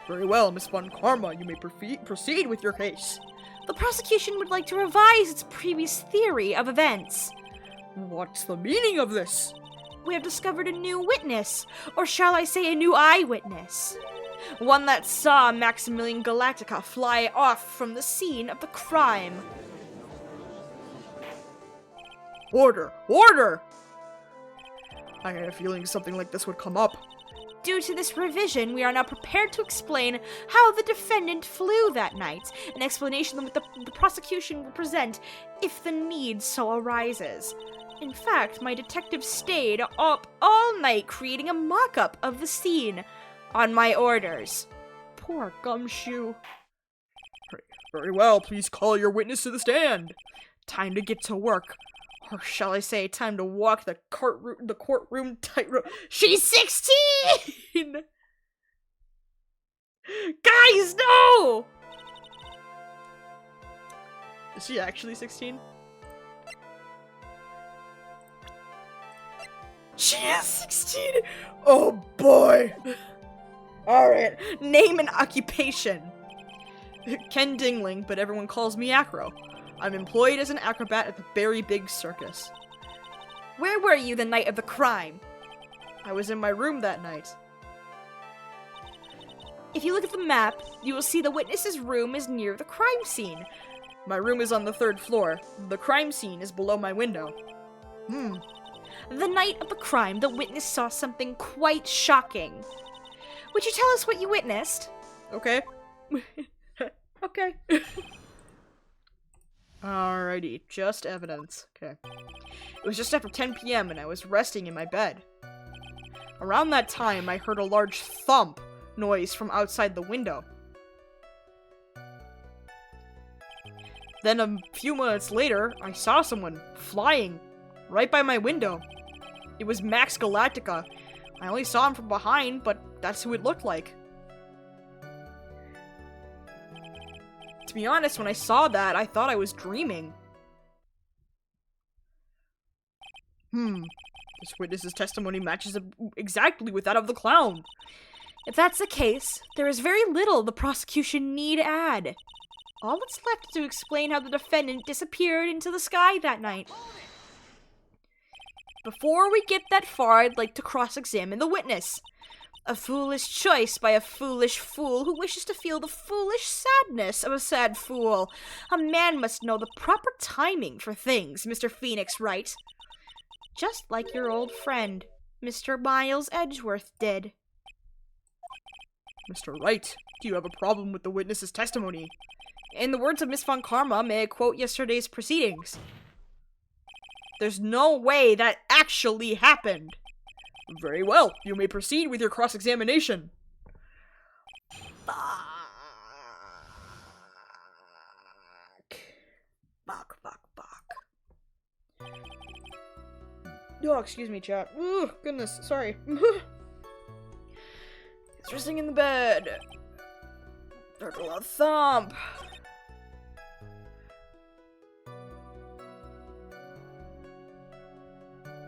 Speaker 1: Very well, Miss Von Karma, you may proceed with your case.
Speaker 2: The prosecution would like to revise its previous theory of events.
Speaker 1: What's the meaning of this?
Speaker 2: We have discovered a new witness, or shall I say a new eyewitness. One that saw Maximilian Galactica fly off from the scene of the crime.
Speaker 1: Order! Order! I had a feeling something like this would come up.
Speaker 2: Due to this revision, we are now prepared to explain how the defendant flew that night, an explanation that the prosecution will present if the need so arises. In fact, my detective stayed up all night creating a mock-up of the scene on my orders.
Speaker 1: Poor gumshoe. Very well, please call your witness to the stand. Time to get to work. Or shall I say, time to walk the courtroom tightrope. She's 16! Guys, no! Is she actually 16? She is 16! Oh boy! Alright, name and occupation. Ken Dingling, but everyone calls me Acro. I'm employed as an acrobat at the Berry Big Circus.
Speaker 2: Where were you the night of the crime?
Speaker 1: I was in my room that night.
Speaker 2: If you look at the map, you will see the witness's room is near the crime scene.
Speaker 1: My room is on the 3rd floor. The crime scene is below my window.
Speaker 2: The night of the crime, the witness saw something quite shocking. Would you tell us what you witnessed?
Speaker 1: Okay. Okay. Alrighty, just evidence. Okay. It was just after 10 p.m. and I was resting in my bed. Around that time, I heard a large thump noise from outside the window. Then a few minutes later, I saw someone flying right by my window. It was Max Galactica. I only saw him from behind, but that's who it looked like. To be honest, when I saw that, I thought I was dreaming. This witness's testimony matches exactly with that of the clown.
Speaker 2: If that's the case, there is very little the prosecution need add. All that's left is to explain how the defendant disappeared into the sky that night. Before we get that far, I'd like to cross-examine the witness. A foolish choice by a foolish fool who wishes to feel the foolish sadness of a sad fool. A man must know the proper timing for things, Mr. Phoenix Wright. Just like your old friend, Mr. Miles Edgeworth did.
Speaker 1: Mr. Wright, do you have a problem with the witness's testimony? In the words of Miss Von Karma, may I quote yesterday's proceedings? There's no way that actually happened. Very well, you may proceed with your cross-examination. Fuck. Oh, excuse me, chat. Ooh, goodness, sorry. He's resting in the bed. Heard a loud thump.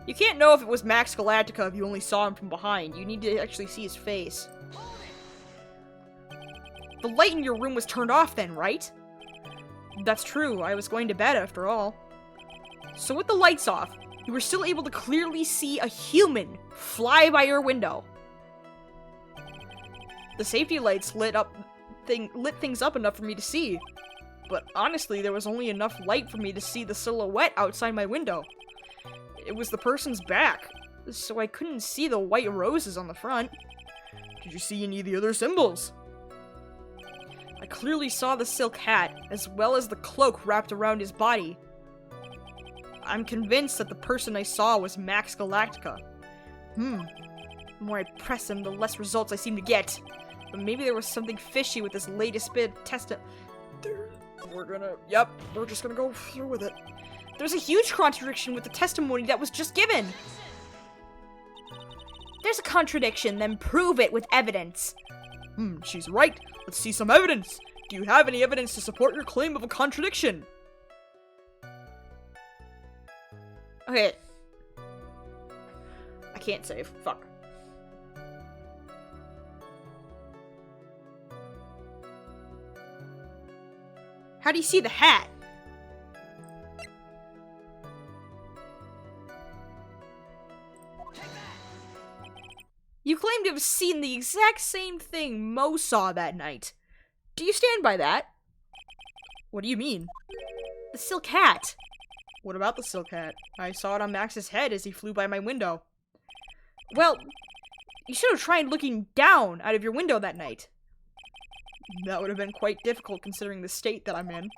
Speaker 1: You can't know if it was Max Galactica if you only saw him from behind. You need to actually see his face. The light in your room was turned off then, right? That's true. I was going to bed after all. So with the lights off, you were still able to clearly see a human fly by your window. The safety lights lit things up enough for me to see. But honestly, there was only enough light for me to see the silhouette outside my window. It was the person's back, so I couldn't see the white roses on the front. Did you see any of the other symbols? I clearly saw the silk hat, as well as the cloak wrapped around his body. I'm convinced that the person I saw was Max Galactica. The more I press him, the less results I seem to get. But maybe there was something fishy with this latest bit of testing. We're just gonna go through with it. There's a huge contradiction with the testimony that was just given.
Speaker 2: There's a contradiction, then prove it with evidence.
Speaker 1: She's right. Let's see some evidence. Do you have any evidence to support your claim of a contradiction? Okay. I can't save. Fuck. How do you see the hat? You claim to have seen the exact same thing Mo saw that night. Do you stand by that? What do you mean? The silk hat. What about the silk hat? I saw it on Max's head as he flew by my window. Well, you should have tried looking down out of your window that night. That would have been quite difficult considering the state that I'm in.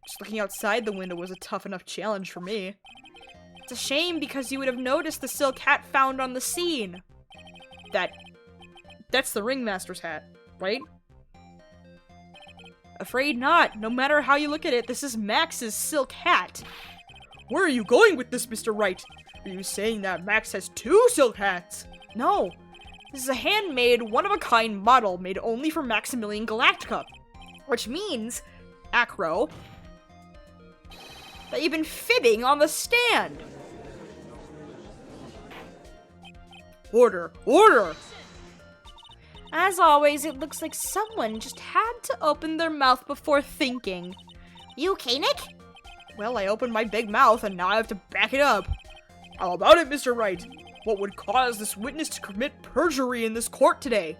Speaker 1: Just looking outside the window was a tough enough challenge for me. It's a shame because you would have noticed the silk hat found on the scene. That's the ringmaster's hat, right? Afraid not. No matter how you look at it, this is Max's silk hat. Where are you going with this, Mr. Wright? Are you saying that Max has 2 silk hats? No. This is a handmade, one-of-a-kind model made only for Maximilian Galactica. Which means, Acro, that you've been fibbing on the stand. Order! Order!
Speaker 2: As always, it looks like someone just had to open their mouth before thinking. You okay, Nick?
Speaker 1: Well, I opened my big mouth and now I have to back it up. How about it, Mr. Wright? What would cause this witness to commit perjury in this court today?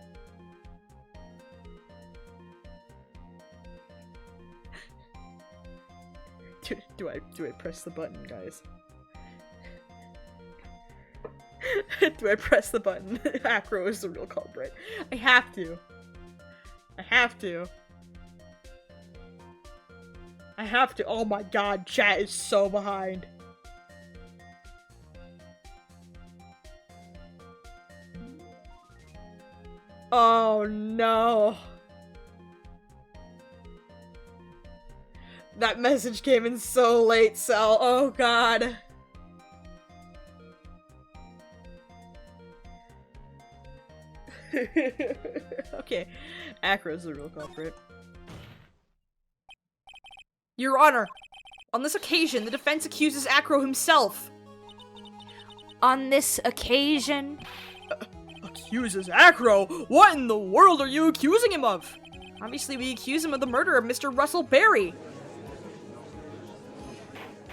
Speaker 1: Do I press the button, guys? Do I press the button? Acro is the real culprit. I have to. I have to. I have to. Oh my god, chat is so behind. Oh no. That message came in so late, Sal. Oh god. Okay, Acro's the real culprit. Your Honor, on this occasion, the defense accuses Acro himself.
Speaker 2: On this occasion?
Speaker 1: Accuses Acro? What in the world are you accusing him of? Obviously, we accuse him of the murder of Mr. Russell Berry.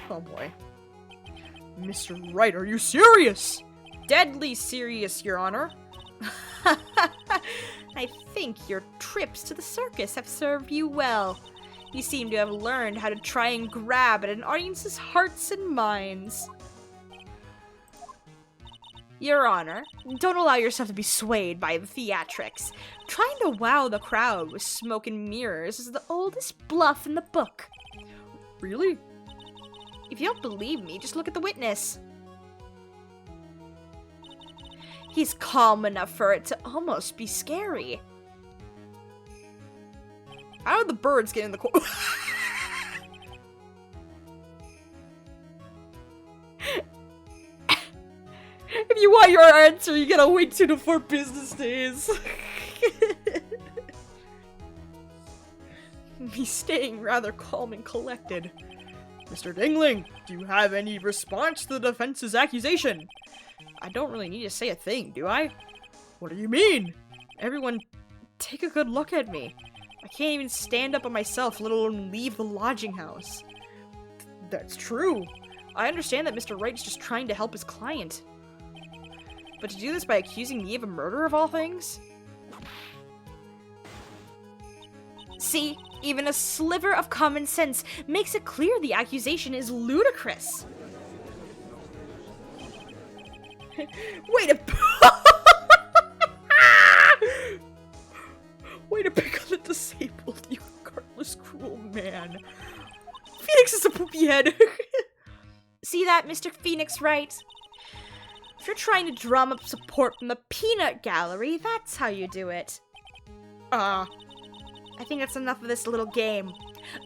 Speaker 1: Oh boy. Mr. Wright, are you serious? Deadly serious, Your Honor.
Speaker 2: I think your trips to the circus have served you well. You seem to have learned how to try and grab at an audience's hearts and minds. Your Honor, don't allow yourself to be swayed by the theatrics. Trying to wow the crowd with smoke and mirrors is the oldest bluff in the book.
Speaker 1: Really?
Speaker 2: If you don't believe me, just look at the witness. He's calm enough for it to almost be scary.
Speaker 1: How did the birds get in the court? If you want your answer, you gotta wait 2 to 4 business days. He's staying rather calm and collected. Mr. Dingling, do you have any response to the defense's accusation? I don't really need to say a thing, do I? What do you mean? Everyone, take a good look at me. I can't even stand up on myself, let alone leave the lodging house. That's true. I understand that Mr. Wright's just trying to help his client. But to do this by accusing me of a murder of all things?
Speaker 2: See, even a sliver of common sense makes it clear the accusation is ludicrous.
Speaker 1: Way to way to pick on the disabled, you regardless cruel man. Phoenix is a poopy head. See that, Mr. Phoenix Wright? If you're trying to drum up support from the peanut gallery, that's how you do it. I think that's enough of this little game.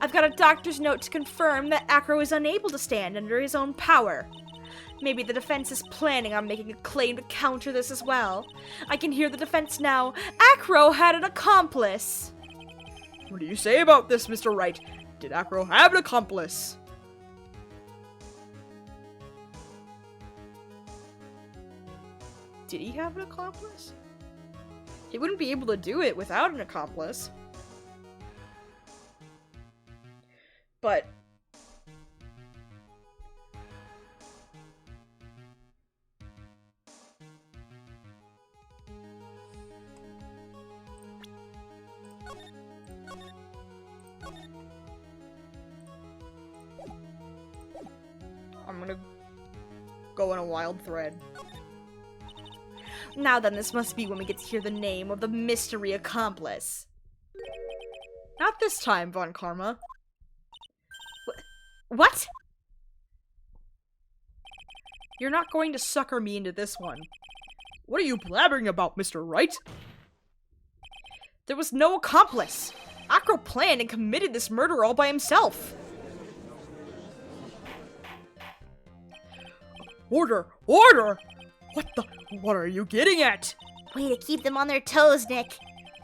Speaker 1: I've got a doctor's note to confirm that Acro is unable to stand under his own power. Maybe the defense is planning on making a claim to counter this as well. I can hear the defense now. Acro had an accomplice. What do you say about this, Mr. Wright? Did Acro have an accomplice? Did he have an accomplice? He wouldn't be able to do it without an accomplice. But I'm gonna go in a wild thread. Now then, this must be when we get to hear the name of the mystery accomplice. Not this time, Von Karma. What? You're not going to sucker me into this one. What are you blabbering about, Mr. Wright? There was no accomplice. Acro planned and committed this murder all by himself. Order! Order! What are you getting at?
Speaker 2: Way to keep them on their toes, Nick.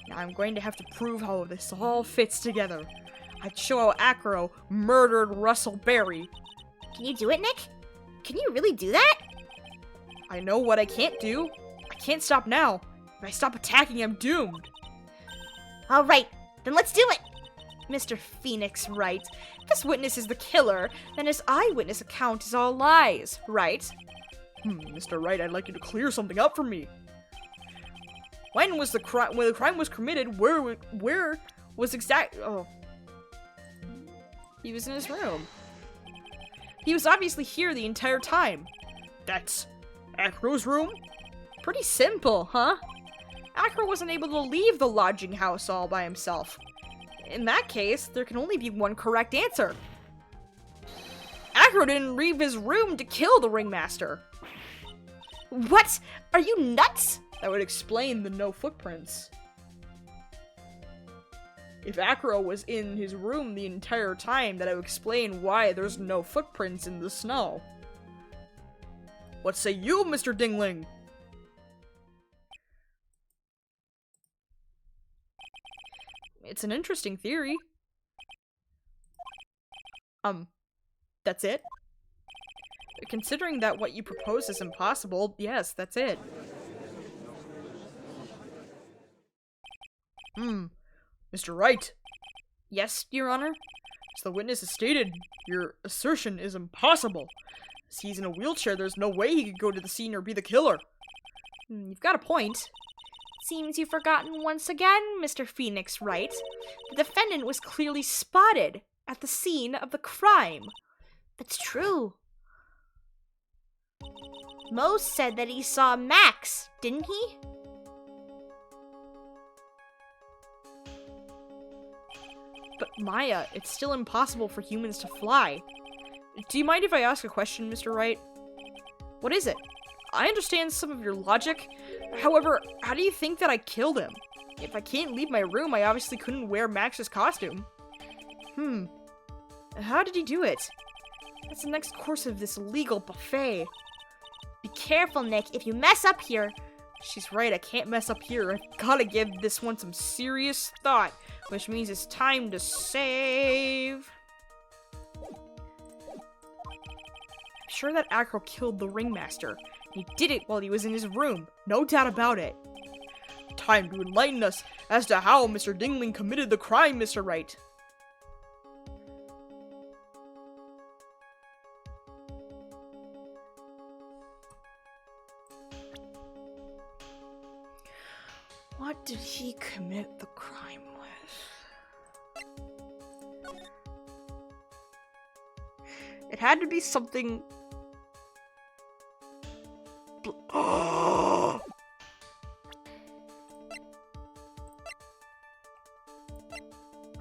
Speaker 1: Now I'm going to have to prove how this all fits together. I'd show how Acro murdered Russell Berry.
Speaker 2: Can you do it, Nick? Can you really do that?
Speaker 1: I know what I can't do. I can't stop now. If I stop attacking, I'm doomed.
Speaker 2: All right, then let's do it.
Speaker 1: Mr. Phoenix Wright, if this witness is the killer, then his eyewitness account is all lies, right? Mr. Wright, I'd like you to clear something up for me. When the crime was committed, where was Oh. He was in his room. He was obviously here the entire time. That's Acro's room? Pretty simple, huh? Acro wasn't able to leave the lodging house all by himself. In that case, there can only be one correct answer. Acro didn't leave his room to kill the ringmaster. What? Are you nuts? That would explain the no footprints. If Acro was in his room the entire time, that would explain why there's no footprints in the snow. What say you, Mr. Dingling? It's an interesting theory. That's it? Considering that what you propose is impossible, yes, that's it. Mr. Wright. Yes, Your Honor? As the witness has stated, your assertion is impossible. As he's in a wheelchair, there's no way he could go to the scene or be the killer. You've got a point. Seems you've forgotten once again, Mr. Phoenix Wright. The defendant was clearly spotted at the scene of the crime.
Speaker 2: That's true. Mo said that he saw Max, didn't he?
Speaker 1: But Maya, it's still impossible for humans to fly. Do you mind if I ask a question, Mr. Wright? What is it? I understand some of your logic. However, how do you think that I killed him? If I can't leave my room, I obviously couldn't wear Max's costume. How did he do it? That's the next course of this legal buffet.
Speaker 2: Be careful, Nick. If you mess up here...
Speaker 1: She's right, I can't mess up here. I've gotta give this one some serious thought, which means it's time to save. I'm sure that Acro killed the ringmaster. He did it while he was in his room, no doubt about it. Time to enlighten us as to how Mr. Dingling committed the crime, Mr. Wright. What did he commit the crime with? It had to be something...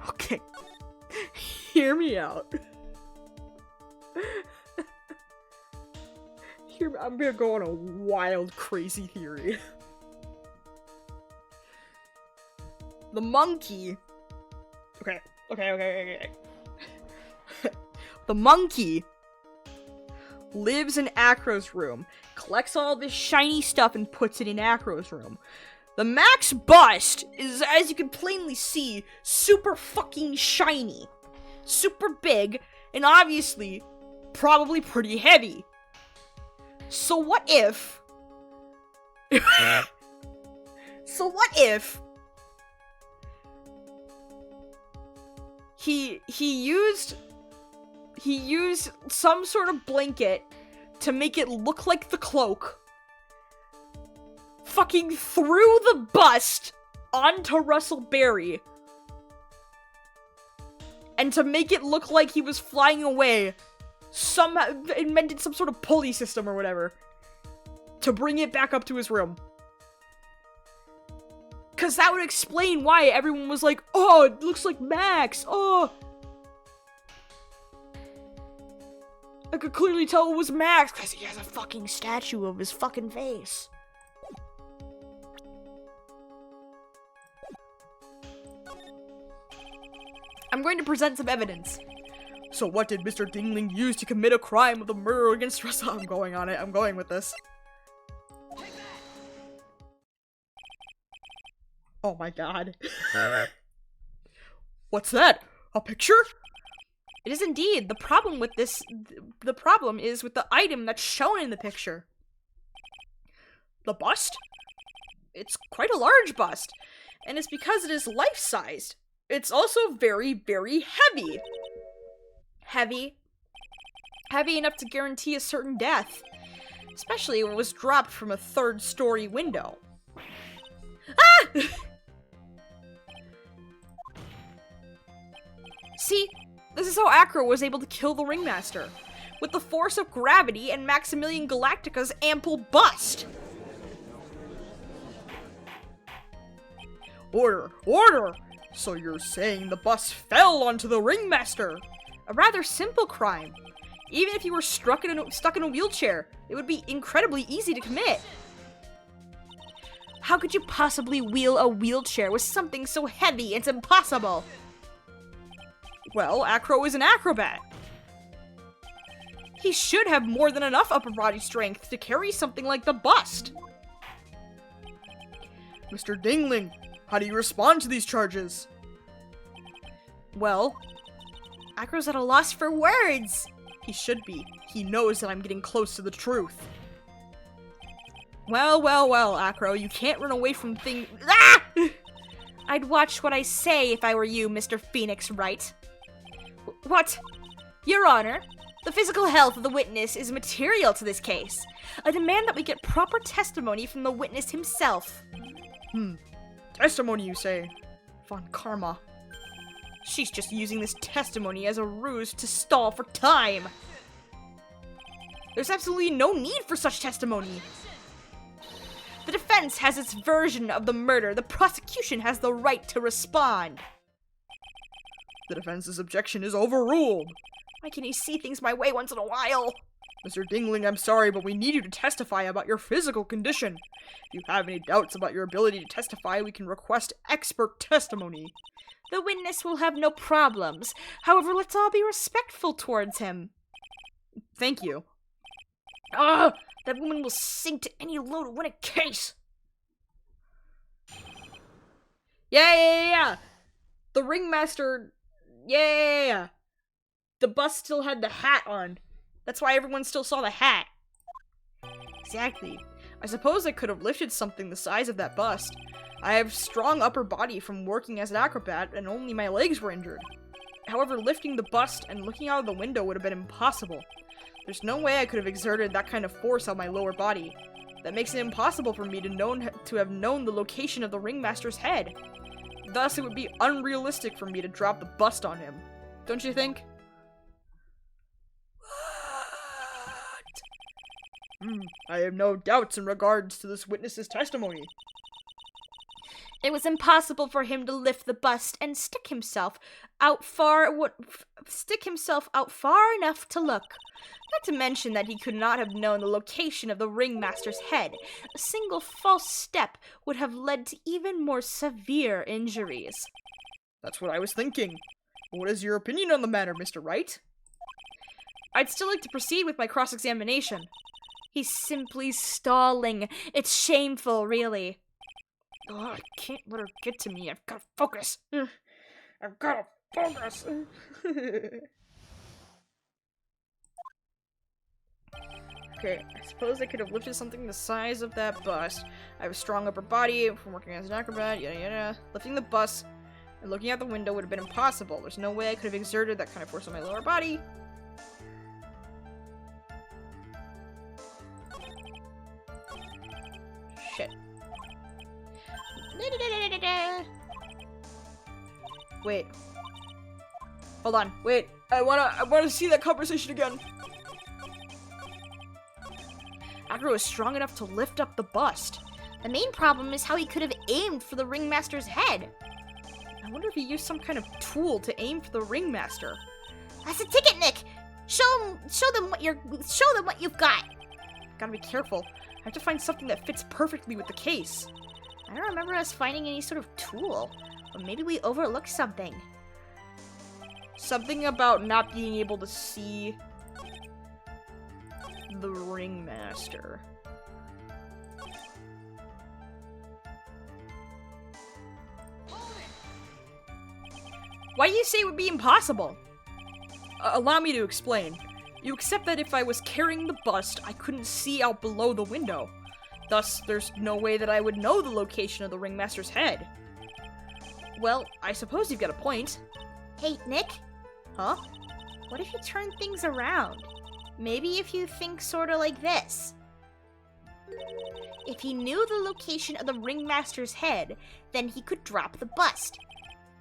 Speaker 1: Okay. Hear me out. I'm gonna go on a wild, crazy theory. The monkey. Okay. The monkey lives in Acro's room, collects all this shiny stuff and puts it in Acro's room. The Max bust is, as you can plainly see, super fucking shiny. Super big, and obviously, probably pretty heavy. So what if... So what if... He used some sort of blanket to make it look like the cloak, fucking threw the bust onto Russell Berry, and to make it look like he was flying away, invented some sort of pulley system or whatever to bring it back up to his room. Cause that would explain why everyone was like, oh, it looks like Max, oh. I could clearly tell it was Max, cause he has a fucking statue of his fucking face. I'm going to present some evidence. So what did Mr. Dingling use to commit a crime of the murder against Russell? I'm going on it, I'm going with this. Oh my god. What's that? A picture? It is indeed. The problem is with the item that's shown in the picture. The bust? It's quite a large bust, and it's because it is life-sized. It's also very, very heavy. Heavy enough to guarantee a certain death, especially when it was dropped from a third-story window. Ah! See, this is how Acro was able to kill the Ringmaster, with the force of gravity and Maximilian Galactica's ample bust. Order! So you're saying the bust fell onto the Ringmaster? A rather simple crime. Even if you were stuck in a wheelchair, it would be incredibly easy to commit. How could you possibly wheel a wheelchair with something so heavy? It's impossible. Well, Acro is an acrobat. He should have more than enough upper body strength to carry something like the bust. Mr. Dingling, how do you respond to these charges? Well, Acro's at a loss for words. He should be. He knows that I'm getting close to the truth. Well, Acro, you can't run away from things. Ah! I'd watch what I say if I were you, Mr. Phoenix Wright. What? Your Honor, the physical health of the witness is material to this case. I demand that we get proper testimony from the witness himself. Testimony, you say? Von Karma. She's just using this testimony as a ruse to stall for time. There's absolutely no need for such testimony. The defense has its version of the murder. The prosecution has the right to respond. The defense's objection is overruled. Why can't he see things my way once in a while? Mr. Dingling, I'm sorry, but we need you to testify about your physical condition. If you have any doubts about your ability to testify, we can request expert testimony. The witness will have no problems. However, let's all be respectful towards him. Thank you. Ugh! That woman will sink to any low to win a case! Yeah! The Ringmaster... Yeah! The bus still had the hat on. That's why everyone still saw the hat. Exactly. I suppose I could have lifted something the size of that bust. I have strong upper body from working as an acrobat, and only my legs were injured. However, lifting the bust and looking out of the window would have been impossible. There's no way I could have exerted that kind of force on my lower body. That makes it impossible for me to have known the location of the Ringmaster's head. Thus, it would be unrealistic for me to drop the bust on him. Don't you think? What? I have no doubts in regards to this witness's testimony. It was impossible for him to lift the bust and stick himself out far enough to look. Not to mention that he could not have known the location of the ringmaster's head. A single false step would have led to even more severe injuries. That's what I was thinking. What is your opinion on the matter, Mr. Wright? I'd still like to proceed with my cross-examination. He's simply stalling. It's shameful, really. Oh, I can't let her get to me. I've got to focus. I've got to focus. Okay, I suppose I could have lifted something the size of that bust. I have a strong upper body from working as an acrobat, yada yada. Lifting the bust and looking out the window would have been impossible. There's no way I could have exerted that kind of force on my lower body. Shit. Wait. Hold on. Wait. I wanna see that conversation again. Acro is strong enough to lift up the bust.
Speaker 2: The main problem is how he could have aimed for the ringmaster's head.
Speaker 1: I wonder if he used some kind of tool to aim for the ringmaster.
Speaker 2: That's a ticket, Nick. Show them what you've got.
Speaker 1: Gotta be careful. I have to find something that fits perfectly with the case.
Speaker 2: I don't remember us finding any sort of tool, but maybe we overlooked something.
Speaker 1: Something about not being able to see the ringmaster. Why do you say it would be impossible? Allow me to explain. You accept that if I was carrying the bust, I couldn't see out below the window. Thus, there's no way that I would know the location of the ringmaster's head. Well, I suppose you've got a point.
Speaker 2: Hey, Nick?
Speaker 1: Huh?
Speaker 2: What if you turn things around? Maybe if you think sorta like this. If he knew the location of the ringmaster's head, then he could drop the bust.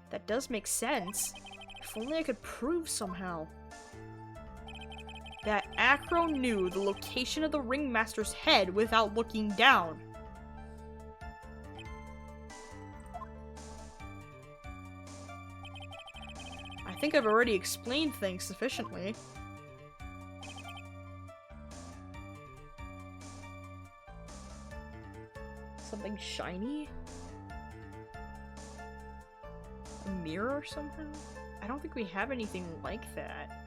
Speaker 1: That does make sense. If only I could prove somehow that Acro knew the location of the ringmaster's head without looking down. I think I've already explained things sufficiently. Something shiny? A mirror somehow? I don't think we have anything like that.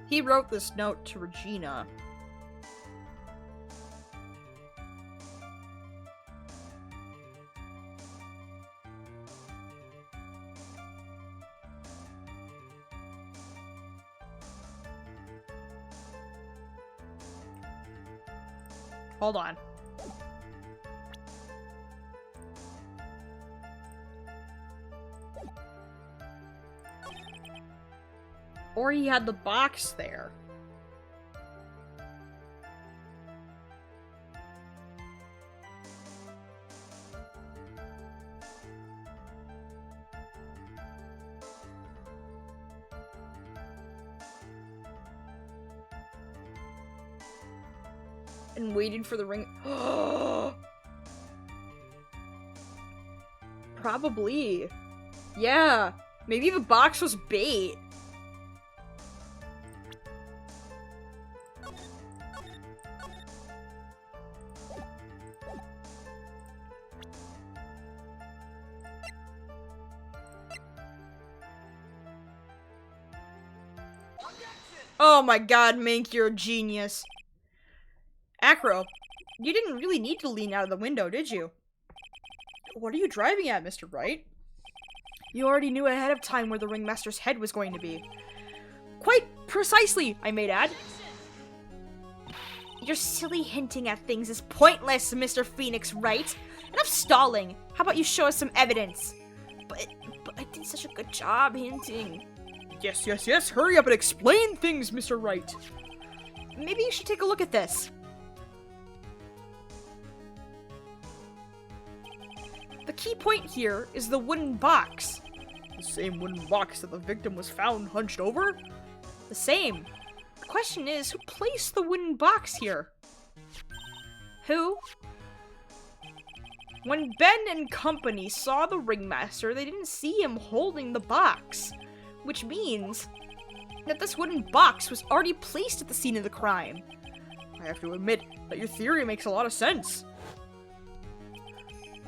Speaker 1: He wrote this note to Regina. Hold on. Or he had the box there. And waited for the ring. Probably. Yeah. Maybe the box was bait. Oh my god, Mink, you're a genius. Acro, you didn't really need to lean out of the window, did you? What are you driving at, Mr. Wright? You already knew ahead of time where the ringmaster's head was going to be. Quite precisely, I may add.
Speaker 2: Your silly hinting at things is pointless, Mr. Phoenix Wright. Enough stalling. How about you show us some evidence?
Speaker 1: But I did such a good job hinting. Yes, yes, yes, hurry up and explain things, Mr. Wright. Maybe you should take a look at this. key point here is the wooden box. The same wooden box that the victim was found hunched over? The same. The question is, who placed the wooden box here? Who? When Ben and company saw the ringmaster, they didn't see him holding the box, which means that this wooden box was already placed at the scene of the crime. I have to admit that your theory makes a lot of sense.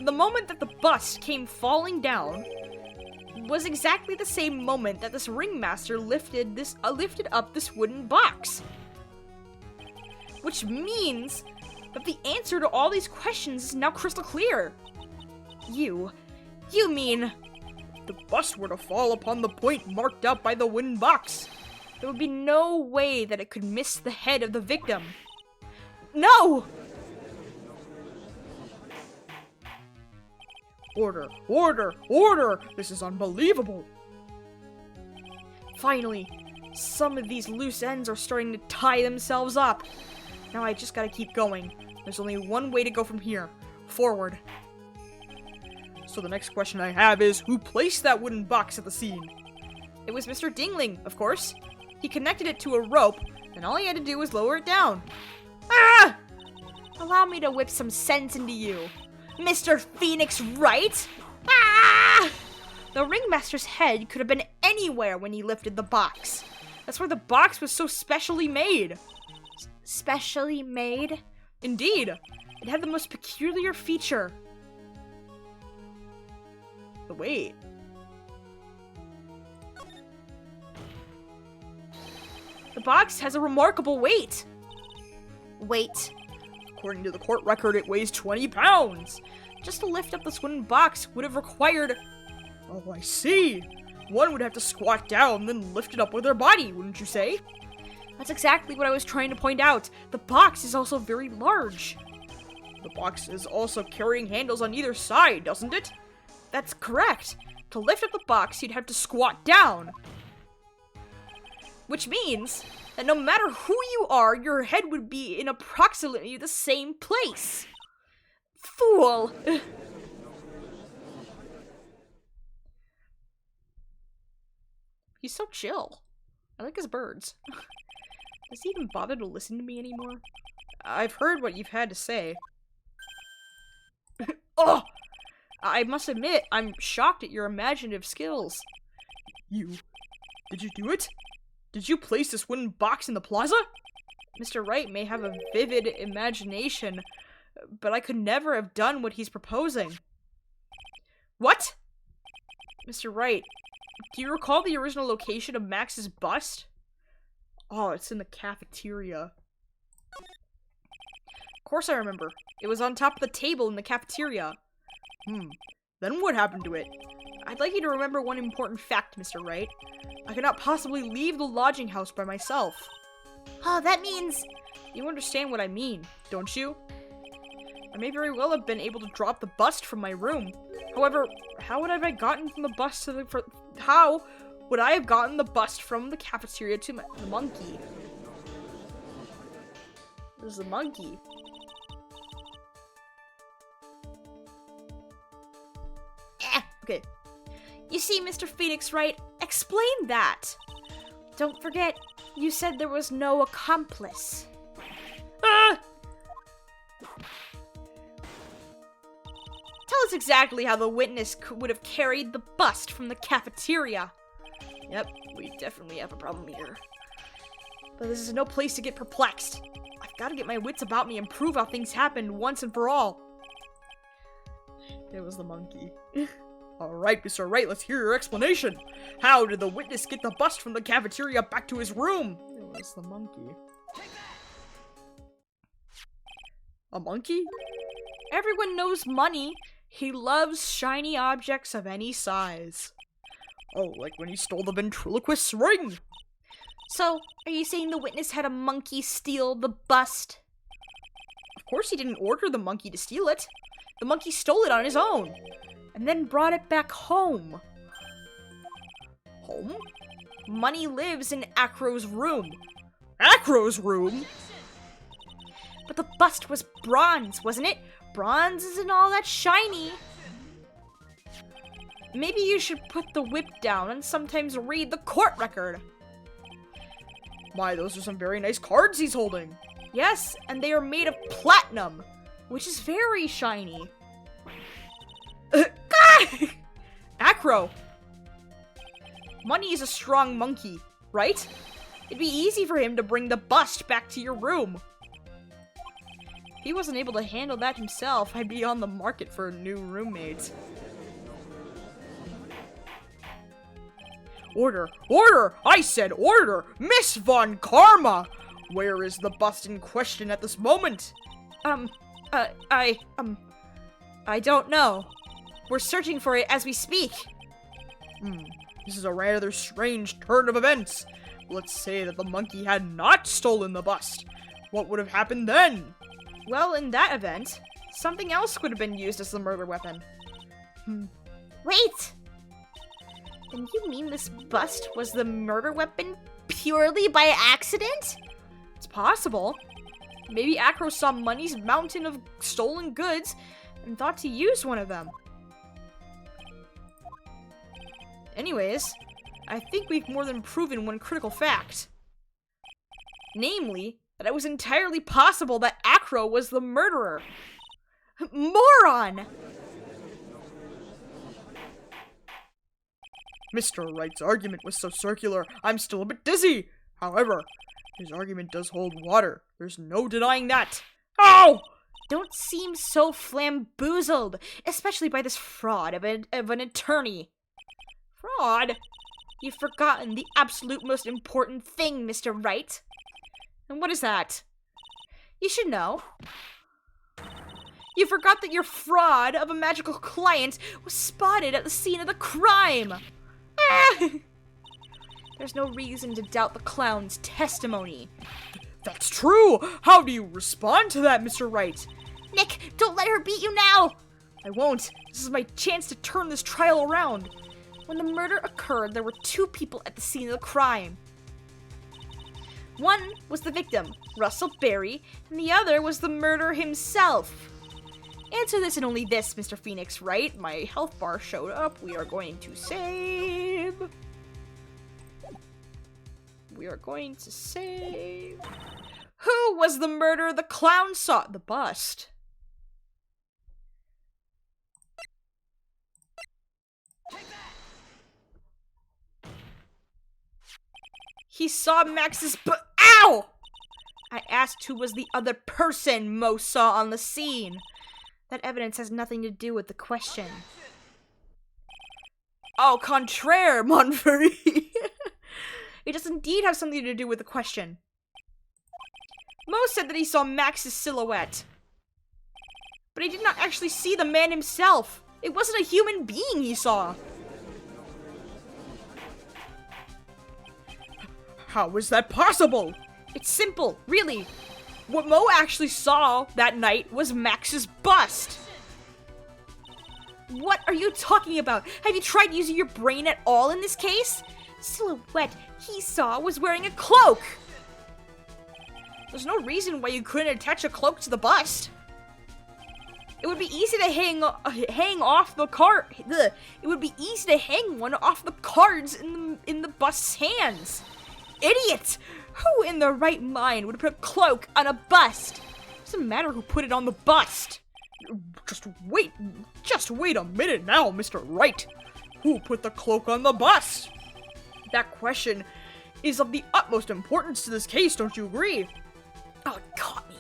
Speaker 1: The moment that the bust came falling down was exactly the same moment that this ringmaster lifted up this wooden box. Which means that the answer to all these questions is now crystal clear. You mean if the bust were to fall upon the point marked out by the wooden box, there would be no way that it could miss the head of the victim. No! Order, order, order! This is unbelievable! Finally, some of these loose ends are starting to tie themselves up. Now I just gotta keep going. There's only one way to go from here. Forward. So the next question I have is, who placed that wooden box at the scene? It was Mr. Dingling, of course. He connected it to a rope, and all he had to do was lower it down. Ah! Allow me to whip some sense into you. Mr. Phoenix Wright? Ah! The ringmaster's head could have been anywhere when he lifted the box. That's why the box was so specially made. Specially made? Indeed. It had the most peculiar feature. The weight. The box has a remarkable weight. Weight. According to the court record, it weighs 20 pounds. Just to lift up this wooden box would have required... Oh, I see. One would have to squat down, then lift it up with their body, wouldn't you say? That's exactly what I was trying to point out. The box is also very large. The box is also carrying handles on either side, doesn't it? That's correct. To lift up the box, you'd have to squat down. Which means that no matter who you are, your head would be in approximately the same place. Fool! He's so chill. I like his birds. Does he even bother to listen to me anymore? I've heard what you've had to say. Oh! I must admit, I'm shocked at your imaginative skills. Did you do it? Did you place this wooden box in the plaza? Mr. Wright may have a vivid imagination, but I could never have done what he's proposing. What? Mr. Wright, do you recall the original location of Max's bust? Oh, it's in the cafeteria. Of course I remember. It was on top of the table in the cafeteria. Then what happened to it? I'd like you to remember one important fact, Mr. Wright. I cannot possibly leave the lodging house by myself.
Speaker 2: Oh, that means...
Speaker 1: You understand what I mean, don't you? I may very well have been able to drop the bust from my room. However, how would I have gotten from the bust to the... How would I have gotten the bust from the cafeteria to the monkey? This is the monkey. Okay. You see, Mr. Phoenix Wright, explain that. Don't forget, you said there was no accomplice. Ah! Tell us exactly how the witness would have carried the bust from the cafeteria. Yep, we definitely have a problem here. But this is no place to get perplexed. I've got to get my wits about me and prove how things happened once and for all. It was the monkey. Alright, Mr. Wright, let's hear your explanation. How did the witness get the bust from the cafeteria back to his room? It was the monkey. A monkey? Everyone knows money. He loves shiny objects of any size. Oh, like when he stole the ventriloquist's ring. So, are you saying the witness had a monkey steal the bust? Of course he didn't order the monkey to steal it. The monkey stole it on his own, and then brought it back home. Home? Money lives in Acro's room. Acro's room? But the bust was bronze, wasn't it? Bronze isn't all that shiny. Maybe you should put the whip down and sometimes read the court record. My, those are some very nice cards he's holding. Yes, and they are made of platinum, which is very shiny. Acro! Money is a strong monkey, right? It'd be easy for him to bring the bust back to your room. If he wasn't able to handle that himself, I'd be on the market for a new roommate. Order! Order! I said order! Miss Von Karma! Where is the bust in question at this moment? I don't know. We're searching for it as we speak. This is a rather strange turn of events. Let's say that the monkey had not stolen the bust. What would have happened then? Well, in that event, something else could have been used as the murder weapon.
Speaker 2: Wait! Then you mean this bust was the murder weapon purely by accident?
Speaker 1: It's possible. Maybe Acro saw Money's mountain of stolen goods and thought to use one of them. Anyways, I think we've more than proven one critical fact. Namely, that it was entirely possible that Acro was the murderer. Moron! Mr. Wright's argument was so circular, I'm still a bit dizzy. However, his argument does hold water. There's no denying that. Ow!
Speaker 2: Don't seem so flamboozled, especially by this fraud of an attorney.
Speaker 1: Fraud?
Speaker 2: You've forgotten the absolute most important thing, Mr. Wright.
Speaker 1: And what is that?
Speaker 2: You should know.
Speaker 1: You forgot that your fraud of a magical client was spotted at the scene of the crime. There's no reason to doubt the clown's testimony. That's true! How do you respond to that, Mr. Wright?
Speaker 2: Nick, don't let her beat you now!
Speaker 1: I won't. This is my chance to turn this trial around. When the murder occurred, there were two people at the scene of the crime. One was the victim, Russell Berry, and the other was the murderer himself. Answer this and only this, Mr. Phoenix, right? My health bar showed up. We are going to save. We are going to save. Who was the murderer the clown saw? The bust. He saw Max's Ow! I asked who was the other person Mo saw on the scene. That evidence has nothing to do with the question. Au contraire, Monfrey. It does indeed have something to do with the question. Mo said that he saw Max's silhouette. But he did not actually see the man himself. It wasn't a human being he saw. How is that possible? It's simple, really. What Mo actually saw that night was Max's bust. What are you talking about? Have you tried using your brain at all in this case? The silhouette he saw was wearing a cloak. There's no reason why you couldn't attach a cloak to the bust. It would be easy to hang off the card. It would be easy to hang one off the cards in the bust's hands. Idiot! Who in their right mind would put a cloak on a bust? Doesn't matter who put it on the bust. Just wait a minute now, Mr. Wright. Who put the cloak on the bust? That question is of the utmost importance to this case, don't you agree? Oh, it caught me.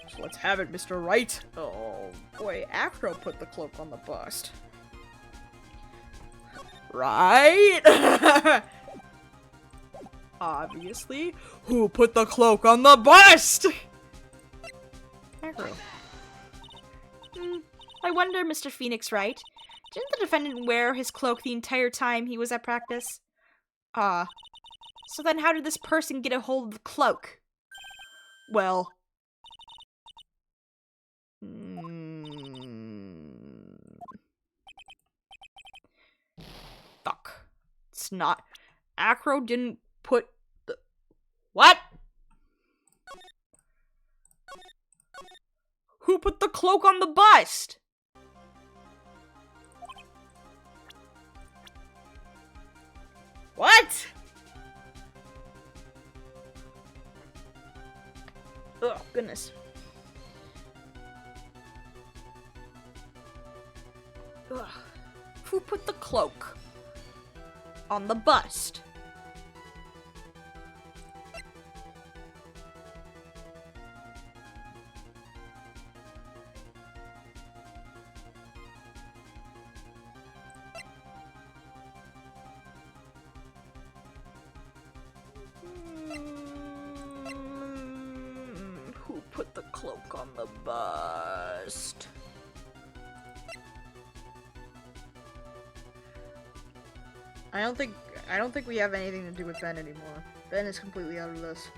Speaker 1: So let's have it, Mr. Wright. Oh boy, Acro put the cloak on the bust. Right? Obviously. Who put the cloak on the bust? Acro. I wonder, Mr. Phoenix Wright. Didn't the defendant wear his cloak the entire time he was at practice? So then how did this person get a hold of the cloak? Well... Fuck. It's not... Acro didn't put the... What? Who put the cloak on the bust? goodness. Ugh. Who put the cloak on the bust? Who put the cloak on the bust? I don't think we have anything to do with Ben anymore. Ben is completely out of this.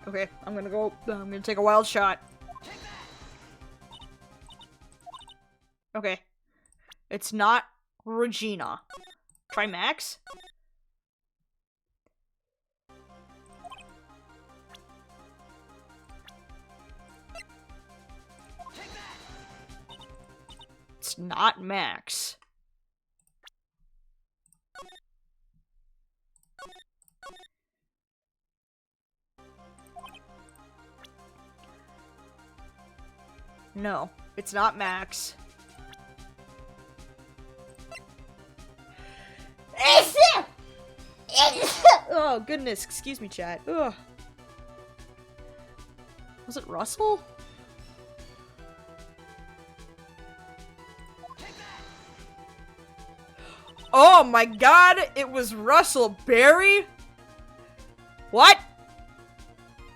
Speaker 1: Okay, I'm gonna take a wild shot. Okay. It's not Regina. Try Max? It's not Max. No, it's not Max. Oh, goodness. Excuse me, chat. Ugh. Was it Russell? Oh my god, it was Russell Berry? What?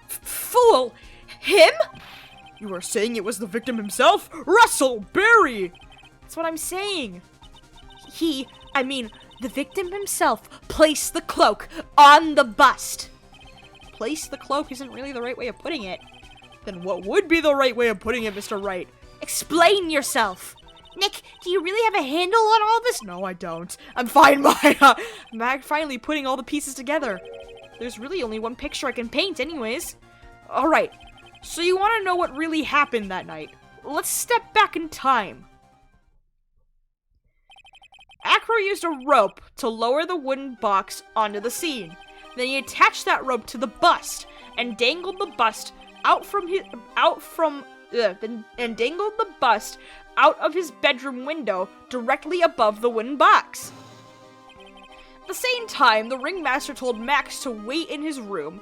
Speaker 1: Fool! Him? You are saying it was the victim himself? Russell Berry! That's what I'm saying. The victim himself placed the cloak on the bust. Place the cloak isn't really the right way of putting it. Then what would be the right way of putting it, Mr. Wright? Explain yourself.
Speaker 2: Nick, do you really have a handle on all this?
Speaker 1: No, I don't. I'm fine, Maya. I'm finally putting all the pieces together. There's really only one picture I can paint anyways. Alright, so you want to know what really happened that night? Let's step back in time. Acro used a rope to lower the wooden box onto the scene. Then he attached that rope to the bust and dangled the bust out of his bedroom window directly above the wooden box. At the same time, the ringmaster told Max to wait in his room.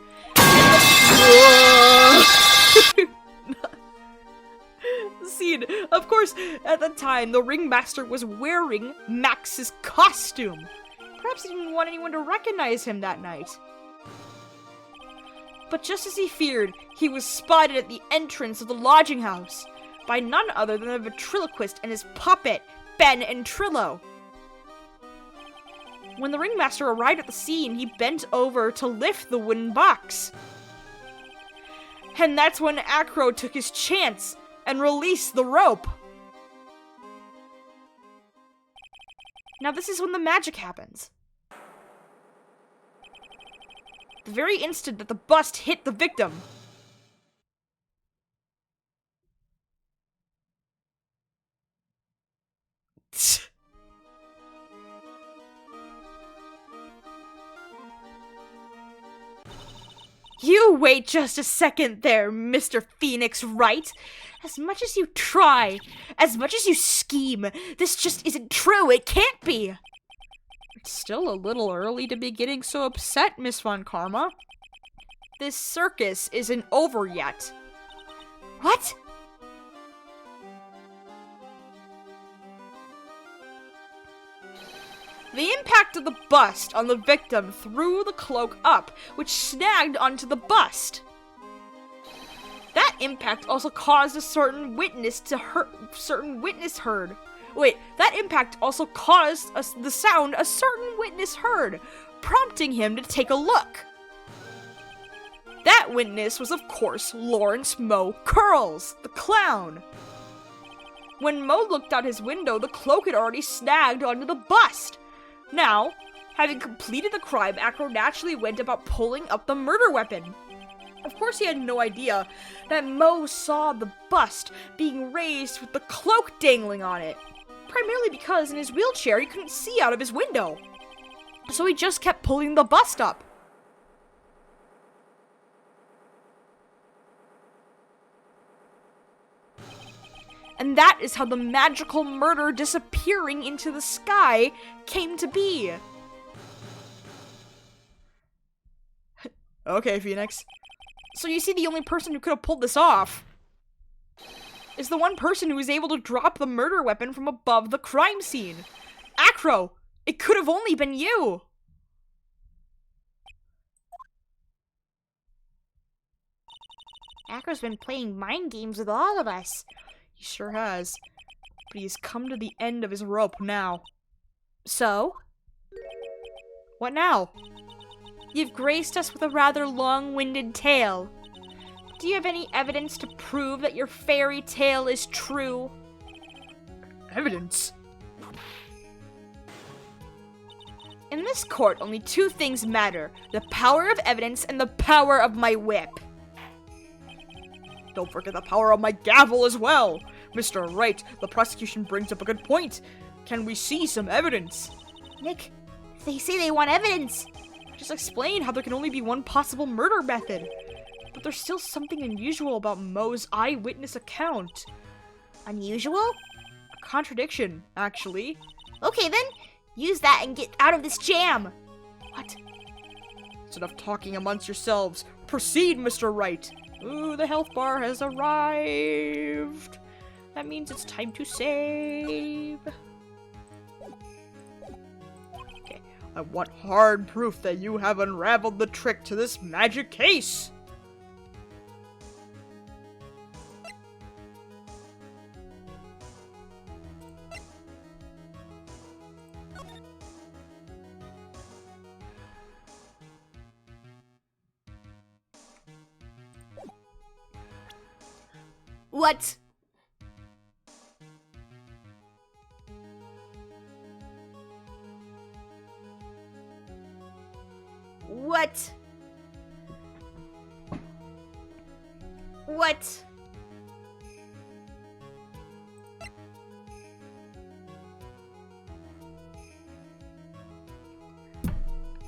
Speaker 1: Scene. Of course, at the time, the ringmaster was wearing Max's costume. Perhaps he didn't want anyone to recognize him that night. But just as he feared, he was spotted at the entrance of the lodging house by none other than the ventriloquist and his puppet, Ben and Trillo. When the ringmaster arrived at the scene, he bent over to lift the wooden box. And that's when Acro took his chance and released the rope. Now this is when the magic happens. The very instant that the bust hit the victim. You wait just a second there, Mr. Phoenix Wright. As much as you try, as much as you scheme, this just isn't true. It can't be. It's still a little early to be getting so upset, Miss Von Karma. This circus isn't over yet. What? The impact of the bust on the victim threw the cloak up, which snagged onto the bust. That impact also caused a certain witness heard. Wait, that impact also caused the sound a certain witness heard, prompting him to take a look. That witness was, of course, Lawrence Moe Curls, the clown. When Moe looked out his window, the cloak had already snagged onto the bust. Now, having completed the crime, Acro naturally went about pulling up the murder weapon. Of course he had no idea that Mo saw the bust being raised with the cloak dangling on it. Primarily because in his wheelchair he couldn't see out of his window. So he just kept pulling the bust up. And that is how the magical murder disappearing into the sky came to be. Okay, Phoenix. So you see, the only person who could have pulled this off is the one person who was able to drop the murder weapon from above the crime scene. Acro, it could have only been you.
Speaker 2: Acro's been playing mind games with all of us.
Speaker 1: He sure has. But he's come to the end of his rope now. So? What now? You've graced us with a rather long-winded tale. Do you have any evidence to prove that your fairy tale is true? Evidence? In this court, only two things matter. The power of evidence and the power of my whip. Don't forget the power of my gavel as well. Mr. Wright, the prosecution brings up a good point. Can we see some evidence?
Speaker 2: Nick, they say they want evidence.
Speaker 1: Just explain how there can only be one possible murder method. But there's still something unusual about Mo's eyewitness account.
Speaker 2: Unusual?
Speaker 1: A contradiction, actually.
Speaker 2: Okay then, use that and get out of this jam.
Speaker 1: What? Instead of talking amongst yourselves, proceed, Mr. Wright. Ooh, the health bar has arrived. That means it's time to save. Okay, I want hard proof that you have unraveled the trick to this magic case.
Speaker 2: What? What? What?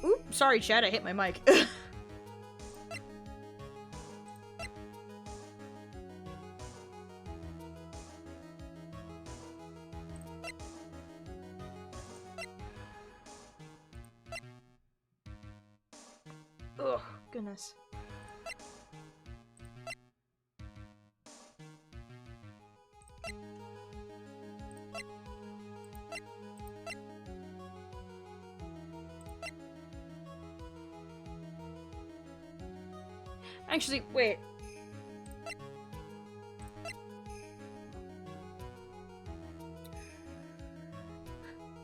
Speaker 1: Oop, sorry, Chad, I hit my mic. Ugh, goodness. Actually, wait.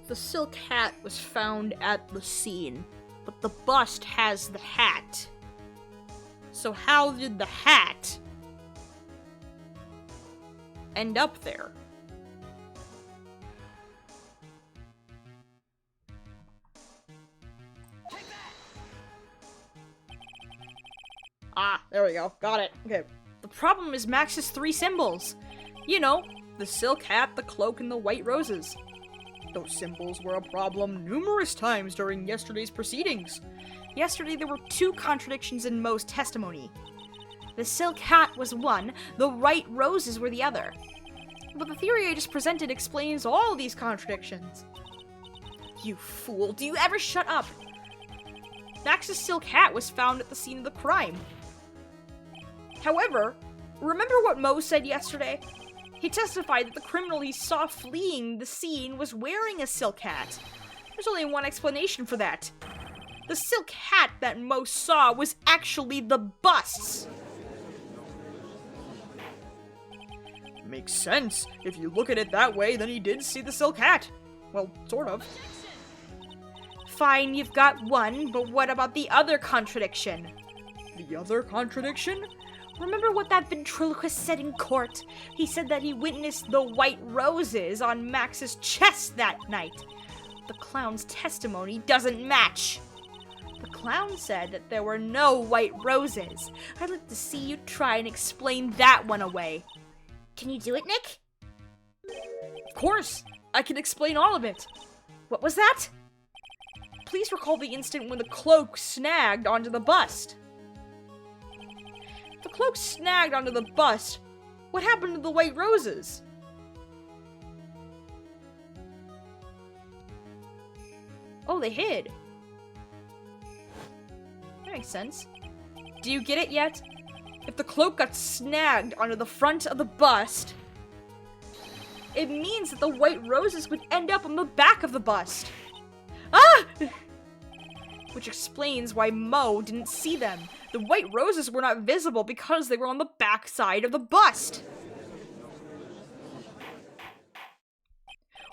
Speaker 1: The silk hat was found at the scene, but the bust has the hat. So how did the hat end up there? Ah, there we go. Got it. Okay. The problem is Max's three symbols. You know, the silk hat, the cloak, and the white roses. Those symbols were a problem numerous times during yesterday's proceedings. Yesterday there were two contradictions in Mo's testimony. The silk hat was one, the white roses were the other. But the theory I just presented explains all these contradictions. You fool, do you ever shut up? Max's silk hat was found at the scene of the crime. However, remember what Mo said yesterday? He testified that the criminal he saw fleeing the scene was wearing a silk hat. There's only one explanation for that. The silk hat that Mo saw was actually the bust's. Makes sense. If you look at it that way, then he did see the silk hat. Well, sort of. Fine, you've got one, but what about the other contradiction? The other contradiction? Remember what that ventriloquist said in court? He said that he witnessed the white roses on Max's chest that night. The clown's testimony doesn't match. The clown said that there were no white roses. I'd like to see you try and explain that one away.
Speaker 2: Can you do it, Nick?
Speaker 1: Of course, I can explain all of it. What was that? Please recall the instant when the cloak snagged onto the bust. The cloak snagged onto the bust. What happened to the white roses? Oh, they hid. That makes sense. Do you get it yet? If the cloak got snagged onto the front of the bust, it means that the white roses would end up on the back of the bust. Ah! Which explains why Mo didn't see them. The white roses were not visible because they were on the back side of the bust.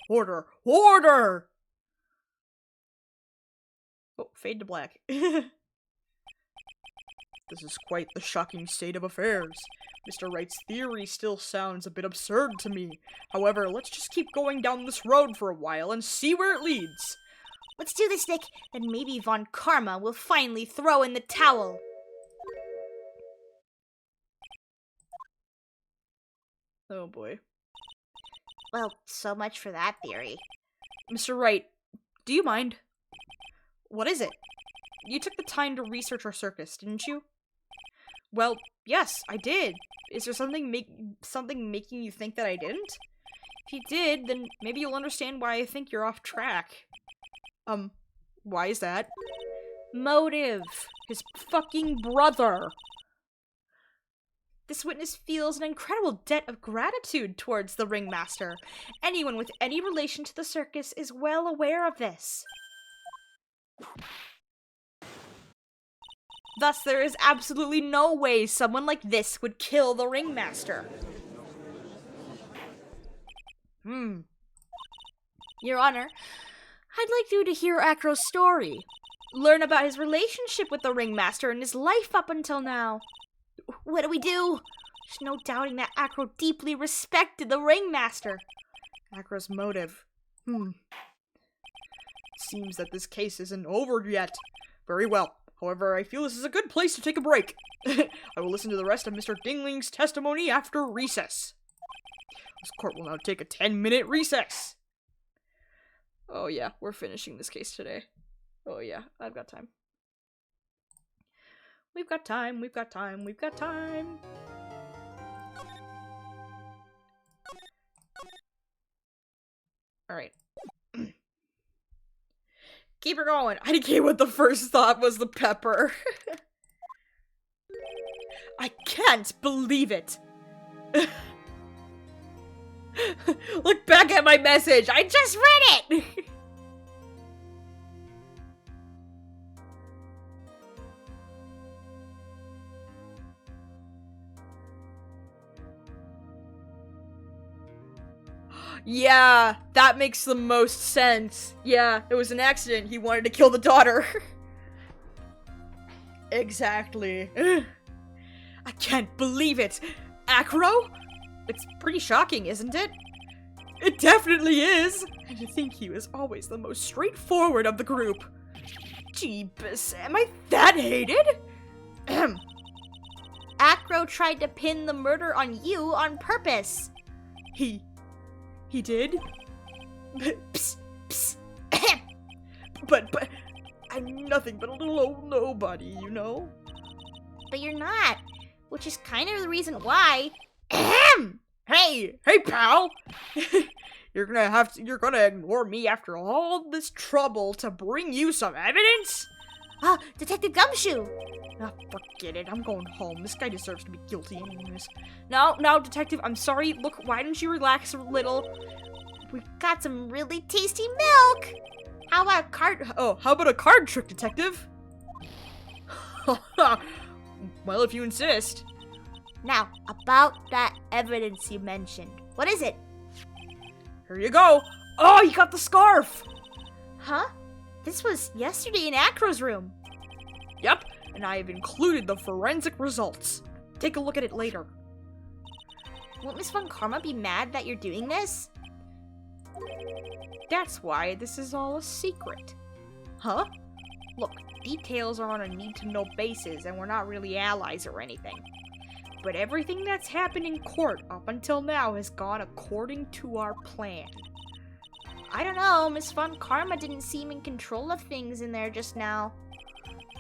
Speaker 1: Order! Order! Oh, fade to black. This is quite the shocking state of affairs. Mr. Wright's theory still sounds a bit absurd to me. However, let's just keep going down this road for a while and see where it leads.
Speaker 2: Let's do this, Nick. Then maybe Von Karma will finally throw in the towel.
Speaker 1: Oh boy.
Speaker 2: Well, so much for that theory.
Speaker 1: Mr. Wright, do you mind? What is it? You took the time to research our circus, didn't you? Well, yes, I did. Is there something making you think that I didn't? If you did, then maybe you'll understand why I think you're off track. Why is that? Motive. His fucking brother. This witness feels an incredible debt of gratitude towards the ringmaster. Anyone with any relation to the circus is well aware of this. Thus, there is absolutely no way someone like this would kill the ringmaster. Your Honor, I'd like you to hear Acro's story. Learn about his relationship with the ringmaster and his life up until now.
Speaker 2: What do we do?
Speaker 1: There's no doubting that Acro deeply respected the ringmaster. Acro's motive. Seems that this case isn't over yet. Very well. However, I feel this is a good place to take a break. I will listen to the rest of Mr. Dingling's testimony after recess. This court will now take a 10-minute recess. Oh yeah, we're finishing this case today. Oh yeah, I've got time. We've got time, we've got time, we've got time. Alright. Keep her going. I didn't what the first thought was the pepper. I can't believe it. Look back at my message. I just read it. Yeah, that makes the most sense. Yeah, it was an accident. He wanted to kill the daughter. Exactly. I can't believe it. Acro? It's pretty shocking, isn't it? It definitely is. And you think he was always the most straightforward of the group. Jeebus, am I that hated?
Speaker 2: Acro tried to pin the murder on you on purpose.
Speaker 1: He did? Psst, psst. But, I'm nothing but a little old nobody, you know?
Speaker 2: But you're not, which is kind of the reason why.
Speaker 1: Hey, pal! You're gonna ignore me after all this trouble to bring you some evidence?
Speaker 2: Detective Gumshoe!
Speaker 1: Ah, forget it. I'm going home. This guy deserves to be guilty anyways. No, detective, I'm sorry. Look, why don't you relax a little?
Speaker 2: We've got some really tasty milk!
Speaker 1: How about a card trick, detective? Well, if you insist.
Speaker 2: Now, about that evidence you mentioned. What is it?
Speaker 1: Here you go. Oh, you got the scarf!
Speaker 2: Huh? This was yesterday in Acro's room.
Speaker 1: Yep, and I have included the forensic results. Take a look at it later.
Speaker 2: Won't Miss Von Karma be mad that you're doing this?
Speaker 1: That's why this is all a secret. Huh? Look, Details are on a need-to-know basis, and we're not really allies or anything. But everything that's happened in court up until now has gone according to our plan.
Speaker 2: I don't know, Miss Von Karma didn't seem in control of things in there just now.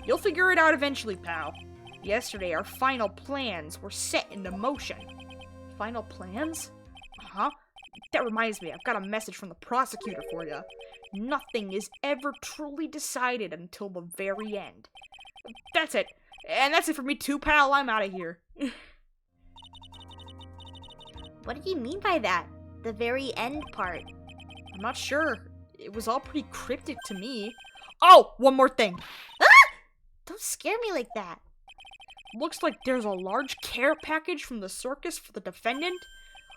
Speaker 1: You'll figure it out eventually, pal. Yesterday, our final plans were set into motion. Final plans? Huh? That reminds me, I've got a message from the prosecutor for you. Nothing is ever truly decided until the very end. That's it. And that's it for me too, pal. I'm out of here.
Speaker 2: What do you mean by that? The very end part.
Speaker 1: I'm not sure. It was all pretty cryptic to me. Oh, one more thing.
Speaker 2: Don't scare me like that.
Speaker 1: Looks like there's a large care package from the circus for the defendant.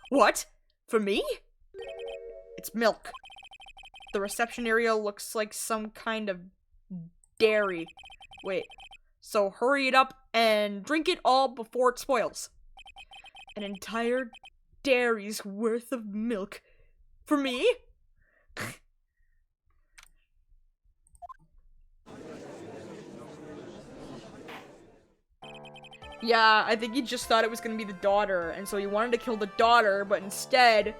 Speaker 1: What? For me? It's milk. The reception area looks like some kind of dairy. Wait, so hurry it up and drink it all before it spoils. An entire dairy's worth of milk. For me? Yeah, I think he just thought it was gonna be the daughter, and so he wanted to kill the daughter, but instead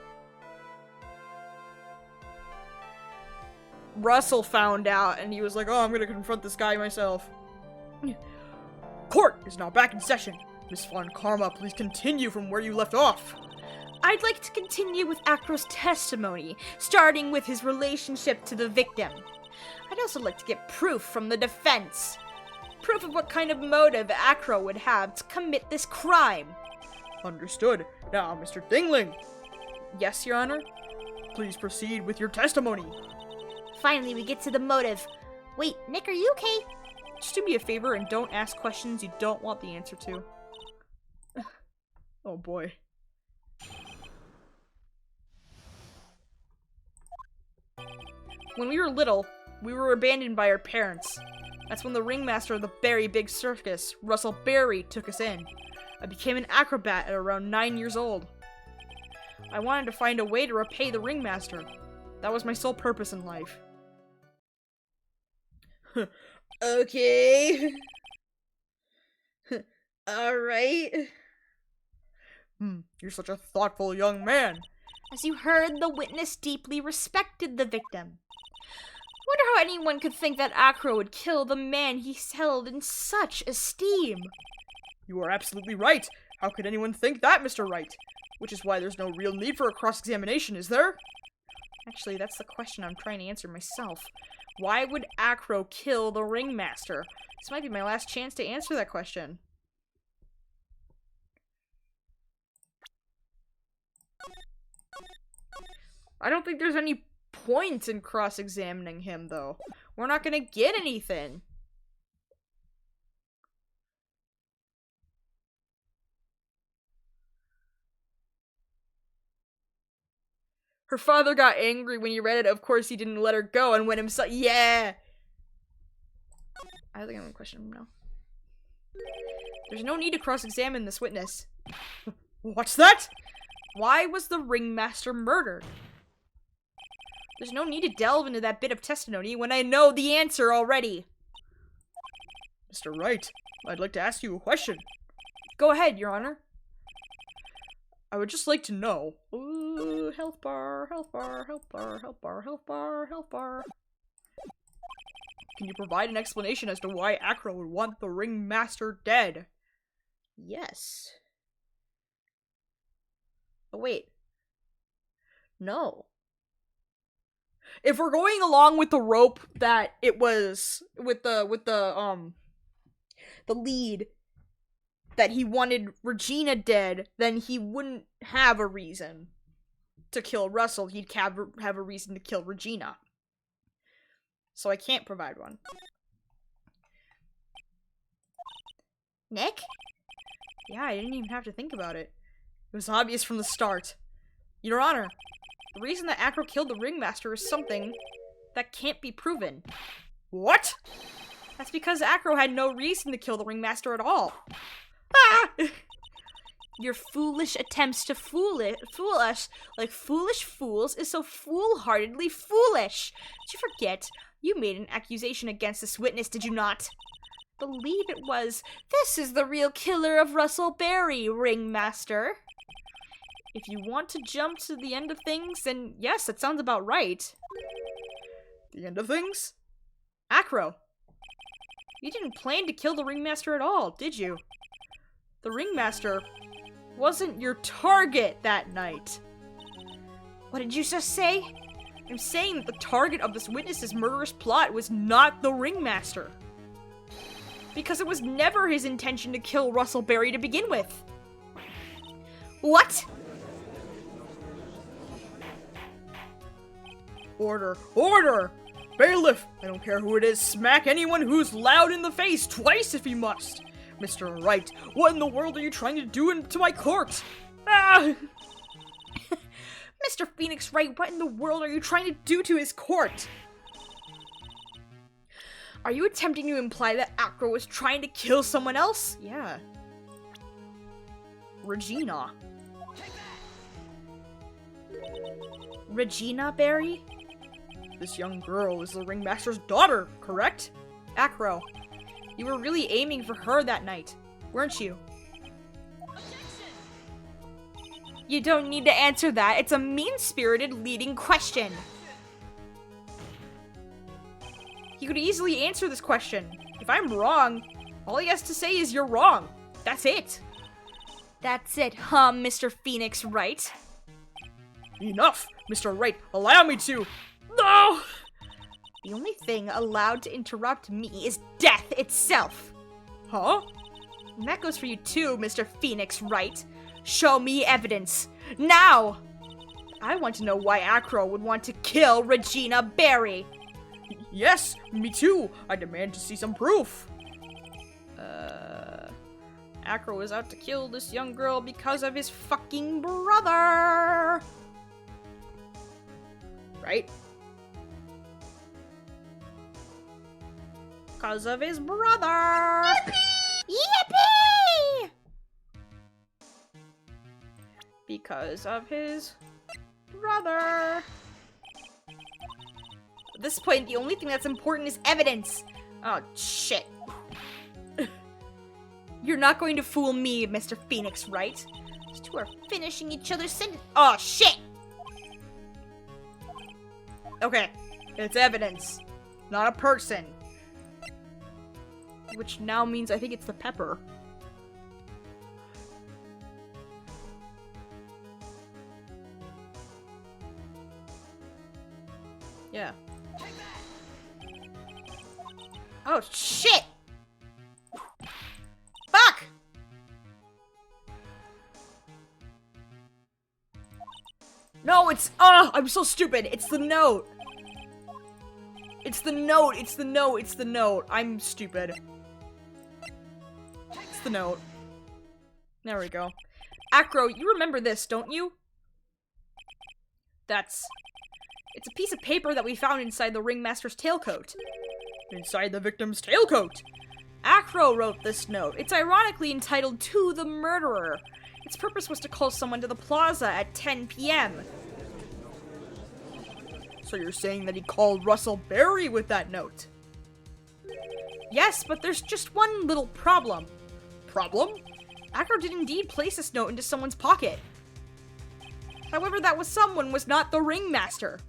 Speaker 1: Russell found out, and he was like, oh, I'm gonna confront this guy myself. Court is now back in session. Miss Von Karma, please continue from where you left off. I'd like to continue with Acro's testimony, starting with his relationship to the victim. I'd also like to get proof from the defense. Proof of what kind of motive Acro would have to commit this crime. Understood. Now, Mr. Dingling. Yes, Your Honor? Please proceed with your testimony.
Speaker 2: Finally, we get to the motive. Wait, Nick, are you okay?
Speaker 1: Just do me a favor and don't ask questions you don't want the answer to. Oh boy. When we were little, we were abandoned by our parents. That's when the ringmaster of the Berry Big Circus, Russell Berry, took us in. I became an acrobat at around 9 years old. I wanted to find a way to repay the ringmaster. That was my sole purpose in life. Okay. Alright. You're such a thoughtful young man.
Speaker 2: As you heard, the witness deeply respected the victim. Wonder how anyone could think that Acro would kill the man he held in such esteem.
Speaker 1: You are absolutely right. How could anyone think that, Mr. Wright? Which is why there's no real need for a cross-examination, is there? Actually, that's the question I'm trying to answer myself. Why would Acro kill the ringmaster? This might be my last chance to answer that question. I don't think there's any point in cross-examining him, though. We're not gonna get anything. Her father got angry when you read it. Of course, he didn't let her go and went himself. Yeah! I think I'm gonna question him now. There's no need to cross-examine this witness. What's that? Why was the ringmaster murdered? There's no need to delve into that bit of testimony when I know the answer already. Mr. Wright, I'd like to ask you a question. Go ahead, Your Honor. I would just like to know. Ooh, health bar, health bar, health bar, health bar, health bar, health bar. Can you provide an explanation as to why Acro would want the ringmaster dead? Yes. Oh, wait. No. If we're going along with the rope that it was with the lead that he wanted Regina dead, then he wouldn't have a reason to kill Russell. He'd have a reason to kill Regina. So I can't provide one.
Speaker 2: Nick?
Speaker 1: Yeah, I didn't even have to think about it. It was obvious from the start. Your Honor, the reason that Acro killed the ringmaster is something that can't be proven. What? That's because Acro had no reason to kill the ringmaster at all. Ah! Your foolish attempts to fool us like foolish fools is so foolhardily foolish. Did you forget You made an accusation against this witness, did you not? Believe it was, "This is the real killer of Russell Berry, Ringmaster." If you want to jump to the end of things, then yes, that sounds about right. The end of things? Acro. You didn't plan to kill the Ringmaster at all, did you? The Ringmaster wasn't your target that night.
Speaker 2: What did you just say?
Speaker 1: I'm saying that the target of this witness's murderous plot was not the Ringmaster. Because it was never his intention to kill Russell Berry to begin with.
Speaker 2: What?
Speaker 1: Order! Order! Bailiff! I don't care who it is, smack anyone who's loud in the face twice if he must! Mr. Wright, what in the world are you trying to do to my court? Ah!
Speaker 2: Mr. Phoenix Wright, what in the world are you trying to do to his court?
Speaker 1: Are you attempting to imply that Acro was trying to kill someone else? Yeah. Regina. Regina Berry? This young girl is the Ringmaster's daughter, correct? Acro, you were really aiming for her that night, weren't you? You don't need to answer that. It's a mean-spirited leading question. He could easily answer this question. If I'm wrong, all he has to say is you're wrong. That's it.
Speaker 2: That's it, huh, Mr. Phoenix Wright?
Speaker 1: Enough, Mr. Wright. Allow me to. No!
Speaker 2: The only thing allowed to interrupt me is death itself.
Speaker 1: Huh?
Speaker 2: And that goes for you too, Mr. Phoenix Wright. Show me evidence. Now!
Speaker 1: I want to know why Acro would want to kill Regina Berry. Yes, me too. I demand to see some proof. Acro is out to kill this young girl because of his fucking brother. Right? Because of his brother.
Speaker 2: Yippee!
Speaker 1: Because of his brother.
Speaker 2: At this point, the only thing that's important is evidence.
Speaker 1: Oh, shit.
Speaker 2: You're not going to fool me, Mr. Phoenix Wright. These two are finishing each other's sentence. Oh, shit!
Speaker 1: Okay, it's evidence, not a person. Which now means I think it's the pepper. Yeah.
Speaker 2: Oh, shit! Fuck!
Speaker 1: No, it's, I'm so stupid. It's the note. It's the note, it's the note, it's the note. I'm stupid. It's the note. There we go. Acro, you remember this, don't you? It's a piece of paper that we found inside the Ringmaster's tailcoat. Inside the victim's tailcoat! Acro wrote this note. It's ironically entitled "To the Murderer." Its purpose was to call someone to the plaza at 10 p.m. So you're saying that he called Russell Berry with that note? Yes, but there's just one little problem. Problem? Acro did indeed place this note into someone's pocket. However, that someone was not the Ringmaster.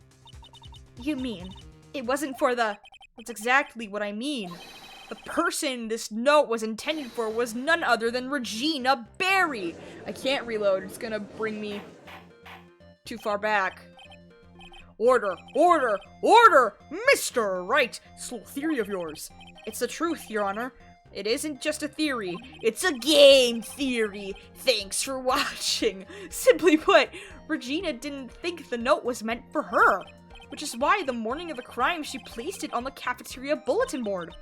Speaker 2: You mean
Speaker 1: It wasn't for the... That's exactly what I mean. The person this note was intended for was none other than Regina Berry. I can't reload. It's gonna bring me too far back. Order! Order! Order! Mr. Wright! This little theory of yours. It's the truth, Your Honor. It isn't just a theory. It's a game theory. Thanks for watching. Simply put, Regina didn't think the note was meant for her. Which is why the morning of the crime she placed it on the cafeteria bulletin board.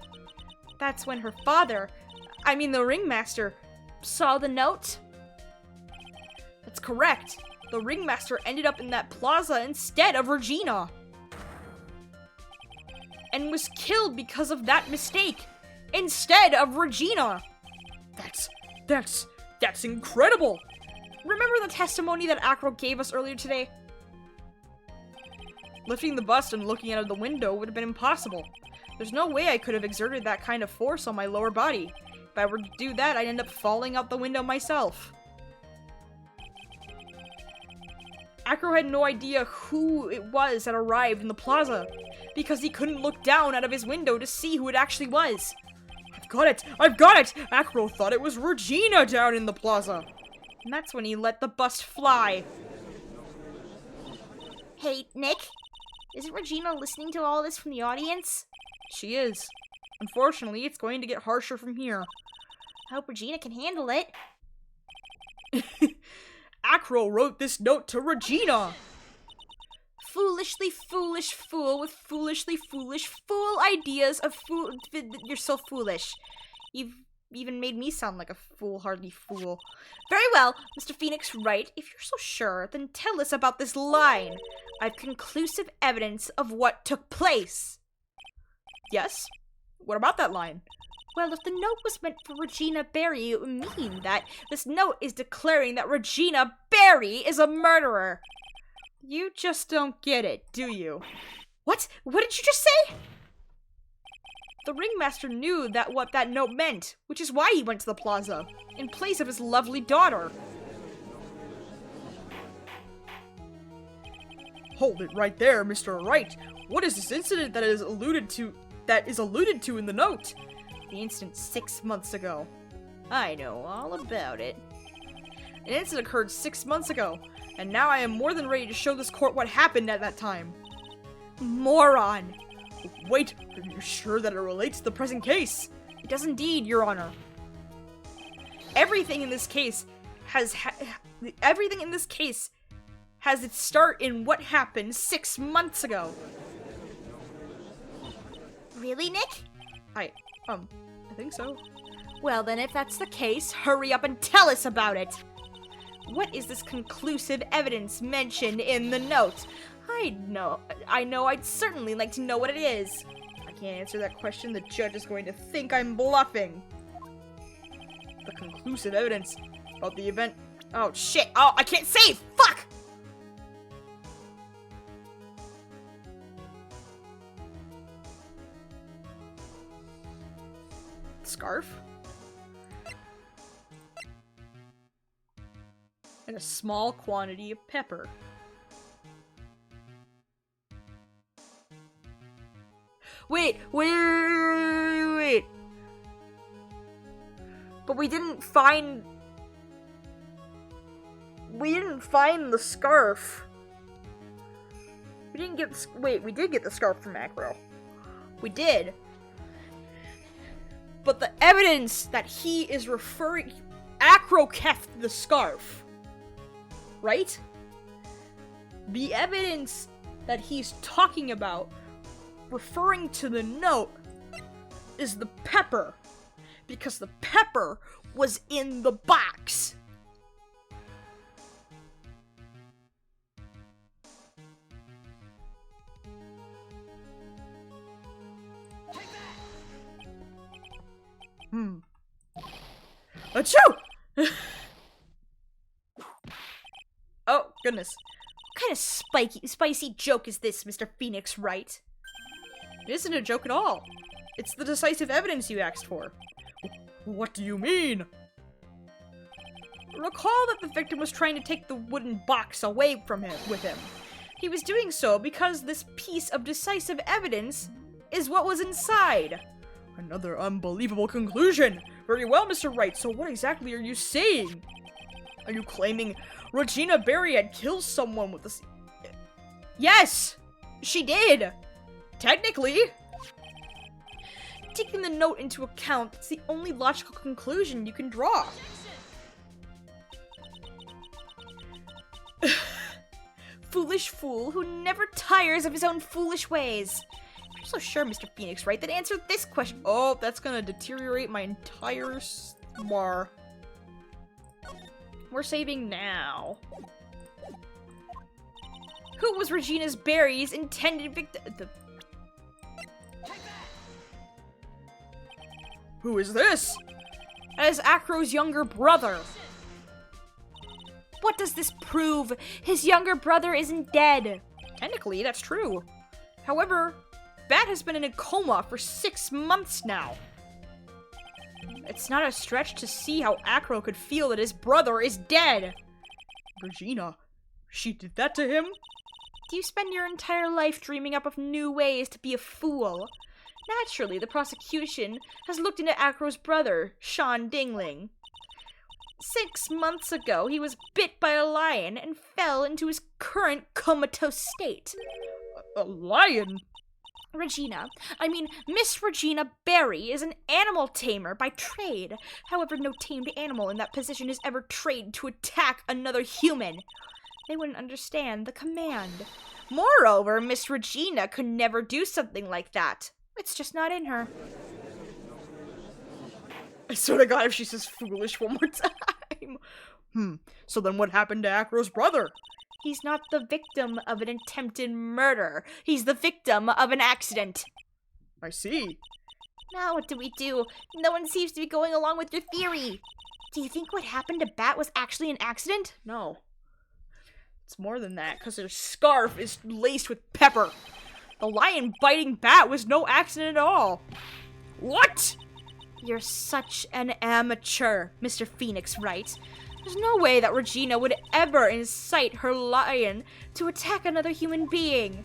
Speaker 1: That's when her father, I mean the Ringmaster, saw the note. That's correct. The Ringmaster ended up in that plaza instead of Regina. And was killed because of that mistake. Instead of Regina. That's incredible. Remember the testimony that Acro gave us earlier today? Lifting the bust and looking out of the window would have been impossible. There's no way I could have exerted that kind of force on my lower body. If I were to do that, I'd end up falling out the window myself. Acro had no idea who it was that arrived in the plaza, because he couldn't look down out of his window to see who it actually was. I've got it! I've got it! Acro thought it was Regina down in the plaza. And that's when he let the bust fly.
Speaker 2: Hey, Nick? Isn't Regina listening to all this from the audience?
Speaker 1: She is. Unfortunately, it's going to get harsher from here.
Speaker 2: I hope Regina can handle it.
Speaker 1: Acro wrote this note to Regina.
Speaker 2: Foolishly foolish fool with foolishly foolish fool ideas of fool. You're so foolish.
Speaker 1: You've even made me sound like a foolhardy fool.
Speaker 2: Very well, Mr. Phoenix Wright. If you're so sure, then tell us about this line. I've conclusive evidence of what took place.
Speaker 1: Yes? What about that line?
Speaker 2: Well, if the note was meant for Regina Barry, it would mean that this note is declaring that Regina Barry is a murderer.
Speaker 1: You just don't get it, do you?
Speaker 2: What? What did you just say?
Speaker 1: The ringmaster knew that what that note meant, which is why he went to the plaza, in place of his lovely daughter. Hold it right there, Mr. Wright. What is this incident that is alluded to in the note? The incident 6 months ago. I know all about it. An incident occurred 6 months ago, and now I am more than ready to show this court what happened at that time. Moron! Wait, are you sure that it relates to the present case? It does indeed, Your Honor. Everything in this case has its start in what happened 6 months ago.
Speaker 2: Really, Nick?
Speaker 1: I think so.
Speaker 2: Well, then if that's the case, hurry up and tell us about it.
Speaker 1: What is this conclusive evidence mentioned in the note? I know I'd certainly like to know what it is. I can't answer that question. The judge is going to think I'm bluffing. The conclusive evidence about the event. Oh, shit. Oh, I can't save! Fuck! Scarf? And a small quantity of pepper. Wait. But we didn't find the scarf. We did get the scarf from Acro. We did. But the evidence that he is referring... Acro kept the scarf. Right? The evidence that he's talking about, referring to the note, is the pepper. Because the pepper was in the box. Achoo! Oh, goodness.
Speaker 2: What kind of spicy joke is this, Mr. Phoenix Wright?
Speaker 1: It isn't a joke at all. It's the decisive evidence you asked for. What do you mean? Recall that the victim was trying to take the wooden box away from him with him. He was doing so because this piece of decisive evidence is what was inside. Another unbelievable conclusion. Very well, Mr. Wright, so what exactly are you saying? Are you claiming Regina Barry had killed someone with this? Yes! She did! Technically! Taking the note into account, it's the only logical conclusion you can draw. Foolish fool who never tires of his own foolish ways. I'm so sure, Mr. Phoenix Wright, that answered this question. Oh, that's gonna deteriorate my entire bar. We're saving now. Who was Regina Barry's intended victim? Who is this? As Acro's younger brother. What does this prove? His younger brother isn't dead. Technically, that's true. However, Bat has been in a coma for 6 months now. It's not a stretch to see how Acro could feel that his brother is dead. Regina, she did that to him? Do you spend your entire life dreaming up of new ways to be a fool? Naturally, the prosecution has looked into Acro's brother, Sean Dingling. 6 months ago, he was bit by a lion and fell into his current comatose state. A lion? Miss Regina Berry is an animal tamer by trade. However, no tamed animal in that position is ever trained to attack another human. They wouldn't understand the command. Moreover, Miss Regina could never do something like that. It's just not in her. I swear to God, if she says foolish one more time. So then what happened to Acro's brother? He's not the victim of an attempted murder. He's the victim of an accident. I see.
Speaker 2: Now what do we do? No one seems to be going along with your theory. Do you think what happened to Bat was actually an accident?
Speaker 1: No. It's more than that, because her scarf is laced with pepper. The lion biting Bat was no accident at all. What? You're such an amateur, Mr. Phoenix Wright. There's no way that Regina would ever incite her lion to attack another human being.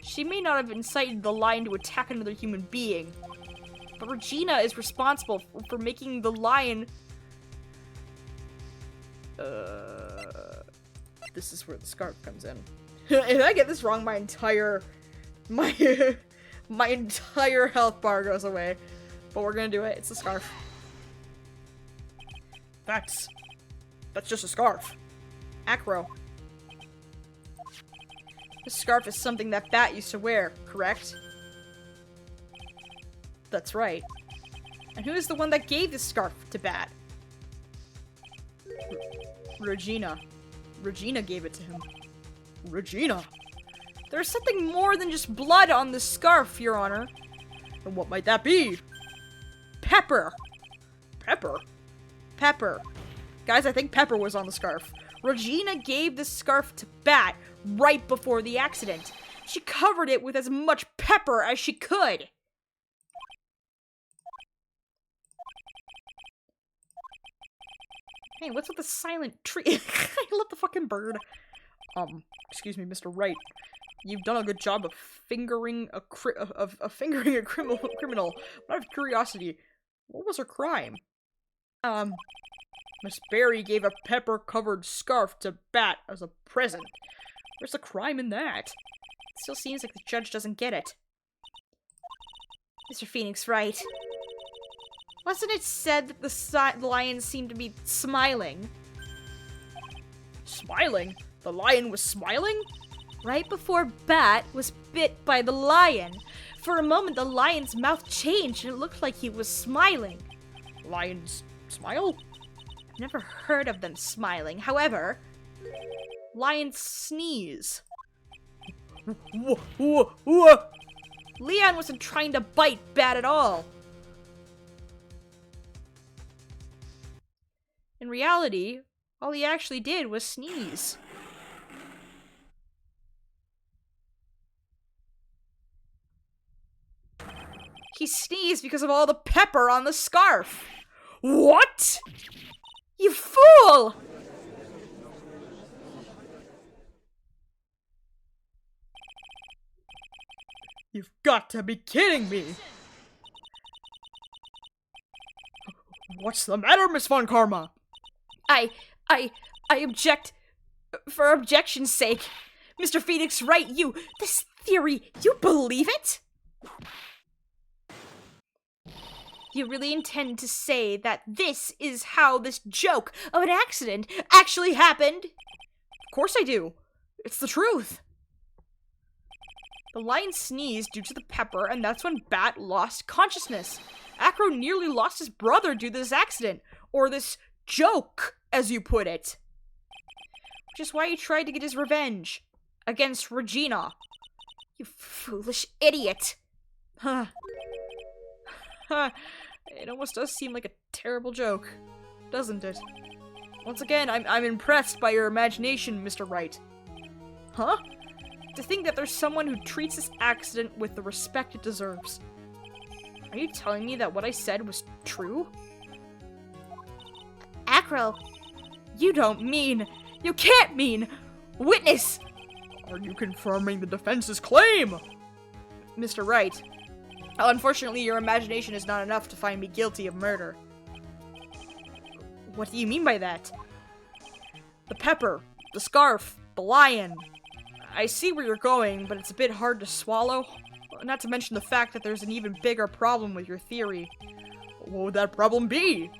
Speaker 1: She may not have incited the lion to attack another human being, but Regina is responsible for making the lion... This is where the scarf comes in. If I get this wrong, my entire health bar goes away. But we're gonna do it. It's a scarf. That's just a scarf. Acro. This scarf is something that Bat used to wear, correct? That's right. And who is the one that gave this scarf to Bat? Regina. Regina gave it to him. Regina? There's something more than just blood on this scarf, Your Honor. And what might that be? Pepper. Pepper? Pepper. Guys, I think Pepper was on the scarf. Regina gave the scarf to Bat right before the accident. She covered it with as much pepper as she could. Hey, what's with the silent tree? I love the fucking bird. Excuse me, Mr. Wright. You've done a good job of fingering a criminal. Out of curiosity, what was her crime? Miss Berry gave a pepper-covered scarf to Bat as a present. Where's the crime in that? It still seems like the judge doesn't get it. Mr. Phoenix Wright. Wasn't it said that the lion seemed to be smiling? Smiling? The lion was smiling? Right before Bat was bit by the lion. For a moment, the lion's mouth changed and it looked like he was smiling. Lions smile? I've never heard of them smiling. However, lions sneeze. Leon wasn't trying to bite Bat at all. In reality, all he actually did was sneeze. He sneezed because of all the pepper on the scarf. What? You fool! You've got to be kidding me! What's the matter, Miss Von Karma? I object for objection's sake. Mr. Phoenix Wright, this theory, you believe it? You really intend to say that this is how this joke of an accident actually happened? Of course I do. It's the truth. The lion sneezed due to the pepper, and that's when Bat lost consciousness. Acro nearly lost his brother due to this accident, or this joke, as you put it. Which is why he tried to get his revenge against Regina. You foolish idiot. Huh. It almost does seem like a terrible joke, doesn't it? Once again, I'm impressed by your imagination, Mr. Wright. Huh? To think that there's someone who treats this accident with the respect it deserves. Are you telling me that what I said was true?
Speaker 2: Acro,
Speaker 1: You don't mean... You can't mean... Witness! Are you confirming the defense's claim? Mr. Wright, unfortunately your imagination is not enough to find me guilty of murder. What do you mean by that? The pepper, the scarf, the lion. I see where you're going, but it's a bit hard to swallow. Not to mention the fact that there's an even bigger problem with your theory. What would that problem be?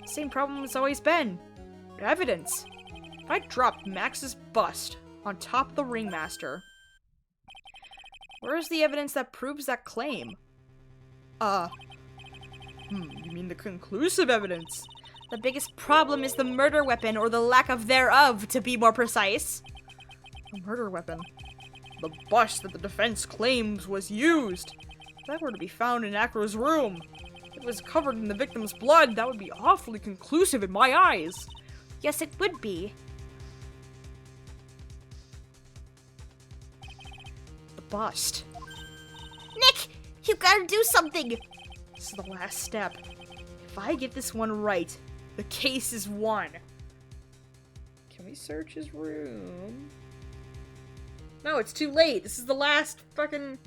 Speaker 1: Same problem it's always been. Evidence. If I dropped Max's bust on top of the ringmaster, where's the evidence that proves that claim? You mean the conclusive evidence? The biggest problem is the murder weapon, or the lack of thereof, to be more precise. The murder weapon? The bust that the defense claims was used. If that were to be found in Acro's room, if it was covered in the victim's blood, that would be awfully conclusive in my eyes.
Speaker 2: yes, it would be.
Speaker 1: The bust.
Speaker 2: Nick, you gotta do something!
Speaker 1: This is the last step. If I get this one right, the case is won. Can we search his room? No, it's too late. This is the last fucking...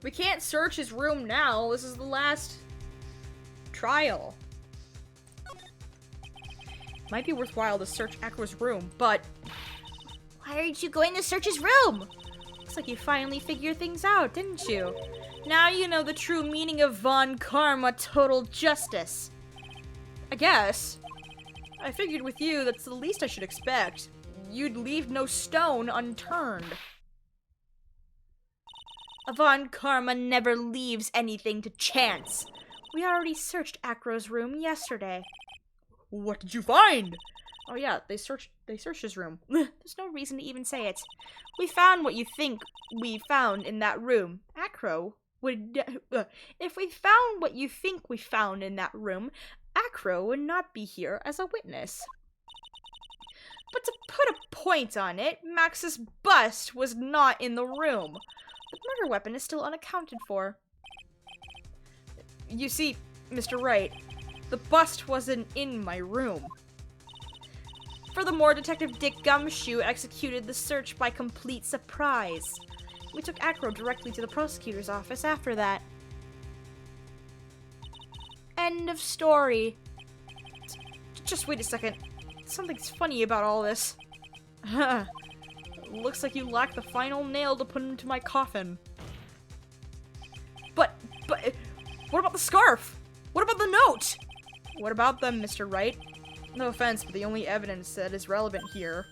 Speaker 1: We can't search his room now. This is the last trial. Might be worthwhile to search Acro's room, but
Speaker 2: Why aren't you going to search his room?
Speaker 1: looks like you finally figured things out, didn't you? Now you know the true meaning of Von Karma total justice. I guess. I figured with you that's the least I should expect. You'd leave no stone unturned. A Von Karma never leaves anything to chance. We already searched Acro's room yesterday. What did you find? Oh yeah, they searched his room. There's no reason to even say it. We found what you think we found in that room. Acro would... if we found what you think we found in that room, Acro would not be here as a witness. But to put a point on it, Max's bust was not in the room. The murder weapon is still unaccounted for. You see, Mr. Wright, the bust wasn't in my room. Furthermore, Detective Dick Gumshoe executed the search by complete surprise. We took Acro directly to the prosecutor's office after that. End of story. Just wait a second. Something's funny about all this. Looks like you lack the final nail to put into my coffin. But, what about the scarf? What about the note? What about them, Mr. Wright? No offense, but the only evidence that is relevant here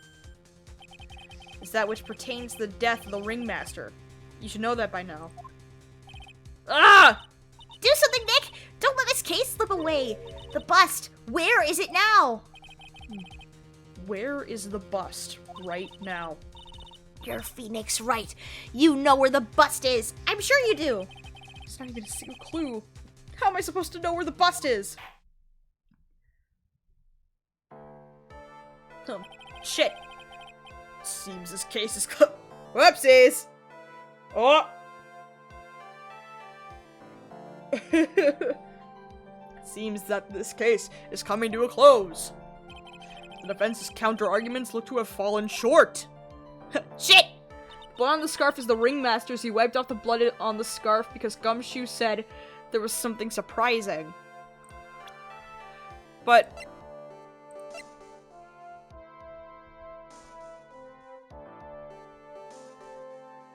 Speaker 1: is that which pertains to the death of the ringmaster. You should know that by now. Ah!
Speaker 2: Do something, Nick! Don't let this case slip away! The bust, where is it now?
Speaker 1: Where is the bust right now?
Speaker 2: You're Phoenix Wright. You know where the bust is. I'm sure you do.
Speaker 1: There's not even a single clue. How am I supposed to know where the bust is? Oh, shit. Seems this case is whoopsies! Oh! Seems that this case is coming to a close. The defense's counter-arguments look to have fallen short.
Speaker 2: Shit!
Speaker 1: Blood on the scarf is the ringmaster's. He wiped off the blood on the scarf because Gumshoe said there was something surprising. But...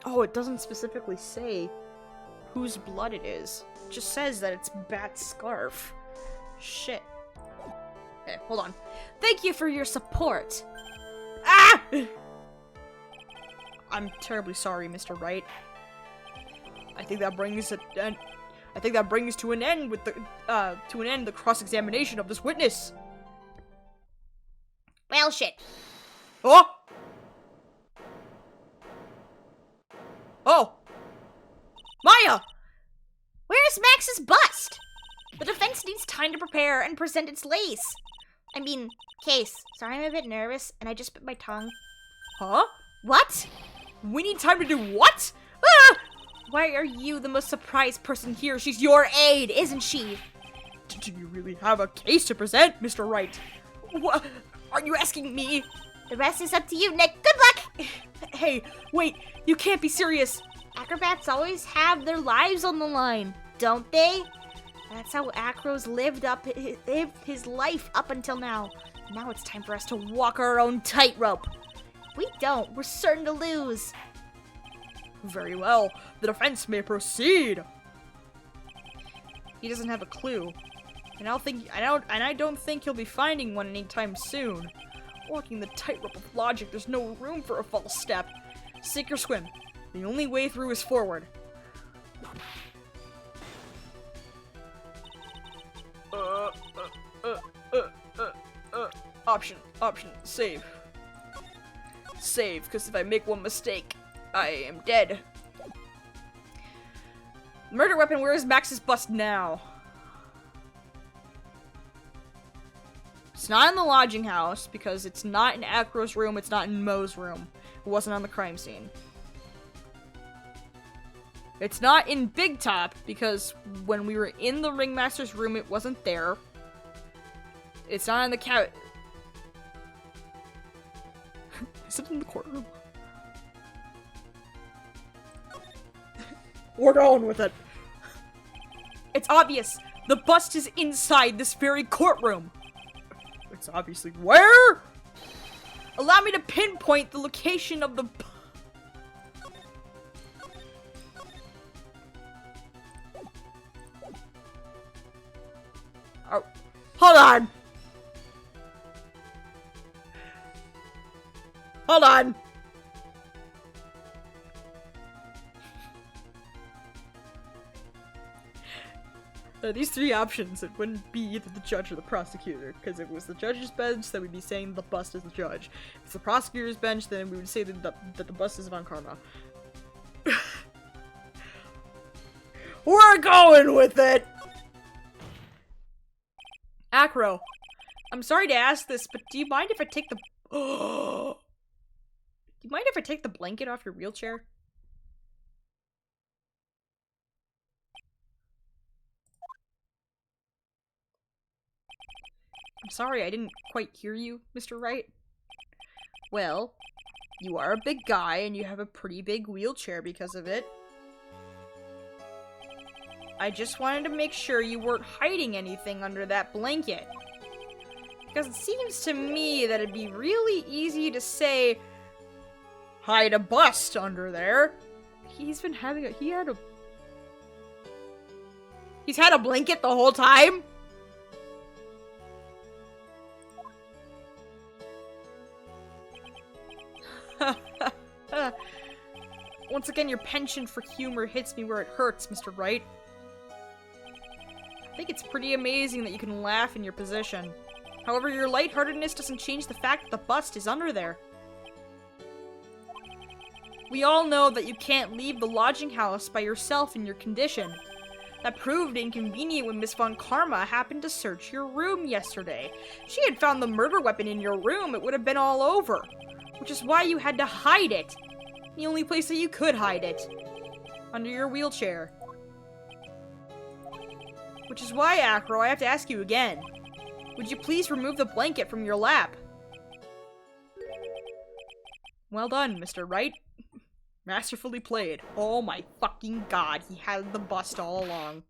Speaker 1: oh, it doesn't specifically say whose blood it is. It just says that it's Bat's scarf. Shit. Okay, hold on. Thank you for your support. Ah! I'm terribly sorry, Mr. Wright. I think that brings it to an end with the cross-examination of this witness.
Speaker 2: Well, shit.
Speaker 1: Oh! Oh! Maya!
Speaker 2: Where's Max's bust? The defense needs time to prepare and present its case. I mean, Case. Sorry, I'm a bit nervous, and I just bit my tongue.
Speaker 1: Huh?
Speaker 2: What?
Speaker 1: We need time to do what? Ah!
Speaker 2: Why are you the most surprised person here? She's your aide, isn't she?
Speaker 1: Do you really have a case to present, Mr. Wright? What? Are you asking me?
Speaker 2: The rest is up to you, Nick. Good luck!
Speaker 1: Hey, wait, you can't be serious.
Speaker 2: Acrobats always have their lives on the line, don't they? That's how Acro's lived his life up until now. Now it's time for us to walk our own tightrope. If we don't, we're certain to lose.
Speaker 1: Very well, the defense may proceed. He doesn't have a clue. And I don't think he'll be finding one anytime soon. Walking the tightrope of logic, there's no room for a false step. Sink or swim. The only way through is forward. Option, save. Save, because if I make one mistake, I am dead. Murder weapon, where is Max's bust now? It's not in the lodging house, because it's not in Acro's room, it's not in Mo's room. It wasn't on the crime scene. It's not in Big Top, because when we were in the Ringmaster's room, it wasn't there. It's not in the couch. Is it in the courtroom? We're going with it. It's obvious. The bust is inside this very courtroom. It's obviously where? Allow me to pinpoint the location of the... Oh, hold on. Hold on. These three options, it wouldn't be either the judge or the prosecutor, because if it was the judge's bench, then we'd be saying the bust is the judge. If it's the prosecutor's bench, then we would say that the bust is Von Karma. We're going with it! Acro, I'm sorry to ask this, but do you mind if I take the... Do you mind if I take the blanket off your wheelchair? I'm sorry, I didn't quite hear you, Mr. Wright. Well, you are a big guy, and you have a pretty big wheelchair because of it. I just wanted to make sure you weren't hiding anything under that blanket. Because it seems to me that it'd be really easy to say, hide a bust under there. He's been having a- He's had a blanket the whole time? Once again, your penchant for humor hits me where it hurts, Mr. Wright. I think it's pretty amazing that you can laugh in your position. However, your lightheartedness doesn't change the fact that the bust is under there. We all know that you can't leave the lodging house by yourself in your condition. That proved inconvenient when Miss Von Karma happened to search your room yesterday. If she had found the murder weapon in your room, it would have been all over. Which is why you had to hide it. The only place that you could hide it. Under your wheelchair. Which is why, Acro, I have to ask you again. Would you please remove the blanket from your lap? Well done, Mr. Wright. Masterfully played. Oh my fucking god, he had the bust all along.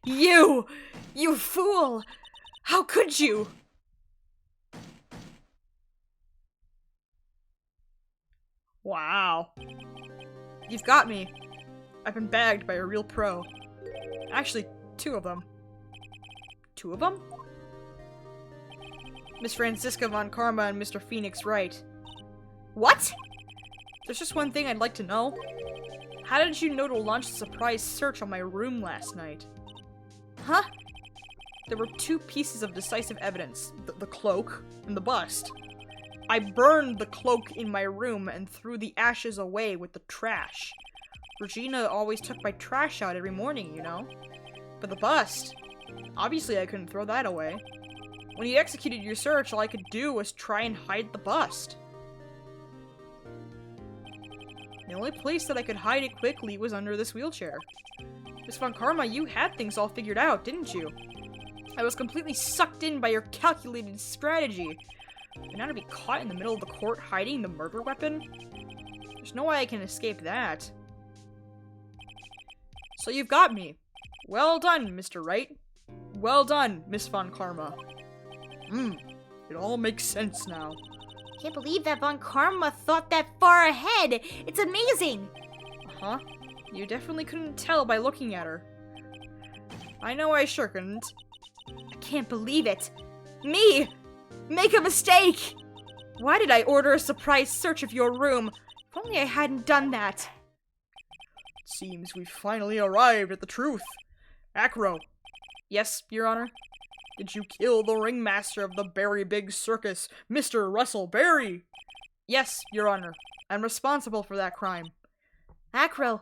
Speaker 1: You! You fool! How could you? Wow. You've got me. I've been bagged by a real pro. Actually, two of them. Two of them? Miss Franziska Von Karma and Mr. Phoenix Wright. What? There's just one thing I'd like to know. How did you know to launch a surprise search on my room last night? Huh? There were two pieces of decisive evidence. The cloak and the bust. I burned the cloak in my room and threw the ashes away with the trash. Regina always took my trash out every morning, you know? But the bust, Obviously, I couldn't throw that away. When you executed your search, all I could do was try and hide the bust. The only place that I could hide it quickly was under this wheelchair. Miss Von Karma, you had things all figured out, didn't you? I was completely sucked in by your calculated strategy. And now to be caught in the middle of the court hiding the murder weapon? There's no way I can escape that. So you've got me. Well done, Mr. Wright. Well done, Miss Von Karma. It all makes sense now.
Speaker 2: Can't believe that Von Karma thought that far ahead. It's amazing.
Speaker 1: Uh-huh. You definitely couldn't tell by looking at her. I know I sure couldn't.
Speaker 2: I can't believe it. Me! Make a mistake!
Speaker 1: Why did I order a surprise search of your room? If only I hadn't done that. It seems we've finally arrived at the truth. Acro. Yes, Your Honor? Did you kill the ringmaster of the Berry Big Circus, Mr. Russell Berry? Yes, Your Honor. I'm responsible for that crime.
Speaker 2: Acro.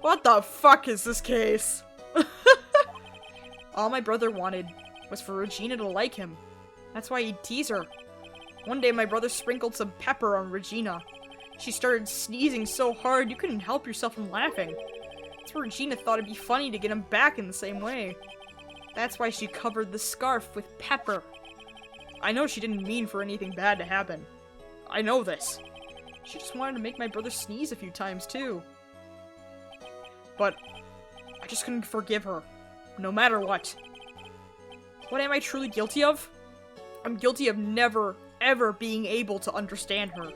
Speaker 1: What the fuck is this case? All my brother wanted was for Regina to like him. That's why he'd tease her. One day my brother sprinkled some pepper on Regina. She started sneezing so hard you couldn't help yourself from laughing. That's where Regina thought it'd be funny to get him back in the same way. That's why she covered the scarf with pepper. I know she didn't mean for anything bad to happen. I know this. She just wanted to make my brother sneeze a few times too. But I just couldn't forgive her, no matter what. What am I truly guilty of? I'm guilty of never, ever being able to understand her.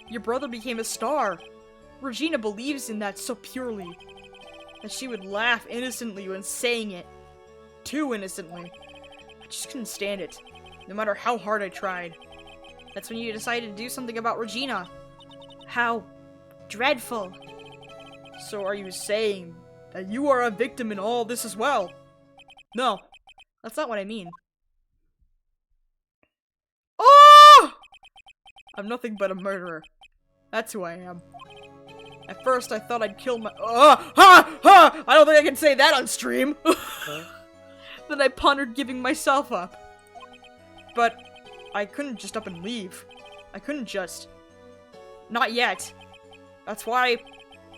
Speaker 1: Your brother became a star. Regina believes in that so purely. That she would laugh innocently when saying it. Too innocently. I just couldn't stand it, no matter how hard I tried. That's when you decided to do something about Regina. How dreadful. So are you saying that you are a victim in all this as well? No, that's not what I mean. Oh! I'm nothing but a murderer. That's who I am. At first, I thought I'd kill my- I don't think I can say that on stream! Then I pondered giving myself up. But I couldn't just up and leave. I couldn't just. Not yet. That's why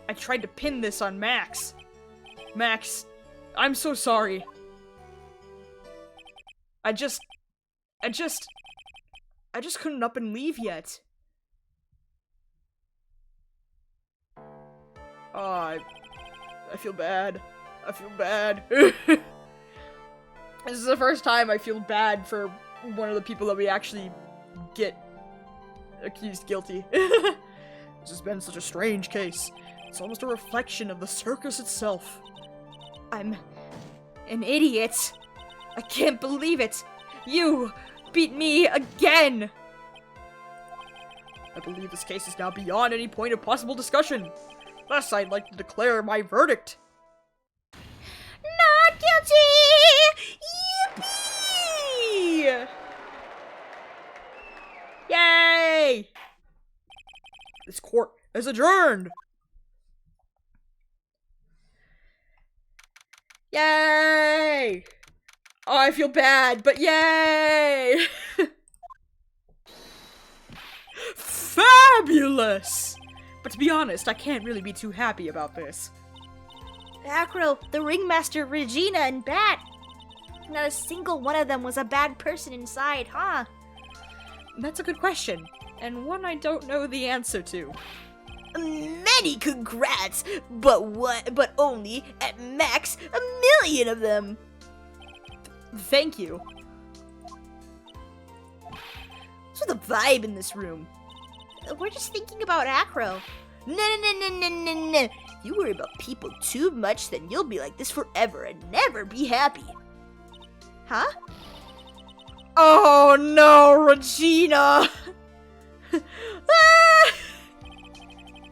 Speaker 1: I tried to pin this on Max. Max, I'm so sorry. I just couldn't up and leave yet. Oh, I feel bad. I feel bad. This is the first time I feel bad for one of the people that we actually get accused guilty. This has been such a strange case. It's almost a reflection of the circus itself.
Speaker 2: I'm an idiot. I can't believe it. You beat me again.
Speaker 1: I believe this case is now beyond any point of possible discussion. Thus, I'd like to declare my verdict.
Speaker 2: Not guilty!
Speaker 1: Yippee! Yay! This court is adjourned! Yay! Oh, I feel bad, but yay! Fabulous! But to be honest, I can't really be too happy about this.
Speaker 2: Acro, the ringmaster, Regina, and Bat. Not a single one of them was a bad person inside, huh?
Speaker 1: That's a good question, and one I don't know the answer to.
Speaker 2: Many congrats, but only at max 1,000,000 of them.
Speaker 1: Thank you.
Speaker 2: What's the vibe in this room? We're just thinking about Acro. No. You worry about people too much, then you'll be like this forever and never be happy. Huh?
Speaker 1: Oh no, Regina!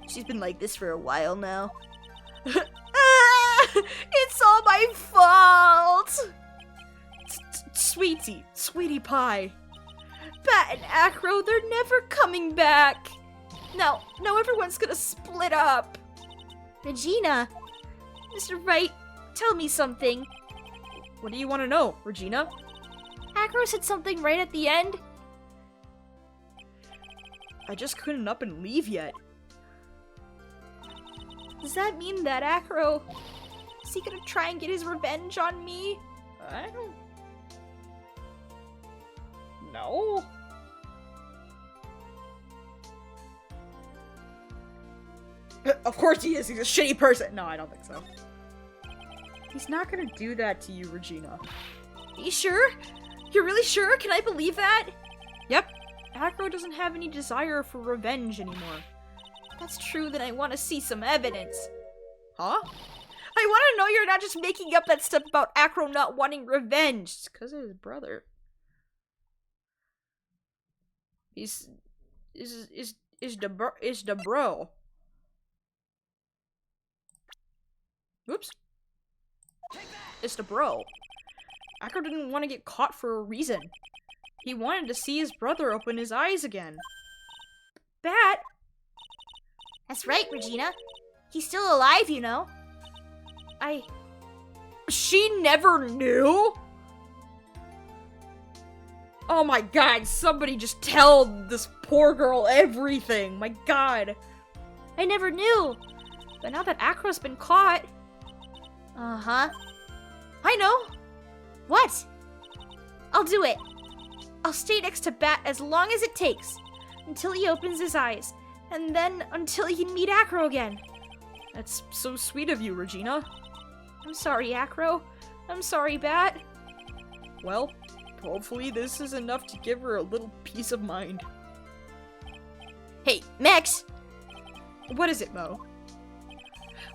Speaker 2: She's been like this for a while now. It's all my fault!
Speaker 1: Sweetie pie.
Speaker 2: Bat and Acro, they're never coming back. Now everyone's gonna split up. Regina, Mr. Wright, tell me something.
Speaker 1: What do you want to know, Regina?
Speaker 2: Acro said something right at the end.
Speaker 1: I just couldn't up and leave yet.
Speaker 2: Does that mean that Acro... Is he gonna try and get his revenge on me?
Speaker 1: I don't... No. Of course he is. He's a shitty person. No, I don't think so. He's not gonna do that to you, Regina.
Speaker 2: Are you sure? You're really sure? Can I believe that?
Speaker 1: Yep. Acro doesn't have any desire for revenge anymore.
Speaker 2: That's true, then I want to see some evidence.
Speaker 1: Huh?
Speaker 2: I want to know you're not just making up that stuff about Acro not wanting revenge.
Speaker 1: It's because of his brother. Is the bro. Oops. It's the bro. Acro didn't want to get caught for a reason. He wanted to see his brother open his eyes again.
Speaker 2: Bat? That's right, Regina. He's still alive, you know.
Speaker 1: She never knew? Oh my god, somebody just tell this poor girl everything. My god.
Speaker 2: I never knew. But now that Acro's been caught... Uh-huh. I know. What? I'll do it. I'll stay next to Bat as long as it takes. Until he opens his eyes. And then until he can meet Acro again.
Speaker 1: That's so sweet of you, Regina.
Speaker 2: I'm sorry, Acro. I'm sorry, Bat.
Speaker 1: Well, hopefully this is enough to give her a little peace of mind.
Speaker 2: Hey, Max!
Speaker 1: What is it, Mo?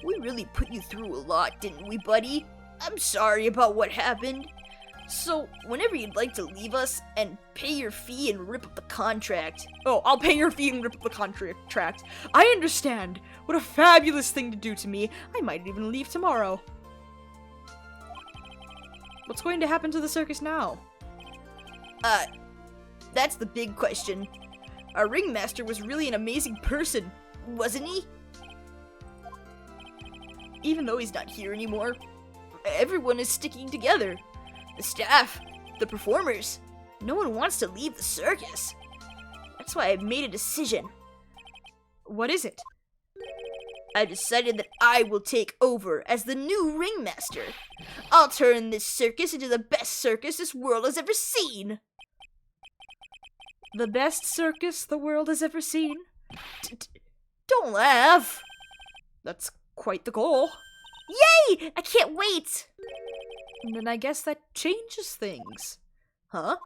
Speaker 2: We really put you through a lot, didn't we, buddy? I'm sorry about what happened. So, whenever you'd like to leave us and pay your fee and rip up the contract.
Speaker 1: Oh, I'll pay your fee and rip up the contract. I understand. What a fabulous thing to do to me. I might even leave tomorrow. What's going to happen to the circus now?
Speaker 2: That's the big question. Our ringmaster was really an amazing person, wasn't he? Even though he's not here anymore, everyone is sticking together. The staff, the performers. No one wants to leave the circus. That's why I made a decision.
Speaker 1: What is it?
Speaker 2: I decided that I will take over as the new ringmaster. I'll turn this circus into the best circus this world has ever seen.
Speaker 1: The best circus the world has ever seen?
Speaker 2: Don't laugh.
Speaker 1: That's quite the goal.
Speaker 2: Yay! I can't wait!
Speaker 1: And then I guess that changes things.
Speaker 2: Huh?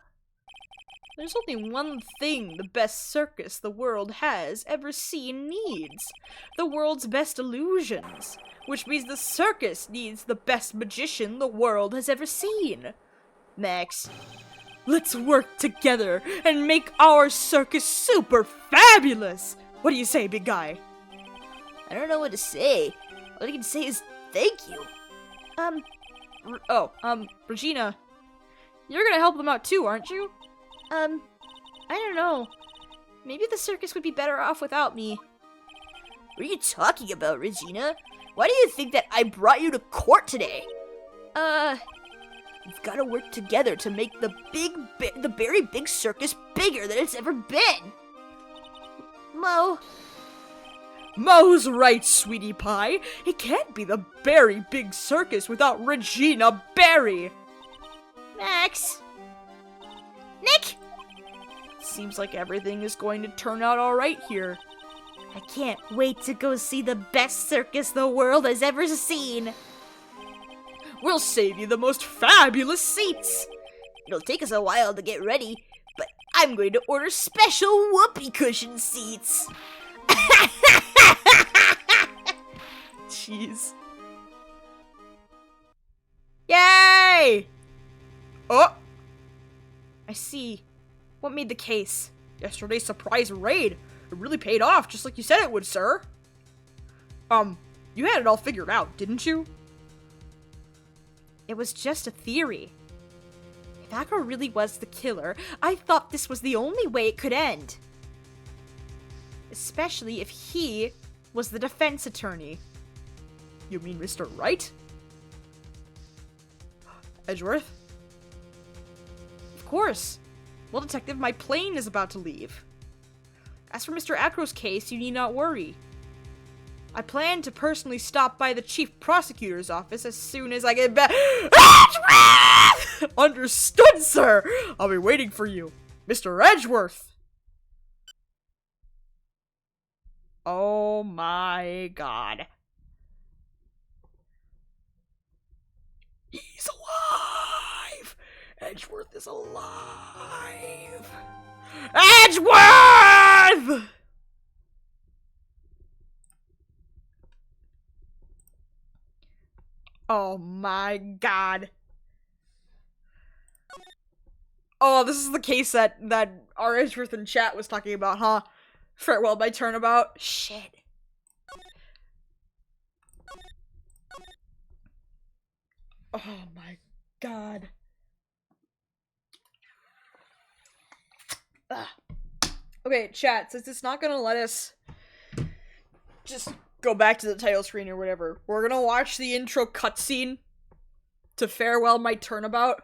Speaker 1: There's only one thing the best circus the world has ever seen needs. The world's best illusions. Which means the circus needs the best magician the world has ever seen.
Speaker 2: Max.
Speaker 1: Let's work together and make our circus super fabulous! What do you say, big guy?
Speaker 2: I don't know what to say. All I can say is thank you.
Speaker 1: Regina, you're gonna help them out too, aren't you?
Speaker 2: I don't know. Maybe the circus would be better off without me. What are you talking about, Regina? Why do you think that I brought you to court today? We've got to work together to make the very big circus bigger than it's ever been.
Speaker 1: Mo's right, sweetie pie. It can't be the very big circus without Regina Berry.
Speaker 2: Max. Nick!
Speaker 1: Seems like everything is going to turn out alright here.
Speaker 2: I can't wait to go see the best circus the world has ever seen.
Speaker 1: We'll save you the most fabulous seats.
Speaker 2: It'll take us a while to get ready, but I'm going to order special whoopee cushion seats.
Speaker 1: Jeez. Yay! Oh! I see. What made the case? Yesterday's surprise raid. It really paid off, just like you said it would, sir. You had it all figured out, didn't you? It was just a theory. If Acro really was the killer, I thought this was the only way it could end. Especially if he was the defense attorney. You mean Mr. Wright? Edgeworth? Of course. Well, Detective, my plane is about to leave. As for Mr. Acro's case, you need not worry. I plan to personally stop by the Chief Prosecutor's office as soon as I get back. Edgeworth! Understood, sir! I'll be waiting for you. Mr. Edgeworth! Oh my god. He's alive! Edgeworth is alive! Edgeworth! Oh my god. Oh, this is the case that our Edgeworth in chat was talking about, huh? Farewell, my turnabout. Shit. Oh my god. Ugh. Okay, chat, since it's not gonna let us just go back to the title screen or whatever, we're gonna watch the intro cutscene to Farewell, My Turnabout.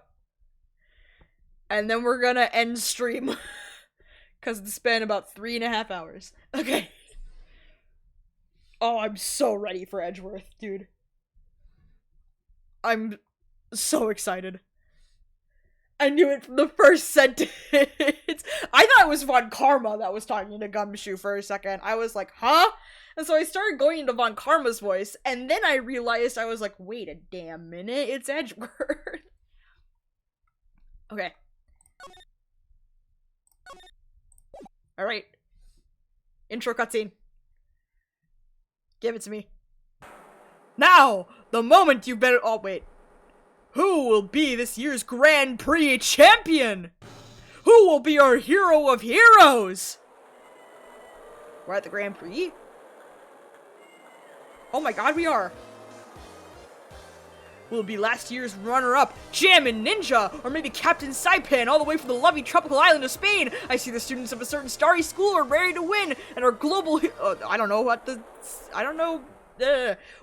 Speaker 1: And then we're gonna end stream. Because it's been about 3.5 hours. Okay. Oh, I'm so ready for Edgeworth, dude. I'm so excited. I knew it from the first sentence. I thought it was Von Karma that was talking to Gumshoe for a second. I was like, huh? And so I started going into Von Karma's voice, and then I realized I was like, wait a damn minute, it's Edgeworth. Okay. Alright. Intro cutscene. Give it to me. Now, the moment you've been— oh, wait. Who will be this year's Grand Prix champion? Who will be our hero of heroes? We're at the Grand Prix? Oh my god, we are. Will it be last year's runner-up, Jammin' Ninja, or maybe Captain Saipan all the way from the lovely tropical island of Spain? I see the students of a certain starry school are ready to win, and our global I don't know what the— I don't know.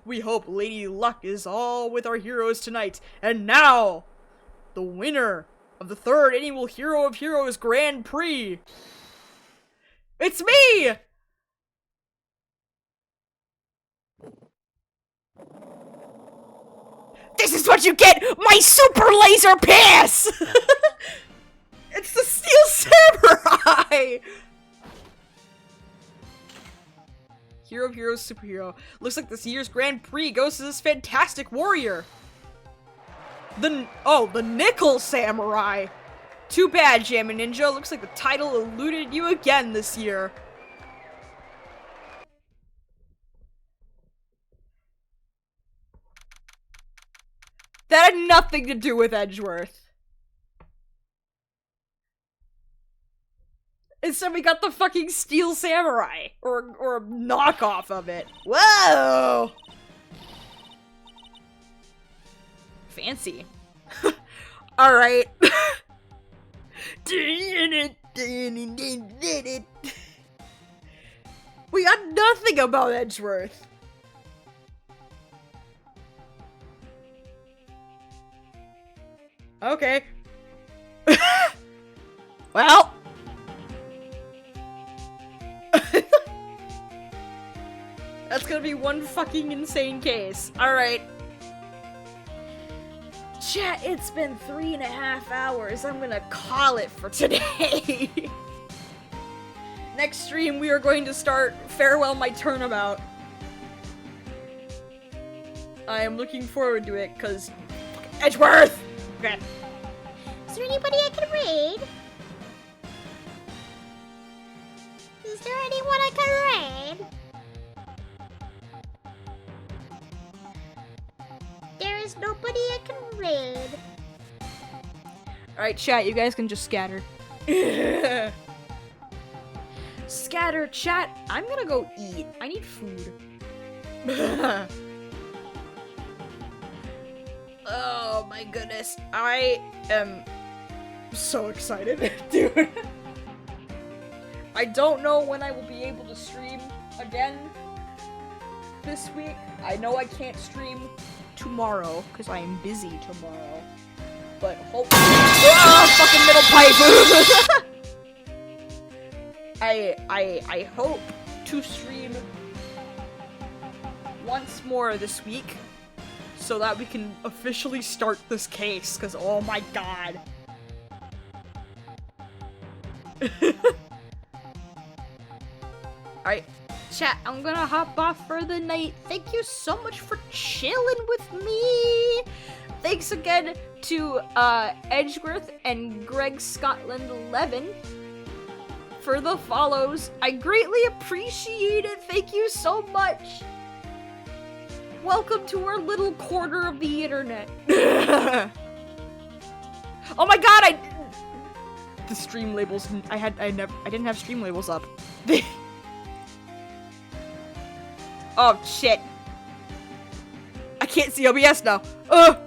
Speaker 1: We hope Lady Luck is all with our heroes tonight. And now, the winner of the 3rd annual Hero of Heroes Grand Prix. It's me! This is what you get, my super laser pass! It's the Steel Samurai! Hero of Heroes Superhero. Looks like this year's Grand Prix goes to this fantastic warrior. The Nickel Samurai. Too bad, Jammin' Ninja. Looks like the title eluded you again this year. That had nothing to do with Edgeworth. Instead, we got the fucking Steel Samurai. Or a knockoff of it. Whoa! Fancy. Alright. We got nothing about Edgeworth. Okay. Well. That's gonna be one fucking insane case. Alright. Chat, it's been 3.5 hours. I'm gonna call it for today. Next stream, we are going to start Farewell My Turnabout. I am looking forward to it, because Edgeworth! Okay.
Speaker 2: Is there anybody I can raid? Is there anyone I can raid? There is nobody I can raid.
Speaker 1: Alright, chat, you guys can just scatter. Scatter, chat. I'm gonna go eat. I need food. Oh my goodness. I am so excited, dude. I don't know when I will be able to stream again. this week. I know I can't stream tomorrow because I am busy tomorrow. But hopefully, fucking middle pipe. I hope to stream once more this week so that we can officially start this case. Because oh my god. Alright, chat, I'm gonna hop off for the night. Thank you so much for chilling with me. Thanks again to Edgeworth and Greg Scotland 11 for the follows. I greatly appreciate it. Thank you so much. Welcome to our little corner of the internet. Oh my god, the stream labels, I didn't have stream labels up. Oh shit. I can't see OBS now. Ugh.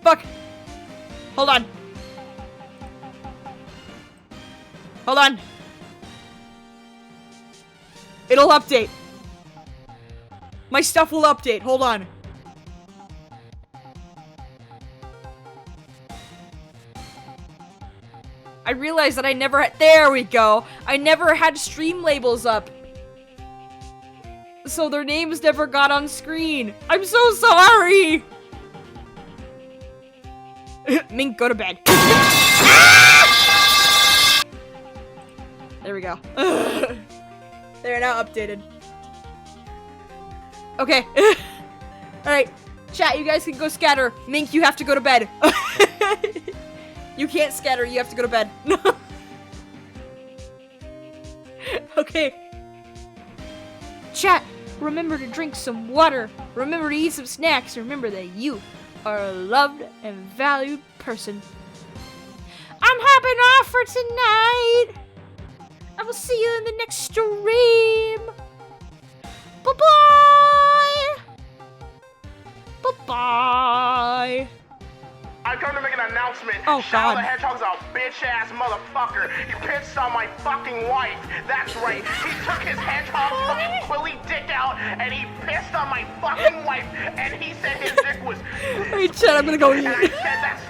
Speaker 1: Fuck. Hold on. Hold on. It'll update. My stuff will update. Hold on. I realized that I never had— there we go. I never had stream labels up. So their names never got on screen. I'm so sorry. Mink, go to bed. There we go. They're now updated. Okay. Alright. Chat, you guys can go scatter. Mink, you have to go to bed. You can't scatter, you have to go to bed. Okay. Chat, remember to drink some water. Remember to eat some snacks. Remember that you are a loved and valued person. I'm hopping off for tonight. I will see you in the next stream. Bye-bye. Bye-bye.
Speaker 3: I come to make an announcement.
Speaker 1: Oh,
Speaker 3: Shadow
Speaker 1: God.
Speaker 3: the Hedgehog's a bitch-ass motherfucker. He pissed on my fucking wife. That's right. He took his hedgehog fucking quilly dick out and he pissed on my fucking wife and he said his dick was...
Speaker 1: Hey, chat, I'm gonna go eat.
Speaker 3: And I said, that's